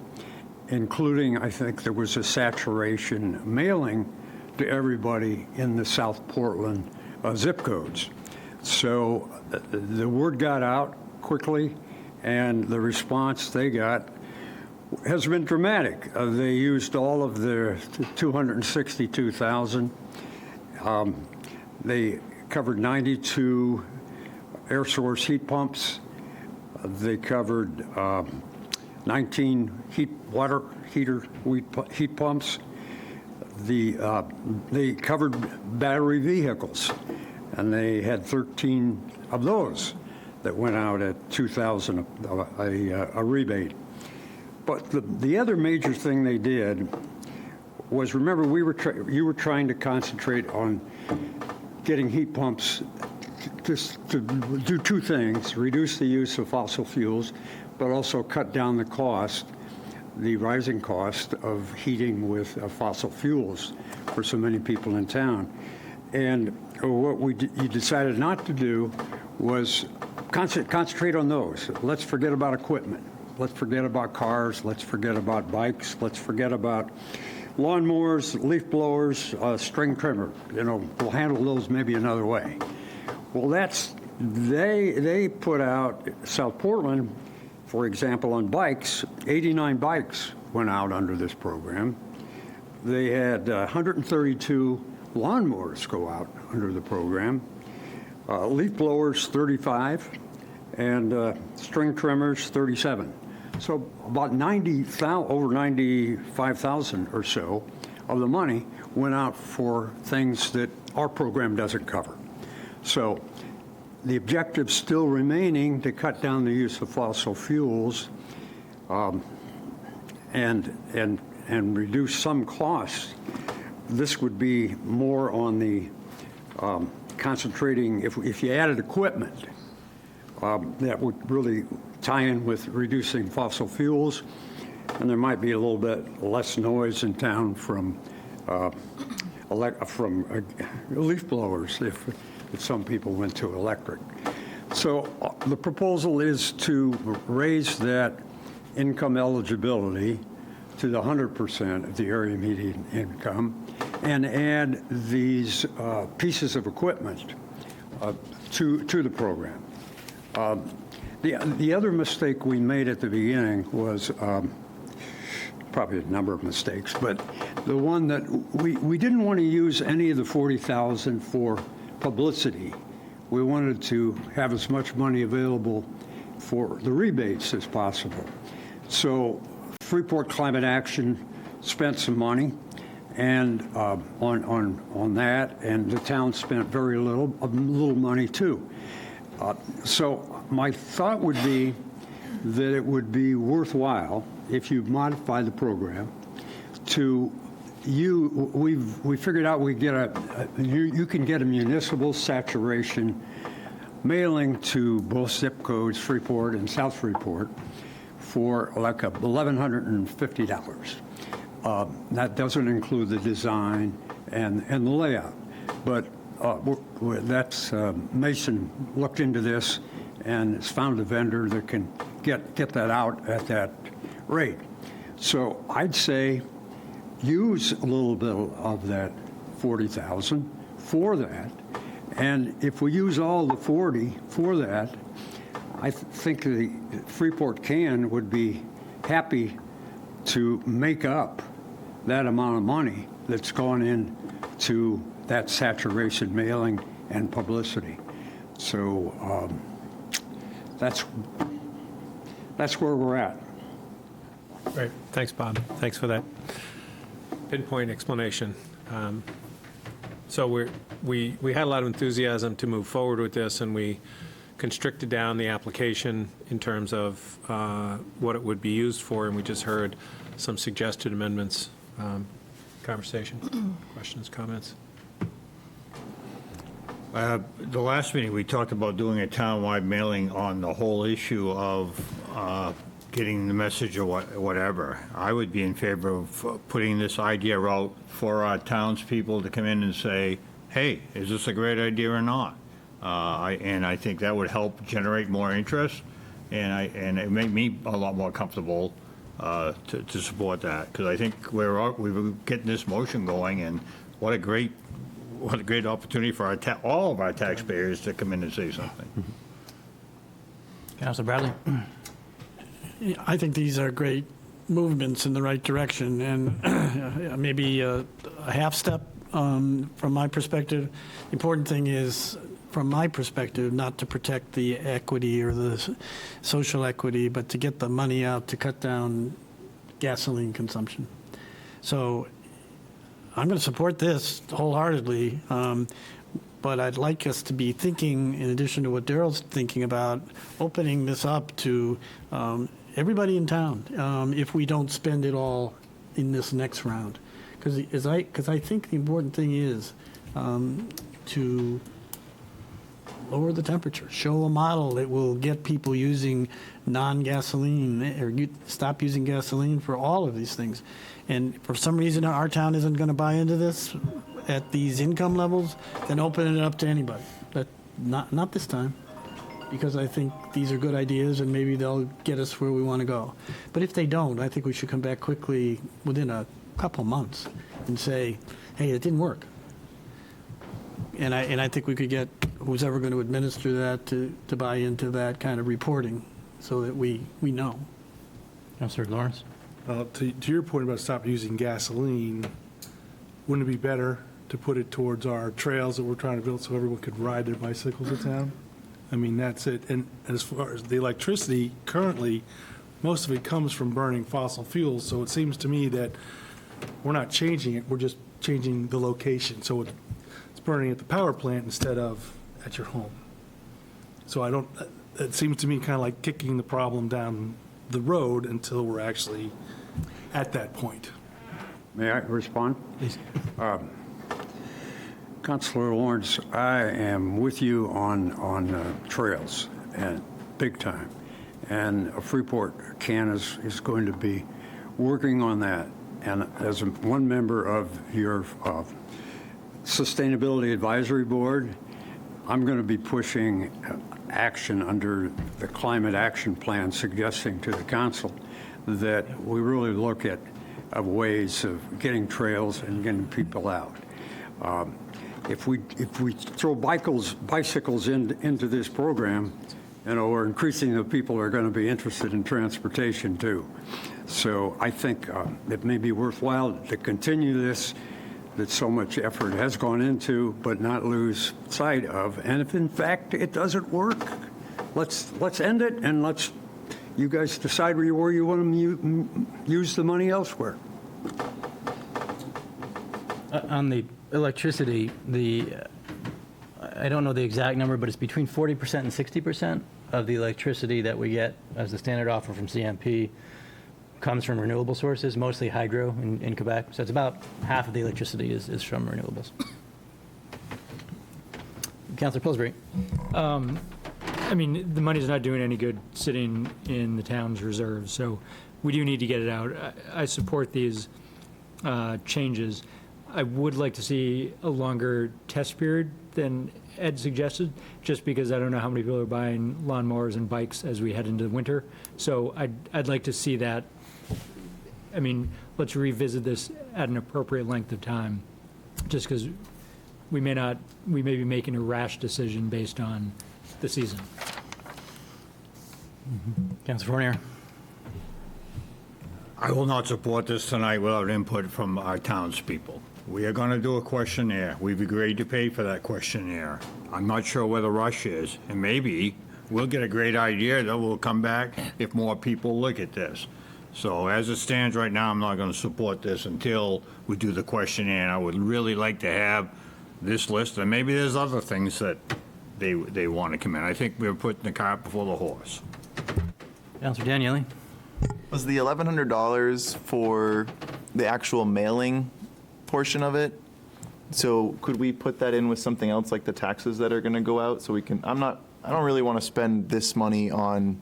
including, I think there was a saturation mailing to everybody in the South Portland zip codes. So the word got out quickly, and the response they got has been dramatic. They used all of their $262,000. They covered 92 air source heat pumps. They covered 19 water heat pumps. They covered battery vehicles, and they had 13 of those that went out at $2,000 a rebate. But the other major thing they did was, remember, you were trying to concentrate on getting heat pumps to do two things: reduce the use of fossil fuels, but also cut down the rising cost of heating with fossil fuels for so many people in town. And what you decided not to do was concentrate on those. Let's forget about equipment. Let's forget about cars. Let's forget about bikes. Let's forget about lawnmowers, leaf blowers, string trimmer. We'll handle those maybe another way. Well, they put out, South Portland, for example, on bikes, 89 bikes went out under this program. They had 132 lawnmowers go out under the program, leaf blowers 35, and string trimmers 37. So about over 95,000 or so of the money went out for things that our program doesn't cover. So the objective still remaining to cut down the use of fossil fuels and reduce some costs. This would be more on the concentrating, if you added equipment, that would really tie in with reducing fossil fuels, and there might be a little bit less noise in town from leaf blowers if some people went to electric. So the proposal is to raise that income eligibility to the 100% of the area median income and add these pieces of equipment to the program. The other mistake we made at the beginning was probably a number of mistakes, but the one that we didn't want to use any of the $40,000 for publicity. We wanted to have as much money available for the rebates as possible. So Freeport Climate Action spent some money and on that, and the town spent very little money too. So my thought would be that it would be worthwhile if you modify the program to we figured out you can get a municipal saturation mailing to both zip codes, Freeport and South Freeport, for like $1,150. That doesn't include the design and the layout. But Mason looked into this and has found a vendor that can get that out at that rate. So I'd say use a little bit of that 40,000 for that. And if we use all the 40 for that, I think the Freeport Can would be happy to make up that amount of money that's gone into that saturation mailing and publicity. So that's where we're at. Great. Thanks, Bob. Thanks for that pinpoint explanation. So we had a lot of enthusiasm to move forward with this, and we constricted down the application in terms of what it would be used for, and we just heard some suggested amendments. Conversation, questions, comments? The last meeting, we talked about doing a townwide mailing on the whole issue of getting the message or whatever. I would be in favor of putting this idea out for our townspeople to come in and say, hey, is this a great idea or not? And I think that would help generate more interest, and it made me a lot more comfortable to support that, because I think we were getting this motion going, and what a great opportunity for all of our taxpayers to come in and say something. Councilor Bradley? I think these are great movements in the right direction, and maybe a half step from my perspective. The important thing is, from my perspective, not to protect the equity or the social equity, but to get the money out to cut down gasoline consumption. So I'm going to support this wholeheartedly, but I'd like us to be thinking, in addition to what Daryl's thinking about, opening this up to everybody in town, if we don't spend it all in this next round. Because I think the important thing is to lower the temperature, show a model that will get people using non-gasoline, or stop using gasoline for all of these things. And for some reason, our town isn't going to buy into this at these income levels, then open it up to anybody. But not this time, because I think these are good ideas, and maybe they'll get us where we want to go. But if they don't, I think we should come back quickly within a couple months and say, hey, it didn't work. And I think we could get who's ever going to administer that to buy into that kind of reporting, so that we know. Councilor Lawrence? To your point about stop using gasoline, wouldn't it be better to put it towards our trails that we're trying to build so everyone could ride their bicycles in town? I mean, that's it. And as far as the electricity, currently, most of it comes from burning fossil fuels, so it seems to me that we're not changing it, we're just changing the location. So it's burning at the power plant instead of at your home. So it seems to me kind of like kicking the problem down the road until we're actually at that point. May I respond? Please. Councilor Lawrence, I am with you on trails, and big time. And Freeport Can is going to be working on that. And as one member of your Sustainability Advisory Board, I'm going to be pushing action under the Climate Action Plan, suggesting to the council that we really look at ways of getting trails and getting people out. If we throw bicycles into this program, we're increasing the people who are going to be interested in transportation too. So I think it may be worthwhile to continue this, that so much effort has gone into, but not lose sight of. And if in fact it doesn't work, let's end it, and you guys decide where you want to use the money elsewhere. On the electricity, I don't know the exact number, but it's between 40% and 60% of the electricity that we get as the standard offer from CMP comes from renewable sources, mostly hydro in Quebec. So it's about half of the electricity is from renewables. Councilor Pillsbury. I mean, the money's not doing any good sitting in the town's reserves, so we do need to get it out. I support these changes. I would like to see a longer test period than Ed suggested, just because I don't know how many people are buying lawnmowers and bikes as we head into the winter. So I'd like to see that. I mean, let's revisit this at an appropriate length of time, just because we may be making a rash decision based on the season. Councilor Fournier. I will not support this tonight without input from our townspeople. We are going to do a questionnaire. We've agreed to pay for that questionnaire. I'm not sure where the rush is, and maybe we'll get a great idea that will come back if more people look at this. So as it stands right now, I'm not going to support this until we do the questionnaire. And I would really like to have this list, and maybe there's other things that they want to come in. I think we're putting the cart before the horse. Councilor Daniele. Was the $1,100 for the actual mailing portion of it? So could we put that in with something else like the taxes that are going to go out so we can, I don't really want to spend this money on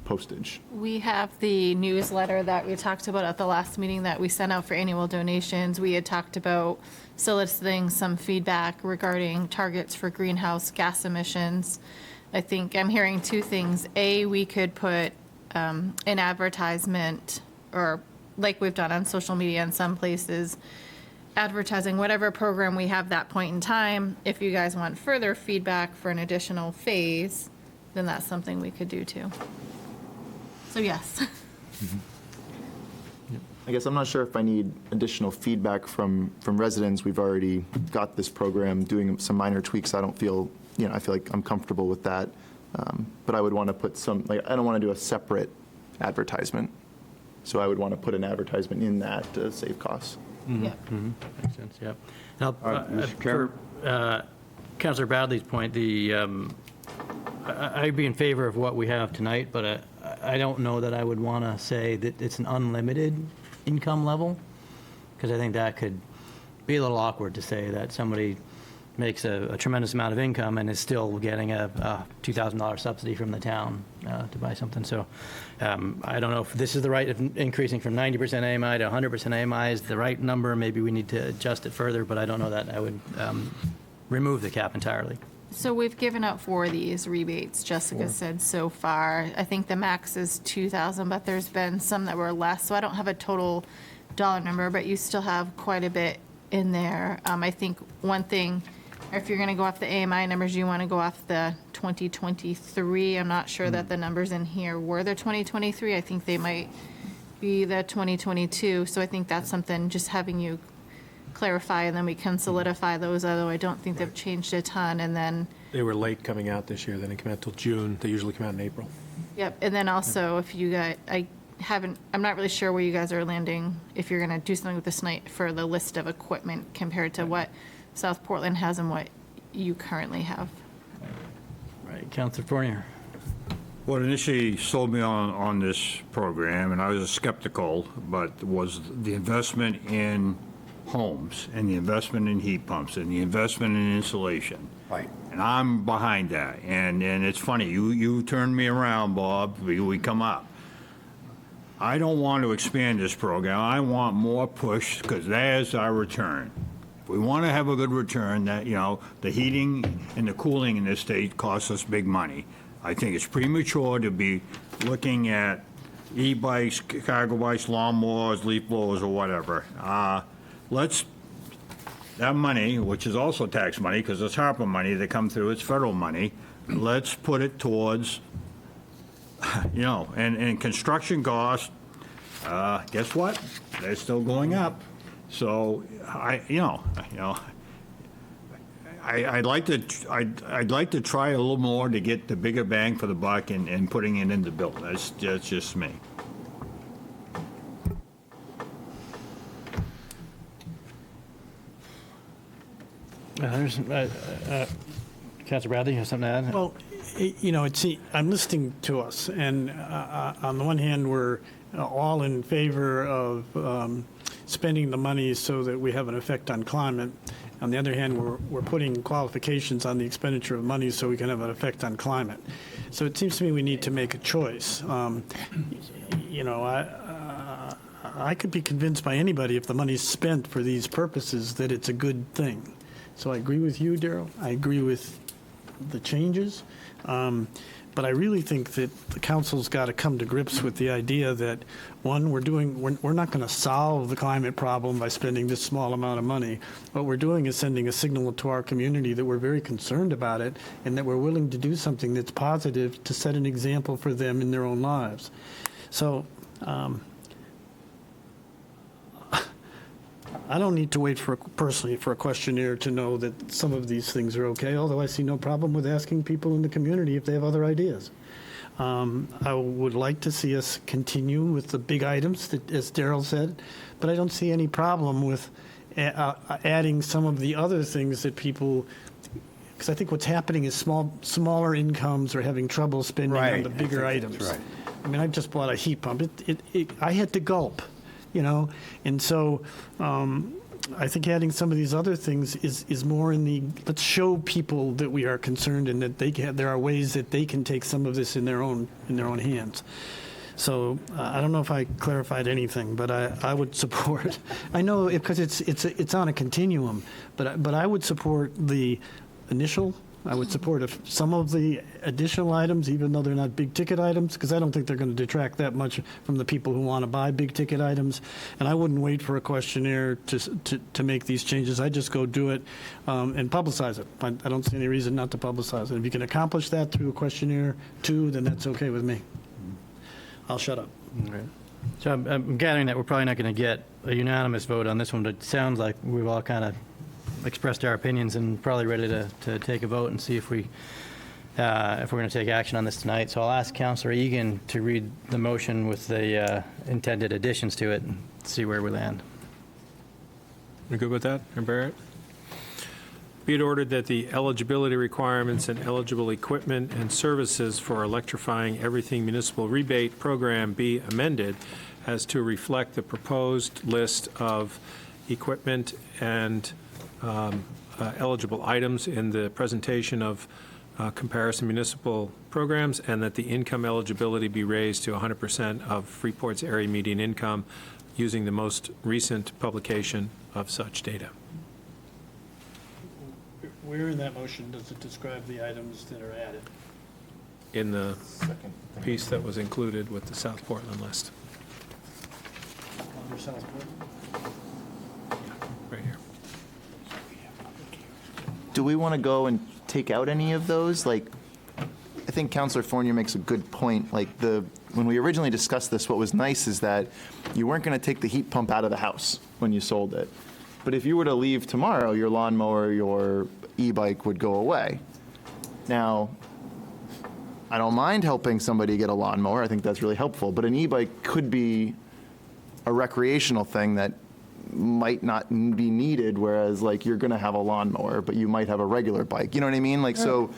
postage. We have the newsletter that we talked about at the last meeting that we sent out for annual donations. We had talked about soliciting some feedback regarding targets for greenhouse gas emissions. I think I'm hearing two things. A, we could put an advertisement, or like we've done on social media in some places, advertising whatever program we have that point in time. If you guys want further feedback for an additional phase, then that's something we could do too. So yes. I guess I'm not sure if I need additional feedback from residents. We've already got this program doing some minor tweaks. I don't feel, I feel like I'm comfortable with that. But I would want to put some, I don't want to do a separate advertisement. So I would want to put an advertisement in that to save costs. Yeah. Makes sense, yep. Now, Mr. Chairman? for Councilor Bradley's point, I'd be in favor of what we have tonight, but I don't know that I would want to say that it's an unlimited income level, because I think that could be a little awkward to say that somebody makes a tremendous amount of income and is still getting a $2,000 subsidy from the town to buy something. So I don't know if this is the right, if increasing from 90% AMI to 100% AMI is the right number. Maybe we need to adjust it further, but I don't know that I would remove the cap entirely. So we've given out 4 of these rebates, Jessica said so far. I think the max is 2,000, but there's been some that were less. So I don't have a total dollar number, but you still have quite a bit in there. I think one thing, if you're going to go off the AMI numbers, you want to go off the 2023. I'm not sure that the numbers in here were the 2023. I think they might be the 2022. So I think that's something just having you clarify, and then we can solidify those, although I don't think they've changed a ton. And then They were late coming out this year. They didn't come out till June. They usually come out in April. yep. And then also, if you got, I'm not really sure where you guys are landing, if you're going to do something with this night for the list of equipment compared to what South Portland has and what you currently have. Right, Councilor Fournier. What initially sold me on this program, and I was skeptical, but was the investment in homes and the investment in heat pumps and the investment in insulation. Right. And I'm behind that. And it's funny, you turned me around, Bob, we come up. I don't want to expand this program. I want more push, because there's our return. If we want to have a good return, that, the heating and the cooling in this state costs us big money. I think it's premature to be looking at e-bikes, cargo bikes, lawnmowers, leaf blowers, or whatever. That money, which is also tax money, because it's HARPA money that come through, it's federal money, let's put it towards, and construction costs, guess what? They're still going up. So I'd like to try a little more to get the bigger bang for the buck and putting it in the bill. That's just me. Councilor Bradley, you have something to add? Well, I'm listening to us, and on the one hand, we're all in favor of spending the money so that we have an effect on climate. On the other hand, we're putting qualifications on the expenditure of money so we can have an effect on climate. So it seems to me we need to make a choice. I could be convinced by anybody if the money's spent for these purposes that it's a good thing. So I agree with you, Daryl. I agree with the changes. But I really think that the council's got to come to grips with the idea that, one, we're not going to solve the climate problem by spending this small amount of money. What we're doing is sending a signal to our community that we're very concerned about it and that we're willing to do something that's positive to set an example for them in their own lives. So I don't need to wait personally for a questionnaire to know that some of these things are okay, although I see no problem with asking people in the community if they have other ideas. I would like to see us continue with the big items, that, as Daryl said, but I don't see any problem with adding some of the other things that people, because I think what's happening is smaller incomes are having trouble spending on the bigger items. Right. I mean, I just bought a heat pump. I had to gulp. And so I think adding some of these other things is more in the, let's show people that we are concerned and that there are ways that they can take some of this in their own hands. So I don't know if I clarified anything, but I would support. I know because it's on a continuum, but I would support the initial. I would support some of the additional items, even though they're not big-ticket items, because I don't think they're going to detract that much from the people who want to buy big-ticket items. And I wouldn't wait for a questionnaire to make these changes. I'd just go do it and publicize it. I don't see any reason not to publicize it. If you can accomplish that through a questionnaire, too, then that's okay with me. I'll shut up. Okay. So I'm gathering that we're probably not going to get a unanimous vote on this one, but it sounds like we've all kind of expressed our opinions and probably ready to take a vote and see if we're going to take action on this tonight. So I'll ask Councillor Egan to read the motion with the intended additions to it and see where we land. You good with that, Mayor Barrett? Be it ordered that the eligibility requirements and eligible equipment and services for electrifying everything municipal rebate program be amended as to reflect the proposed list of equipment and eligible items in the presentation of comparison municipal programs, and that the income eligibility be raised to 100% of Freeport's area median income using the most recent publication of such data. Where in that motion does it describe the items that are added? In the piece that was included with the South Portland list. Under South Portland? Right here. Do we want to go and take out any of those? Like, I think Councillor Fournier makes a good point. Like, when we originally discussed this, what was nice is that you weren't going to take the heat pump out of the house when you sold it. But if you were to leave tomorrow, your lawnmower, your e-bike would go away. Now, I don't mind helping somebody get a lawnmower. I think that's really helpful. But an e-bike could be a recreational thing that might not be needed, whereas like you're going to have a lawnmower, but you might have a regular bike. You know what I mean? Like, so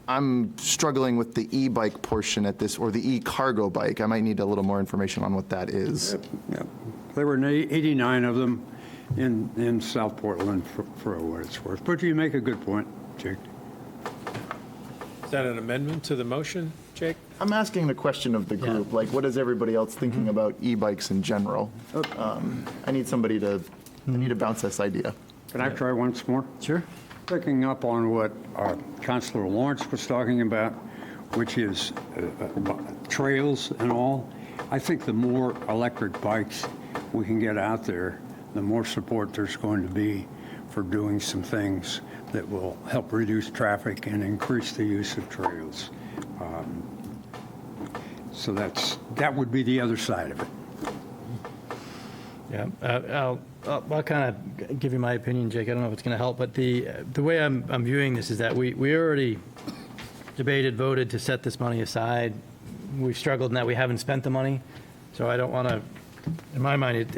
I'm struggling with the e-bike portion at this, or the e-cargo bike. I might need a little more information on what that is. Yep. There were 89 of them in South Portland for what it's worth. But you make a good point, Jake. Is that an amendment to the motion, Jake? I'm asking the question of the group, like, what is everybody else thinking about e-bikes in general? I need somebody to, I need to bounce this idea. Can I try once more? Sure. Picking up on what Councilor Lawrence was talking about, which is trails and all, I think the more electric bikes we can get out there, the more support there's going to be for doing some things that will help reduce traffic and increase the use of trails. So that would be the other side of it. Yeah, I'll kind of give you my opinion, Jake. I don't know if it's going to help, but the way I'm viewing this is that we already debated, voted to set this money aside. We've struggled in that we haven't spent the money, so I don't want to. In my mind,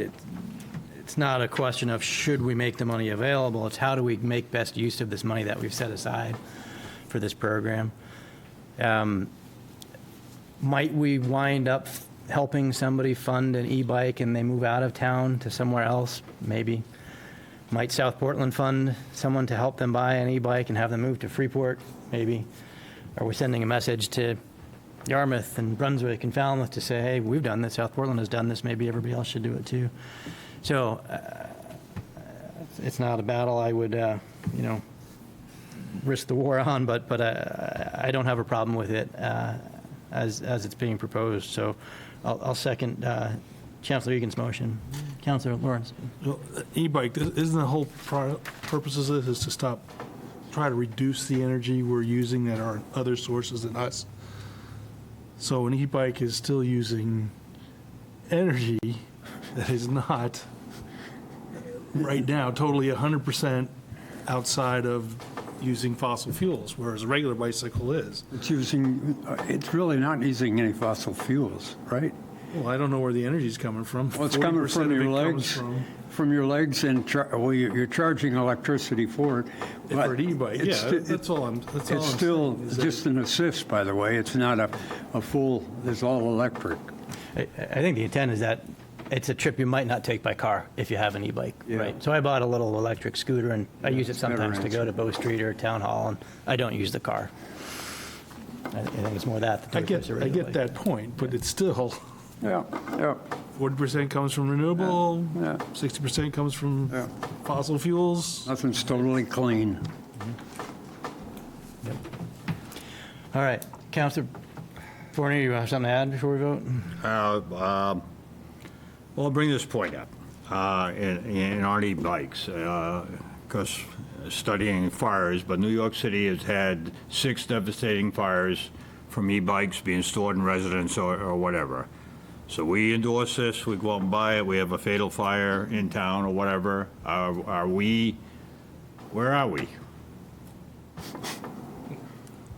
it's not a question of should we make the money available. It's how do we make best use of this money that we've set aside for this program. Might we wind up helping somebody fund an e-bike and they move out of town to somewhere else? Maybe. Might South Portland fund someone to help them buy an e-bike and have them move to Freeport? Maybe. Are we sending a message to Yarmouth and Brunswick and Falmouth to say, hey, we've done this, South Portland has done this, maybe everybody else should do it too. So it's not a battle I would, risk the war on, but I don't have a problem with it as it's being proposed. So I'll second Councilor Egan's motion. Councilor Lawrence. Well, e-bike, isn't the whole purpose of this is to try to reduce the energy we're using that are other sources than us? So an e-bike is still using energy that is not, right now, totally 100% outside of using fossil fuels, whereas a regular bicycle is. It's really not using any fossil fuels, right? Well, I don't know where the energy's coming from. Well, it's coming 40% from of your it comes legs, from- from your legs, and you're charging electricity for it. For an e-bike, yeah, that's all I'm It's still saying is that- just an assist, by the way. It's not a full, it's all electric. I think the intent is that it's a trip you might not take by car if you have an e-bike, Yeah. right? So I bought a little electric scooter, and I use it that's a better sometimes to go answer. to Bow Street or Town Hall, and I don't use the car. I think it's more that. I get that point, but it's still, Yeah, yeah. 40% comes from renewable, Yeah. 60% comes from Yeah. fossil fuels. Nothing's totally clean. All right, Councilor Forney, you have something to add before we vote? Well, I'll bring this point up in our e-bikes, because studying fires, but New York City has had 6 devastating fires from e-bikes being stored in residence or whatever. So we endorse this, we go out and buy it, we have a fatal fire in town or whatever. Where are we?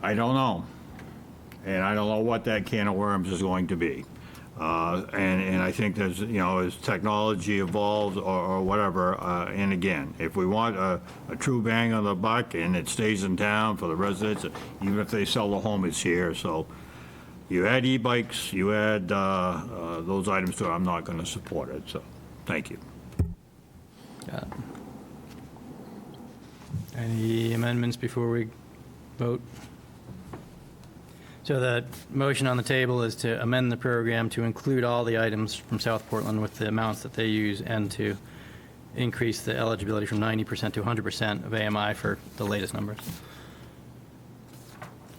I don't know. And I don't know what that can of worms is going to be. And I think there's, as technology evolves or whatever, and again, if we want a true bang on the buck and it stays in town for the residents, even if they sell the home, it's here. So you add e-bikes, you add those items to it, I'm not going to support it. So thank you. Got it. Any amendments before we vote? So the motion on the table is to amend the program to include all the items from South Portland with the amounts that they use and to increase the eligibility from 90% to 100% of AMI for the latest numbers.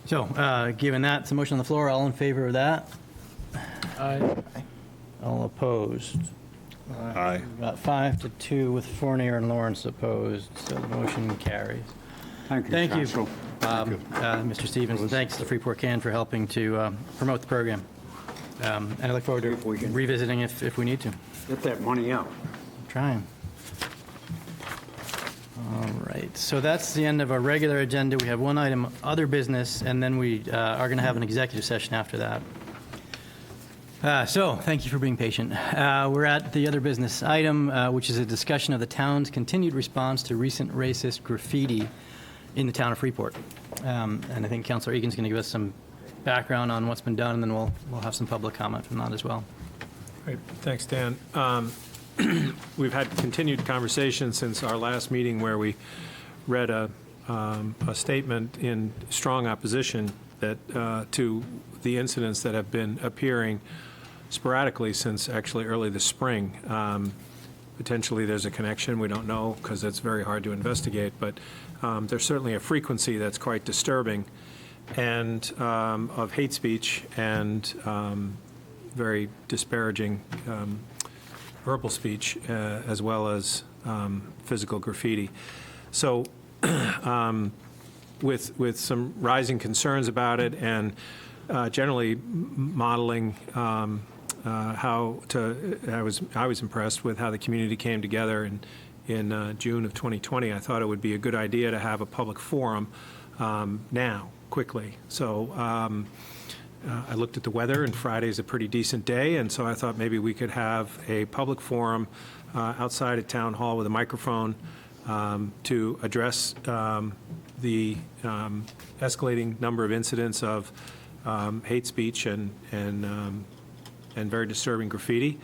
So given that, it's a motion on the floor. All in favor of that? Aye. All opposed? Aye. About 5-2 with Fournier and Lawrence opposed, so the motion carries. Thank you, Thank you, Council. Mr. Stevens, and thanks to Freeport Can for helping to promote the program. And I look forward to revisiting if we need to. Get that money out. Trying. All right, so that's the end of our regular agenda. We have one item, other business, and then we are going to have an executive session after that. So, thank you for being patient. We're at the other business item, which is a discussion of the town's continued response to recent racist graffiti in the town of Freeport. And I think Councilor Egan's going to give us some background on what's been done, and then we'll have some public comment from that as well. Great, thanks, Dan. We've had continued conversation since our last meeting where we read a statement in strong opposition that to the incidents that have been appearing sporadically since actually early this spring. Potentially there's a connection, we don't know because it's very hard to investigate, but there's certainly a frequency that's quite disturbing and of hate speech and very disparaging verbal speech as well as physical graffiti. So with some rising concerns about it and generally modeling how to, I was impressed with how the community came together in June of 2020. I thought it would be a good idea to have a public forum now, quickly. So I looked at the weather, and Friday's a pretty decent day, and so I thought maybe we could have a public forum outside at Town Hall with a microphone to address the escalating number of incidents of hate speech and very disturbing graffiti.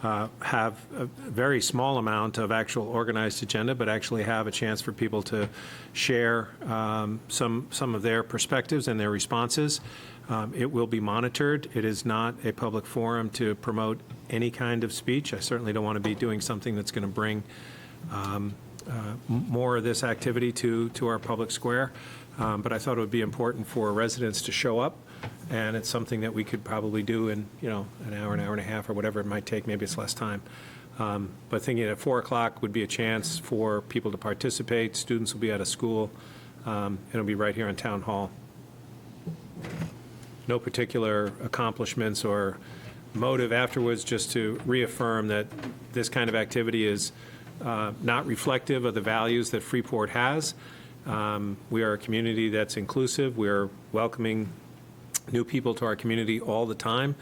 have a very small amount of actual organized agenda, but actually have a chance for people to share some of their perspectives and their responses. It will be monitored. It is not a public forum to promote any kind of speech. I certainly don't want to be doing something that's going to bring more of this activity to our public square. But I thought it would be important for residents to show up, and it's something that we could probably do in, an hour and a half, or whatever it might take. Maybe it's less time. But thinking at 4 o'clock would be a chance for people to participate. Students will be out of school. It'll be right here in Town Hall. No particular accomplishments or motive afterwards, just to reaffirm that this kind of activity is not reflective of the values that Freeport has. We are a community that's inclusive. We're welcoming new people to our community all the time,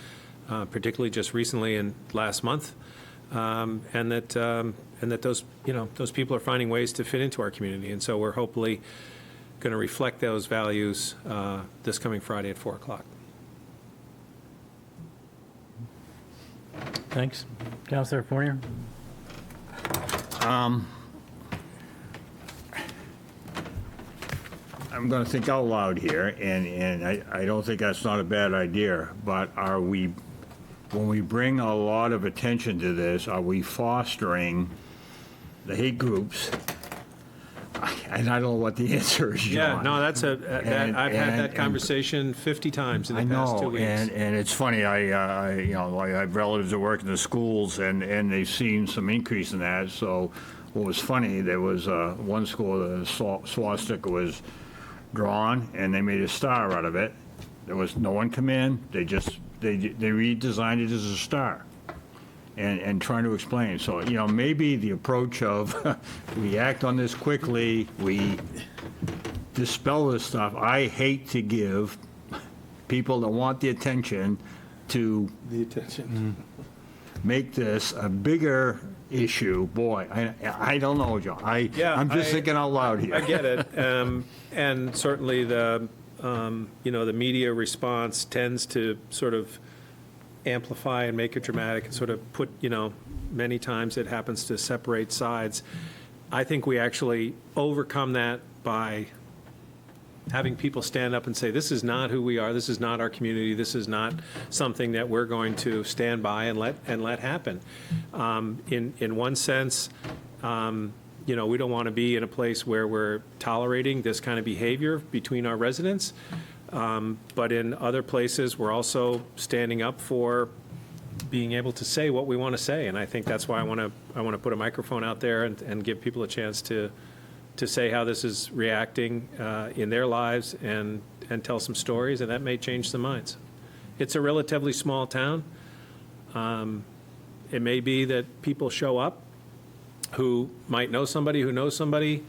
particularly just recently and last month, and that those people are finding ways to fit into our community. And so we're hopefully going to reflect those values this coming Friday at 4 o'clock. Thanks. Councilor Fournier? I'm going to think out loud here, and I don't think that's not a bad idea, but when we bring a lot of attention to this, are we fostering the hate groups? And I don't know what the answer is, John. Yeah, no, I've had that conversation 50 times in the past 2 weeks. And it's funny, I have relatives that work in the schools, and they've seen some increase in that. So what was funny, there was one school, the swastika was drawn, and they made a star out of it. There was no one come in. They redesigned it as a star. And trying to explain. So, maybe the approach of we act on this quickly, we dispel this stuff. I hate to give people that want the attention to make this a bigger issue. Boy, I don't know, John. I'm just thinking out loud here. I get it. And certainly the media response tends to sort of amplify and make it dramatic and sort of put, many times it happens to separate sides. I think we actually overcome that by having people stand up and say, this is not who we are, this is not our community, this is not something that we're going to stand by and let happen. In one sense, we don't want to be in a place where we're tolerating this kind of behavior between our residents. But in other places, we're also standing up for being able to say what we want to say, and I think that's why I want to put a microphone out there and give people a chance to say how this is reacting in their lives and tell some stories, and that may change some minds. It's a relatively small town. It may be that people show up who might know somebody who knows somebody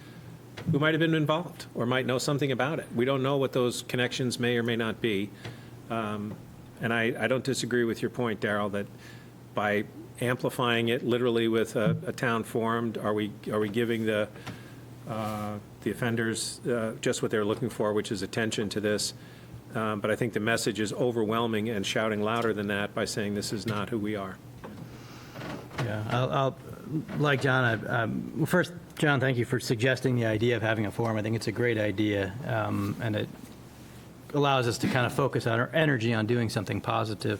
who might have been involved or might know something about it. We don't know what those connections may or may not be. And I don't disagree with your point, Darrell, that by amplifying it literally with a town formed, are we giving the offenders just what they're looking for, which is attention to this? But I think the message is overwhelming and shouting louder than that by saying this is not who we are. Yeah, I'll like John, first, John, thank you for suggesting the idea of having a forum. I think it's a great idea, and it allows us to kind of focus our energy on doing something positive.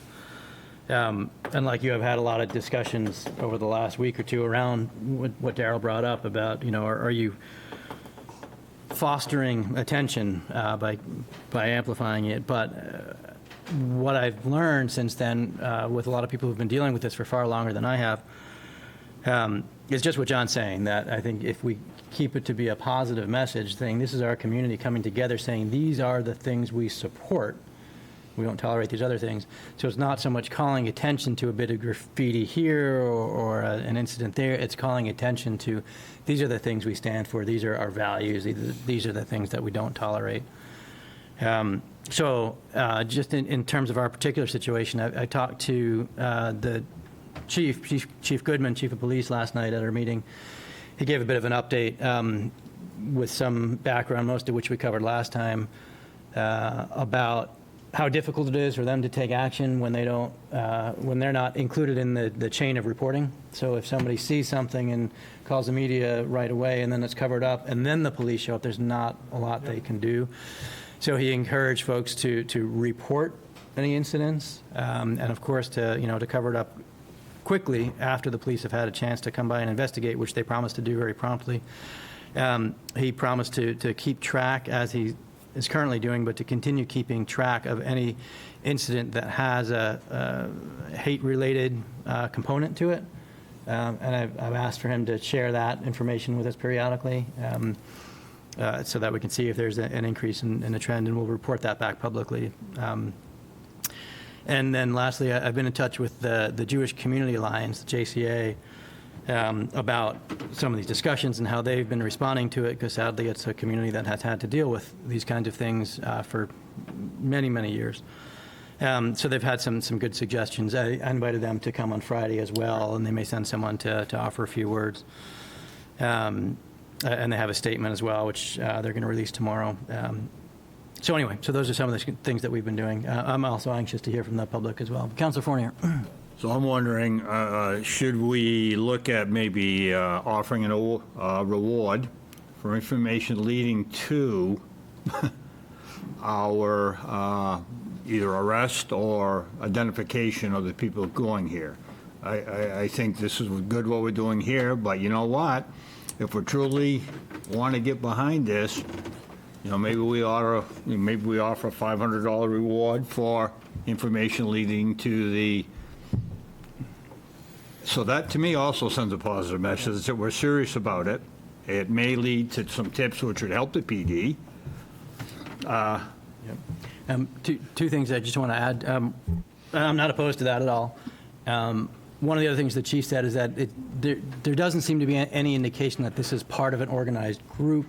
And like you have had a lot of discussions over the last week or two around what Darrell brought up about, are you fostering attention by amplifying it? But what I've learned since then with a lot of people who've been dealing with this for far longer than I have, is just what John's saying, that I think if we keep it to be a positive message, saying this is our community coming together, saying these are the things we support, we don't tolerate these other things. So it's not so much calling attention to a bit of graffiti here or an incident there, it's calling attention to these are the things we stand for, these are our values, these are the things that we don't tolerate. So just in terms of our particular situation, I talked to the Chief Goodman, Chief of Police, last night at our meeting. He gave a bit of an update with some background, most of which we covered last time, about how difficult it is for them to take action when they don't, when they're not included in the chain of reporting. So if somebody sees something and calls the media right away, and then it's covered up, and then the police show up, there's not a lot they can do. So he encouraged folks to report any incidents, and of course to cover it up quickly after the police have had a chance to come by and investigate, which they promised to do very promptly. He promised to keep track, as he is currently doing, but to continue keeping track of any incident that has a hate-related component to it. And I've asked for him to share that information with us periodically, so that we can see if there's an increase in the trend, and we'll report that back publicly. And then lastly, I've been in touch with the Jewish Community Alliance, the JCA, about some of these discussions and how they've been responding to it, because sadly it's a community that has had to deal with these kinds of things for many, many years. So they've had some good suggestions. I invited them to come on Friday as well, and they may send someone to offer a few words. And they have a statement as well, which they're going to release tomorrow. So anyway, so those are some of the things that we've been doing. I'm also anxious to hear from the public as well. Councilor Fournier. So I'm wondering, should we look at maybe offering a reward for information leading to our either arrest or identification of the people going here? I think this is good what we're doing here, but you know what? If we truly want to get behind this, maybe we offer a $500 reward for information leading to the. So that, to me, also sends a positive message that we're serious about it. It may lead to some tips which would help the PD. Two things I just want to add. I'm not opposed to that at all. One of the other things the chief said is that there doesn't seem to be any indication that this is part of an organized group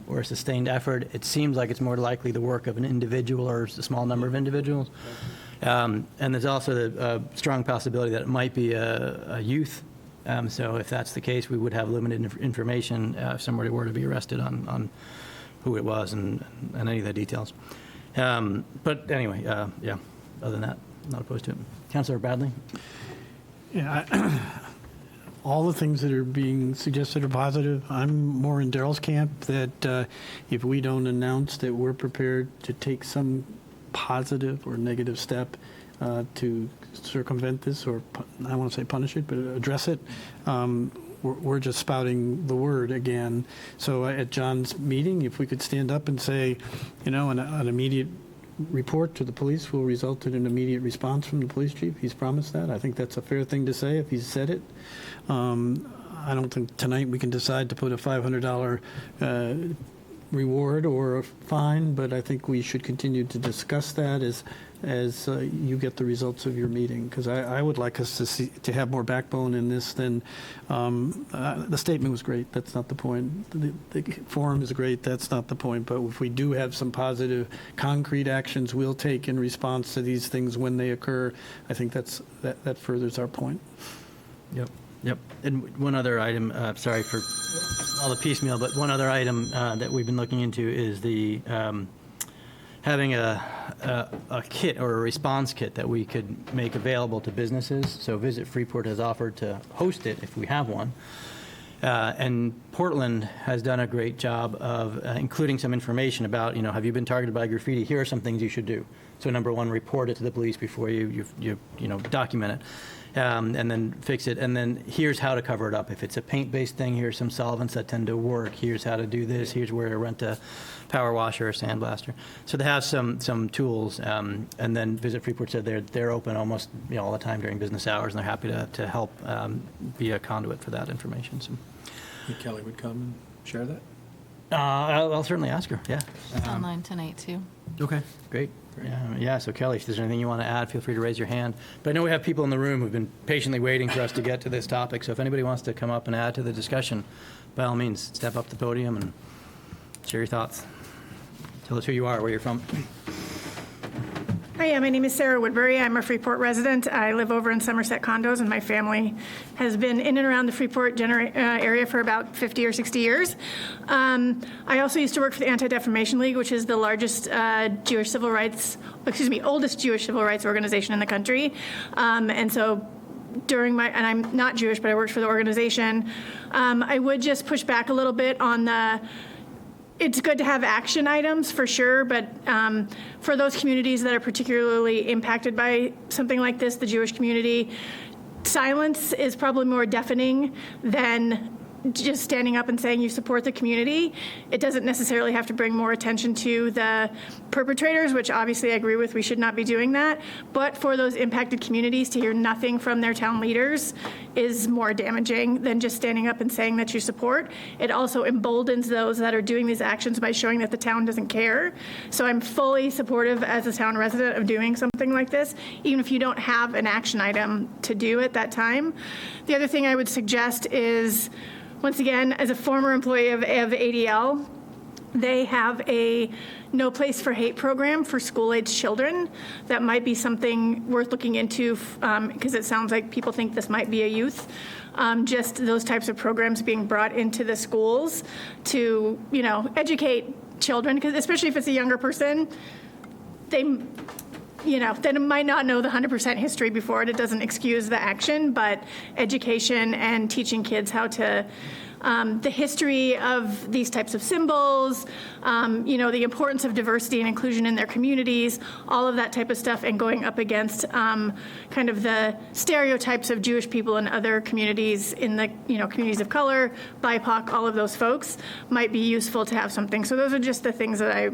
or a sustained effort. It seems like it's more likely the work of an individual or a small number of individuals. And there's also the strong possibility that it might be a youth. So if that's the case, we would have limited information if somebody were to be arrested on who it was and any of the details. But anyway, yeah, other than that, not opposed to it. Councilor Bradley? Yeah, all the things that are being suggested are positive. I'm more in Darrell's camp that if we don't announce that we're prepared to take some positive or negative step to circumvent this, or I want to say punish it, but address it, we're just spouting the word again. So at John's meeting, if we could stand up and say, an immediate report to the police will result in an immediate response from the police chief. He's promised that. I think that's a fair thing to say if he's said it. I don't think tonight we can decide to put a $500 reward or a fine, but I think we should continue to discuss that as you get the results of your meeting, because I would like us to have more backbone in this than the statement was great. That's not the point. The forum is great. That's not the point. But if we do have some positive, concrete actions we'll take in response to these things when they occur, I think that furthers our point. Yep. And one other item, sorry for all the piecemeal, but one other item that we've been looking into is the having a kit or a response kit that we could make available to businesses. So Visit Freeport has offered to host it if we have one. And Portland has done a great job of including some information about, have you been targeted by graffiti? Here are some things you should do. So number one, report it to the police before you document it. And then fix it, and then here's how to cover it up. If it's a paint-based thing, here's some solvents that tend to work. Here's how to do this. Here's where to rent a power washer or sandblaster. So they have some tools, and then Visit Freeport said they're open almost all the time during business hours, and they're happy to help be a conduit for that information. So Kelly would come and share that? I'll certainly ask her. Yeah. It's online tonight too. Okay, great. Yeah, so Kelly, if there's anything you want to add, feel free to raise your hand. But I know we have people in the room who've been patiently waiting for us to get to this topic, so if anybody wants to come up and add to the discussion, by all means, step up to the podium and share your thoughts. Tell us who you are, where you're from. Hi, my name is Sarah Woodbury. I'm a Freeport resident. I live over in Somerset condos, and my family has been in and around the Freeport area for about 50 or 60 years. I also used to work for the Anti-Defamation League, which is the largest oldest Jewish civil rights organization in the country. And so and I'm not Jewish, but I worked for the organization. I would just push back a little bit on it's good to have action items for sure, but for those communities that are particularly impacted by something like this, the Jewish community, silence is probably more deafening than just standing up and saying you support the community. It doesn't necessarily have to bring more attention to the perpetrators, which obviously I agree with, we should not be doing that. But for those impacted communities to hear nothing from their town leaders is more damaging than just standing up and saying that you support. It also emboldens those that are doing these actions by showing that the town doesn't care. So I'm fully supportive as a town resident of doing something like this, even if you don't have an action item to do at that time. The other thing I would suggest is, once again, as a former employee of ADL, they have a No Place for Hate program for school-age children. That might be something worth looking into because it sounds like people think this might be a youth. Just those types of programs being brought into the schools to, educate children, because especially if it's a younger person, they might not know the 100% history before it. It doesn't excuse the action, but education and teaching kids how to, the history of these types of symbols, the importance of diversity and inclusion in their communities, all of that type of stuff, and going up against kind of the stereotypes of Jewish people and other communities in the, communities of color, BIPOC, all of those folks might be useful to have something. So those are just the things that I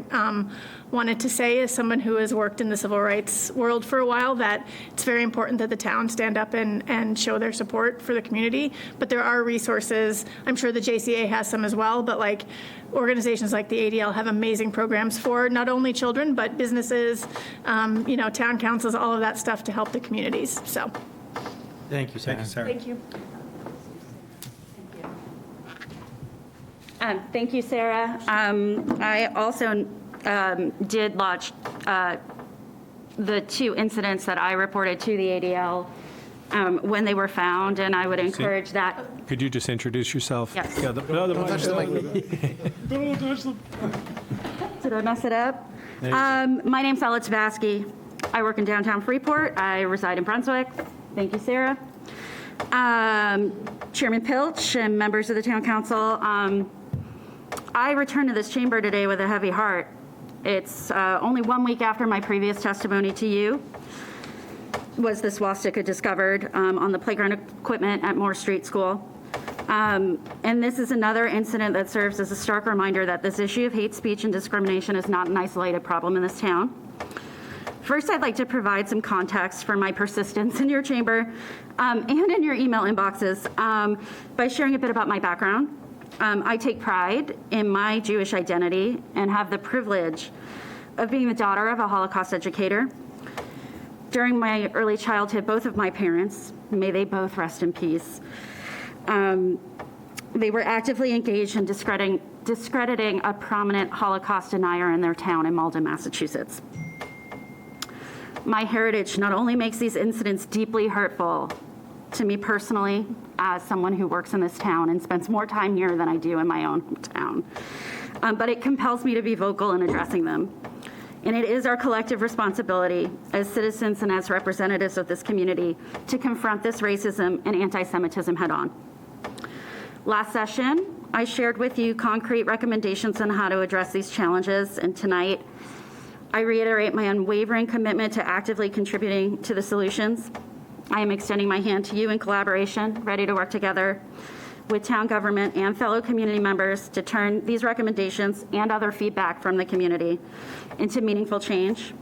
wanted to say as someone who has worked in the civil rights world for a while, that it's very important that the town stand up and show their support for the community. But there are resources. I'm sure the JCA has some as well, but organizations like the ADL have amazing programs for not only children, but businesses, town councils, all of that stuff to help the communities. So. Thank you, Sarah. Thank you. Thank you, Sarah. I also did lodge the 2 incidents that I reported to the ADL when they were found, and I would encourage that. Could you just introduce yourself? Yes. Yeah, Don't touch the mic. Did I mess it up? My name's Ella Tabasky. I work in downtown Freeport. I reside in Brunswick. Thank you, Sarah. Chairman Pilch and members of the town council, I returned to this chamber today with a heavy heart. It's only 1 week after my previous testimony to you was the swastika discovered on the playground equipment at Moore Street School. And this is another incident that serves as a stark reminder that this issue of hate speech and discrimination is not an isolated problem in this town. First, I'd like to provide some context for my persistence in your chamber and in your email inboxes by sharing a bit about my background. I take pride in my Jewish identity and have the privilege of being the daughter of a Holocaust educator. During my early childhood, both of my parents, may they both rest in peace, they were actively engaged in discrediting a prominent Holocaust denier in their town in Malden, Massachusetts. My heritage not only makes these incidents deeply hurtful to me personally, as someone who works in this town and spends more time here than I do in my own hometown, but it compels me to be vocal in addressing them. And it is our collective responsibility as citizens and as representatives of this community to confront this racism and anti-Semitism head on. Last session, I shared with you concrete recommendations on how to address these challenges, and tonight I reiterate my unwavering commitment to actively contributing to the solutions. I am extending my hand to you in collaboration, ready to work together with town government and fellow community members to turn these recommendations and other feedback from the community into meaningful change.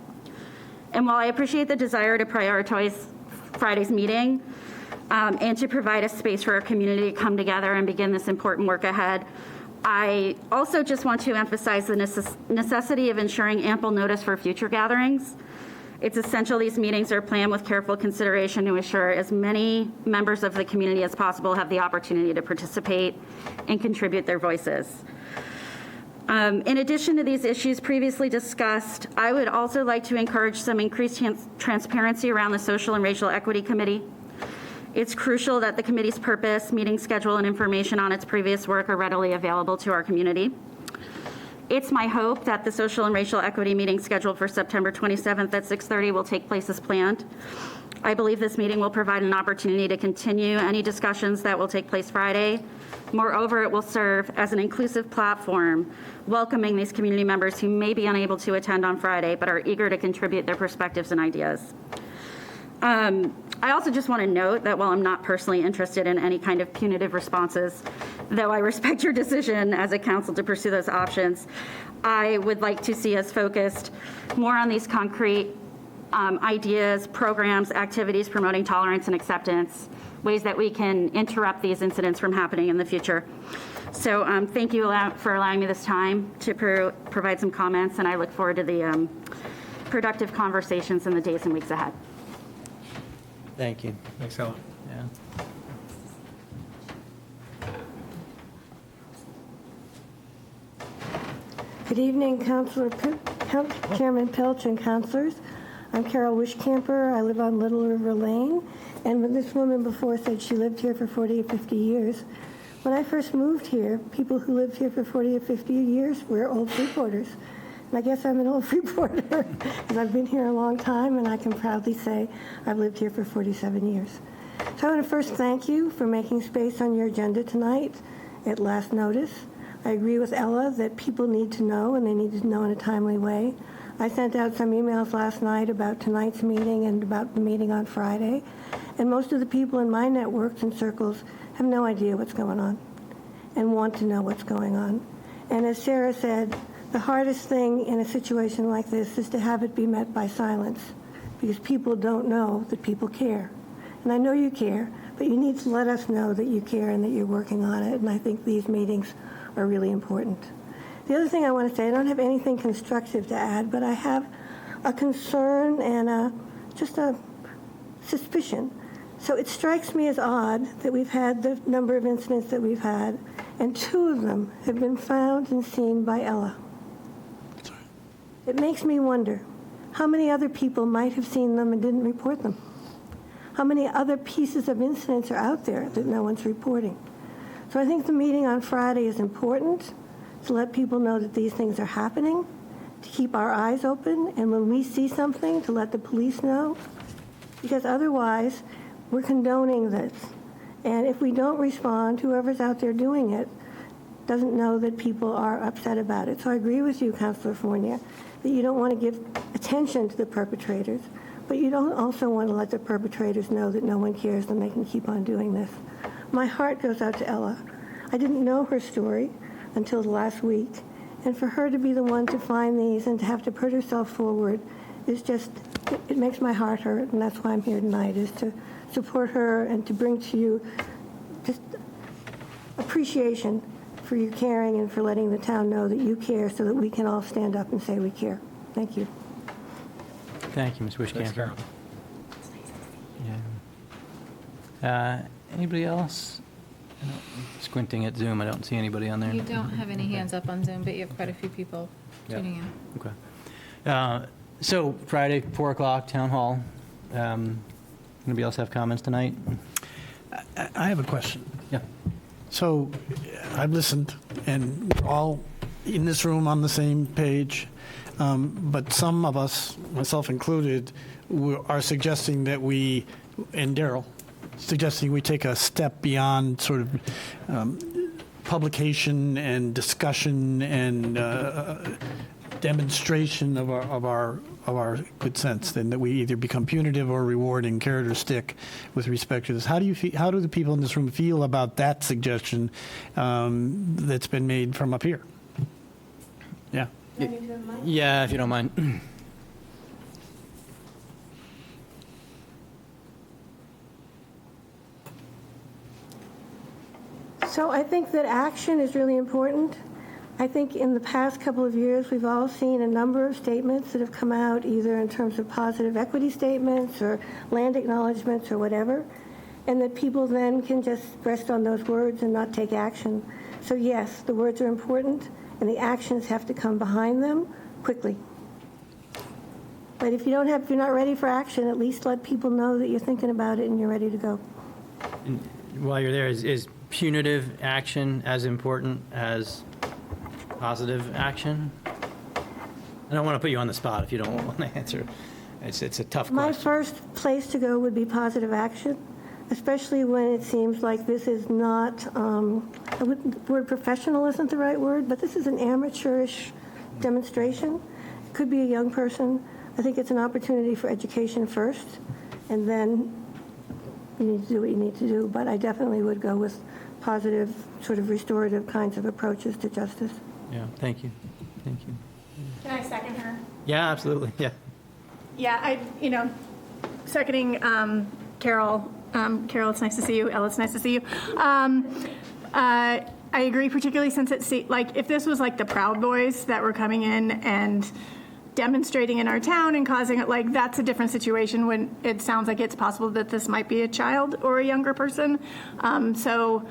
And while I appreciate the desire to prioritize Friday's meeting and to provide a space for our community to come together and begin this important work ahead, I also just want to emphasize the necessity of ensuring ample notice for future gatherings. It's essential these meetings are planned with careful consideration to ensure as many members of the community as possible have the opportunity to participate and contribute their voices. In addition to these issues previously discussed, I would also like to encourage some increased transparency around the Social and Racial Equity Committee. It's crucial that the committee's purpose, meeting schedule, and information on its previous work are readily available to our community. It's my hope that the Social and Racial Equity meeting scheduled for September 27th at 6:30 will take place as planned. I believe this meeting will provide an opportunity to continue any discussions that will take place Friday. Moreover, it will serve as an inclusive platform, welcoming these community members who may be unable to attend on Friday but are eager to contribute their perspectives and ideas. I also just want to note that while I'm not personally interested in any kind of punitive responses, though I respect your decision as a council to pursue those options, I would like to see us focused more on these concrete ideas, programs, activities promoting tolerance and acceptance, ways that we can interrupt these incidents from happening in the future. So thank you for allowing me this time to provide some comments, and I look forward to the productive conversations in the days and weeks ahead. Thank you. Thanks, Ellen. Yeah. Good evening, Chairman Pilch and councilors. I'm Carol Wishcamper. I live on Little River Lane. And when this woman before said she lived here for 40 or 50 years, when I first moved here, people who lived here for 40 or 50 years were old Freeporters. And I guess I'm an old Freeporter because I've been here a long time, and I can proudly say I've lived here for 47 years. So I want to first thank you for making space on your agenda tonight at last notice. I agree with Ella that people need to know, and they need to know in a timely way. I sent out some emails last night about tonight's meeting and about the meeting on Friday, and most of the people in my networks and circles have no idea what's going on and want to know what's going on. And as Sarah said, the hardest thing in a situation like this is to have it be met by silence, because people don't know that people care. And I know you care, but you need to let us know that you care and that you're working on it, and I think these meetings are really important. The other thing I want to say, I don't have anything constructive to add, but I have a concern and just a suspicion. So it strikes me as odd that we've had the number of incidents that we've had, and 2 of them have been found and seen by Ella. It makes me wonder how many other people might have seen them and didn't report them. How many other pieces of incidents are out there that no one's reporting? So I think the meeting on Friday is important to let people know that these things are happening, to keep our eyes open, and when we see something, to let the police know, because otherwise we're condoning this. And if we don't respond, whoever's out there doing it doesn't know that people are upset about it. So I agree with you, Councilor Fournier, that you don't want to give attention to the perpetrators, but you don't also want to let the perpetrators know that no one cares and they can keep on doing this. My heart goes out to Ella. I didn't know her story until last week, and for her to be the one to find these and to have to put herself forward is just, it makes my heart hurt, and that's why I'm here tonight, is to support her and to bring to you just appreciation for you caring and for letting the town know that you care so that we can all stand up and say we care. Thank you. Thank you, Ms. Wishcamper. Yeah. Anybody else? Squinting at Zoom, I don't see anybody on there. You don't have any hands up on Zoom, but you have quite a few people tuning in. Okay. So Friday, 4 o'clock, Town Hall. Anybody else have comments tonight? I have a question. Yeah. So I've listened, and we're all in this room on the same page, but some of us, myself included, are suggesting that we, and Daryl, suggesting we take a step beyond sort of publication and discussion and demonstration of our good sense, then that we either become punitive or rewarding, carrot or stick, with respect to this. How do the people in this room feel about that suggestion that's been made from up here? Yeah. Yeah, if you don't mind. So I think that action is really important. I think in the past couple of years, we've all seen a number of statements that have come out, either in terms of positive equity statements or land acknowledgments or whatever, and that people then can just rest on those words and not take action. So yes, the words are important, and the actions have to come behind them quickly. But if you're not ready for action, at least let people know that you're thinking about it and you're ready to go. While you're there, is punitive action as important as positive action? I don't want to put you on the spot if you don't want to answer. It's a tough question. My first place to go would be positive action, especially when it seems like this is not, the word professional isn't the right word, but this is an amateurish demonstration. It could be a young person. I think it's an opportunity for education first, and then you need to do what you need to do. But I definitely would go with positive, sort of restorative kinds of approaches to justice. Yeah, thank you. Thank you. Can I second her? Yeah, absolutely, yeah. Yeah, seconding Carol. Carol, it's nice to see you. Ella, it's nice to see you. I agree, particularly since if this was like the Proud Boys that were coming in and demonstrating in our town and causing it, that's a different situation when it sounds like it's possible that this might be a child or a younger person. So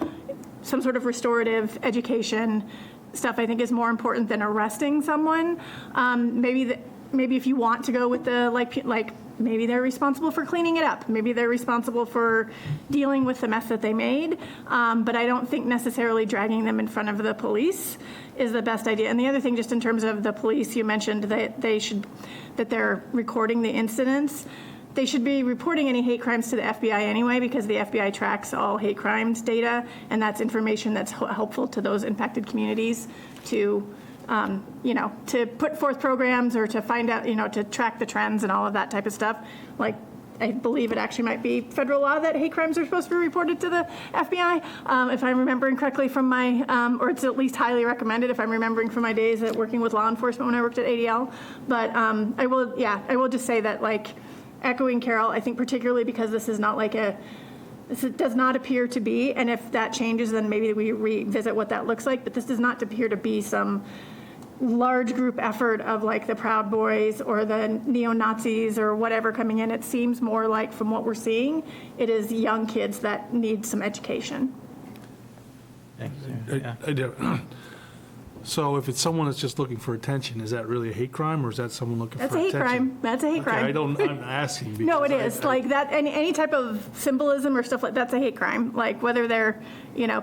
some sort of restorative education stuff I think is more important than arresting someone. Maybe if you want to go with the maybe they're responsible for cleaning it up. Maybe they're responsible for dealing with the mess that they made. But I don't think necessarily dragging them in front of the police is the best idea. And the other thing, just in terms of the police, you mentioned that they're recording the incidents. They should be reporting any hate crimes to the FBI anyway, because the FBI tracks all hate crimes data, and that's information that's helpful to those impacted communities to to put forth programs or to find out, to track the trends and all of that type of stuff. I believe it actually might be federal law that hate crimes are supposed to be reported to the FBI, if I'm remembering correctly from my, or it's at least highly recommended if I'm remembering from my days at working with law enforcement when I worked at ADL. But I will just say that, echoing Carol, I think particularly because this is not this does not appear to be, and if that changes, then maybe we revisit what that looks like, but this does not appear to be some large group effort of the Proud Boys or the neo-Nazis or whatever coming in. It seems more like, from what we're seeing, it is young kids that need some education. Thank you. Yeah. I do. So if it's someone that's just looking for attention, is that really a hate crime, or is that someone looking for attention? That's a hate crime. That's a hate crime. I'm asking. Because No, it is. That, any type of symbolism or stuff that's a hate crime. Whether they're,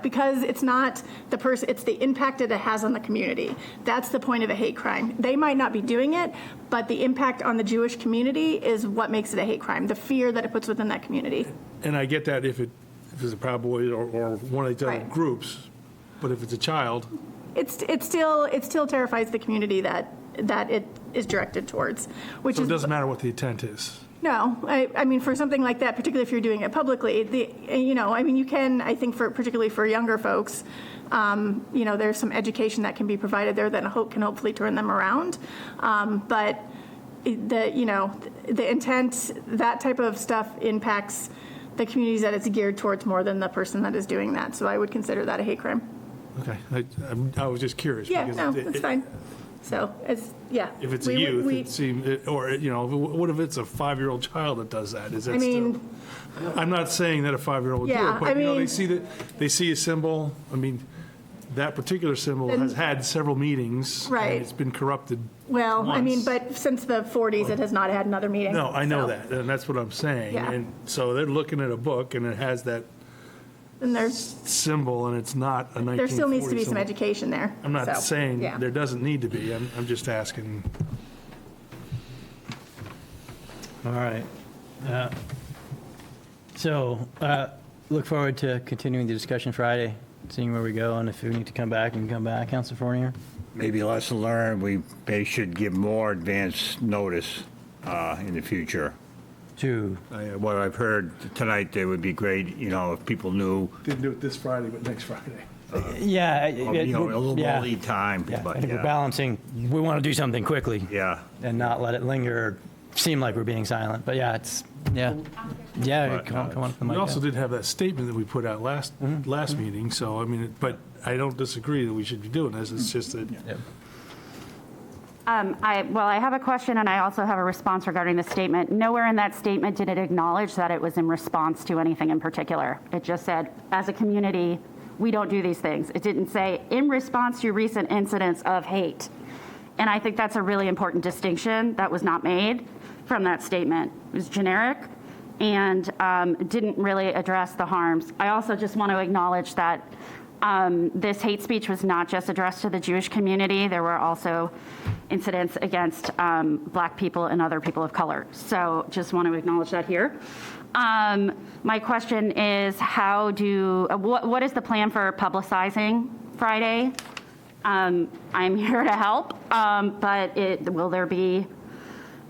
because it's not the person, it's the impact that it has on the community. That's the point of a hate crime. They might not be doing it, but the impact on the Jewish community is what makes it a hate crime, the fear that it puts within that community. And I get that if it's a Proud Boys or one of these other groups, but if it's a child. It still terrifies the community that it is directed towards. Which So it doesn't matter what the intent is. No, I mean, for something like that, particularly if you're doing it publicly, you can, I think, particularly for younger folks, there's some education that can be provided there that can hopefully turn them around. But the intent, that type of stuff impacts the communities that it's geared towards more than the person that is doing that. So I would consider that a hate crime. Okay, I was just curious. Yeah, because no, it's fine. So it's, yeah. If it's a youth, it seems, or, what if it's a 5-year-old child that does that? Is that still? I'm not saying that a 5-year-old would do it, but they see a symbol. I mean, that particular symbol has had several meetings. Right. And it's been corrupted. Well, once. but since the 40s, it has not had another meeting. No, I know that, and that's what I'm saying. Yeah. And so they're looking at a book, and it has that And there's, symbol, and it's not a 1940 there still needs to be some symbol. education there. I'm not saying yeah. there doesn't need to be. I'm just asking. All right. Look forward to continuing the discussion Friday, seeing where we go, and if we need to come back, we can come back. Councilor Fournier? Maybe lesson learned, they should give more advance notice in the future. To? What I've heard tonight, it would be great, if people knew. Didn't do it this Friday, but next Friday. Yeah. A little more lead time. Yeah, But I think we're balancing, we want to do something quickly. Yeah. And not let it linger or seem like we're being silent. But yeah, come on. We also did have that statement that we put out last meeting, so, but I don't disagree that we should be doing this. It's just that. Yep. I have a question, and I also have a response regarding the statement. Nowhere in that statement did it acknowledge that it was in response to anything in particular. It just said, as a community, we don't do these things. It didn't say, in response to recent incidents of hate. And I think that's a really important distinction that was not made from that statement. It was generic and didn't really address the harms. I also just want to acknowledge that this hate speech was not just addressed to the Jewish community. There were also incidents against Black people and other people of color. So just want to acknowledge that here. My question is, what is the plan for publicizing Friday? I'm here to help, but will there be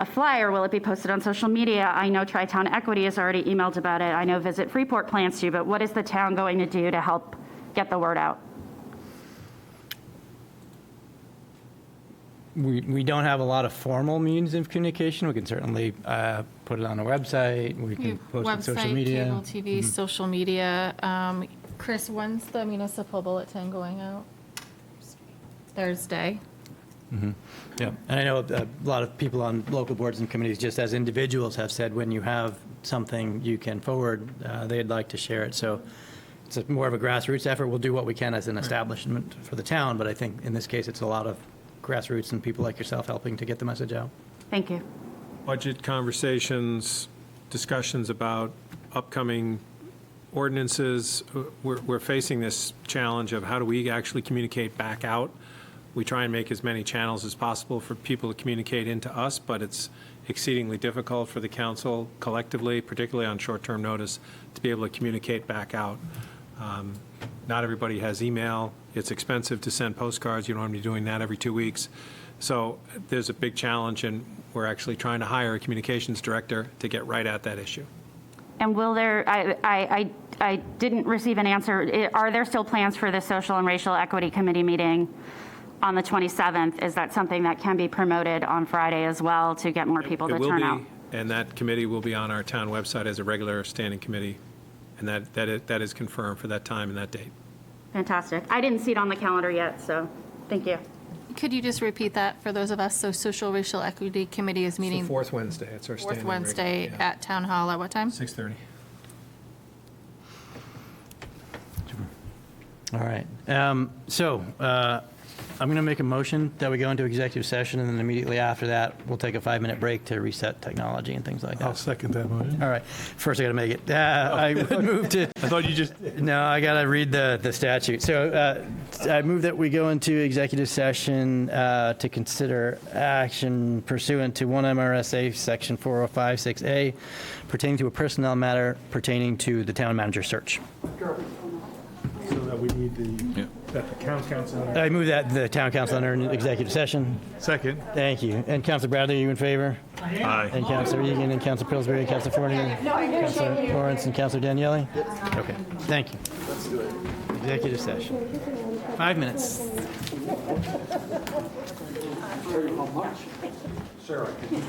a flyer? Will it be posted on social media? I know Tri-Town Equity has already emailed about it. I know Visit Freeport plans to, but what is the town going to do to help get the word out? We don't have a lot of formal means of communication. We can certainly put it on a website. We can post it on social media. Website, cable, TV, social media. Chris, when's the municipal bulletin going out? Thursday. Yeah, and I know a lot of people on local boards and committees, just as individuals, have said when you have something you can forward, they'd like to share it. So it's more of a grassroots effort. We'll do what we can as an establishment for the town, but I think in this case, it's a lot of grassroots and people like yourself helping to get the message out. Thank you. Budget conversations, discussions about upcoming ordinances. We're facing this challenge of how do we actually communicate back out. We try and make as many channels as possible for people to communicate into us, but it's exceedingly difficult for the council collectively, particularly on short-term notice, to be able to communicate back out. Not everybody has email. It's expensive to send postcards. You don't want to be doing that every 2 weeks. So there's a big challenge, and we're actually trying to hire a communications director to get right at that issue. And will there, I didn't receive an answer. Are there still plans for the Social and Racial Equity Committee meeting on the 27th? Is that something that can be promoted on Friday as well to get more people to turn out? And that committee will be on our town website as a regular standing committee, and that is confirmed for that time and that date. Fantastic. I didn't see it on the calendar yet, so thank you. Could you just repeat that for those of us? So Social Racial Equity Committee is meeting It's the fourth Wednesday. It's our standing. fourth Wednesday at Town Hall at what time? 6:30. All right. So I'm going to make a motion that we go into executive session, and then immediately after that, we'll take a 5-minute break to reset technology and things like that. I'll second that motion. All right. First, I got to make it. I would move to. I thought you just. No, I got to read the statute. So I move that we go into executive session to consider action pursuant to 1 MRSA Section 4056A pertaining to a personnel matter pertaining to the town manager search. So that we need that the town council. I move that the town council enter an executive session. Second. Thank you. And Councilor Bradley, are you in favor? Aye. And Councilor Egan, and Councilor Pillsbury, and Councilor Fournier, Councilor Lawrence, and Councilor Daniele? Okay, thank you. Let's do it. Executive session. 5 minutes. Sarah, could you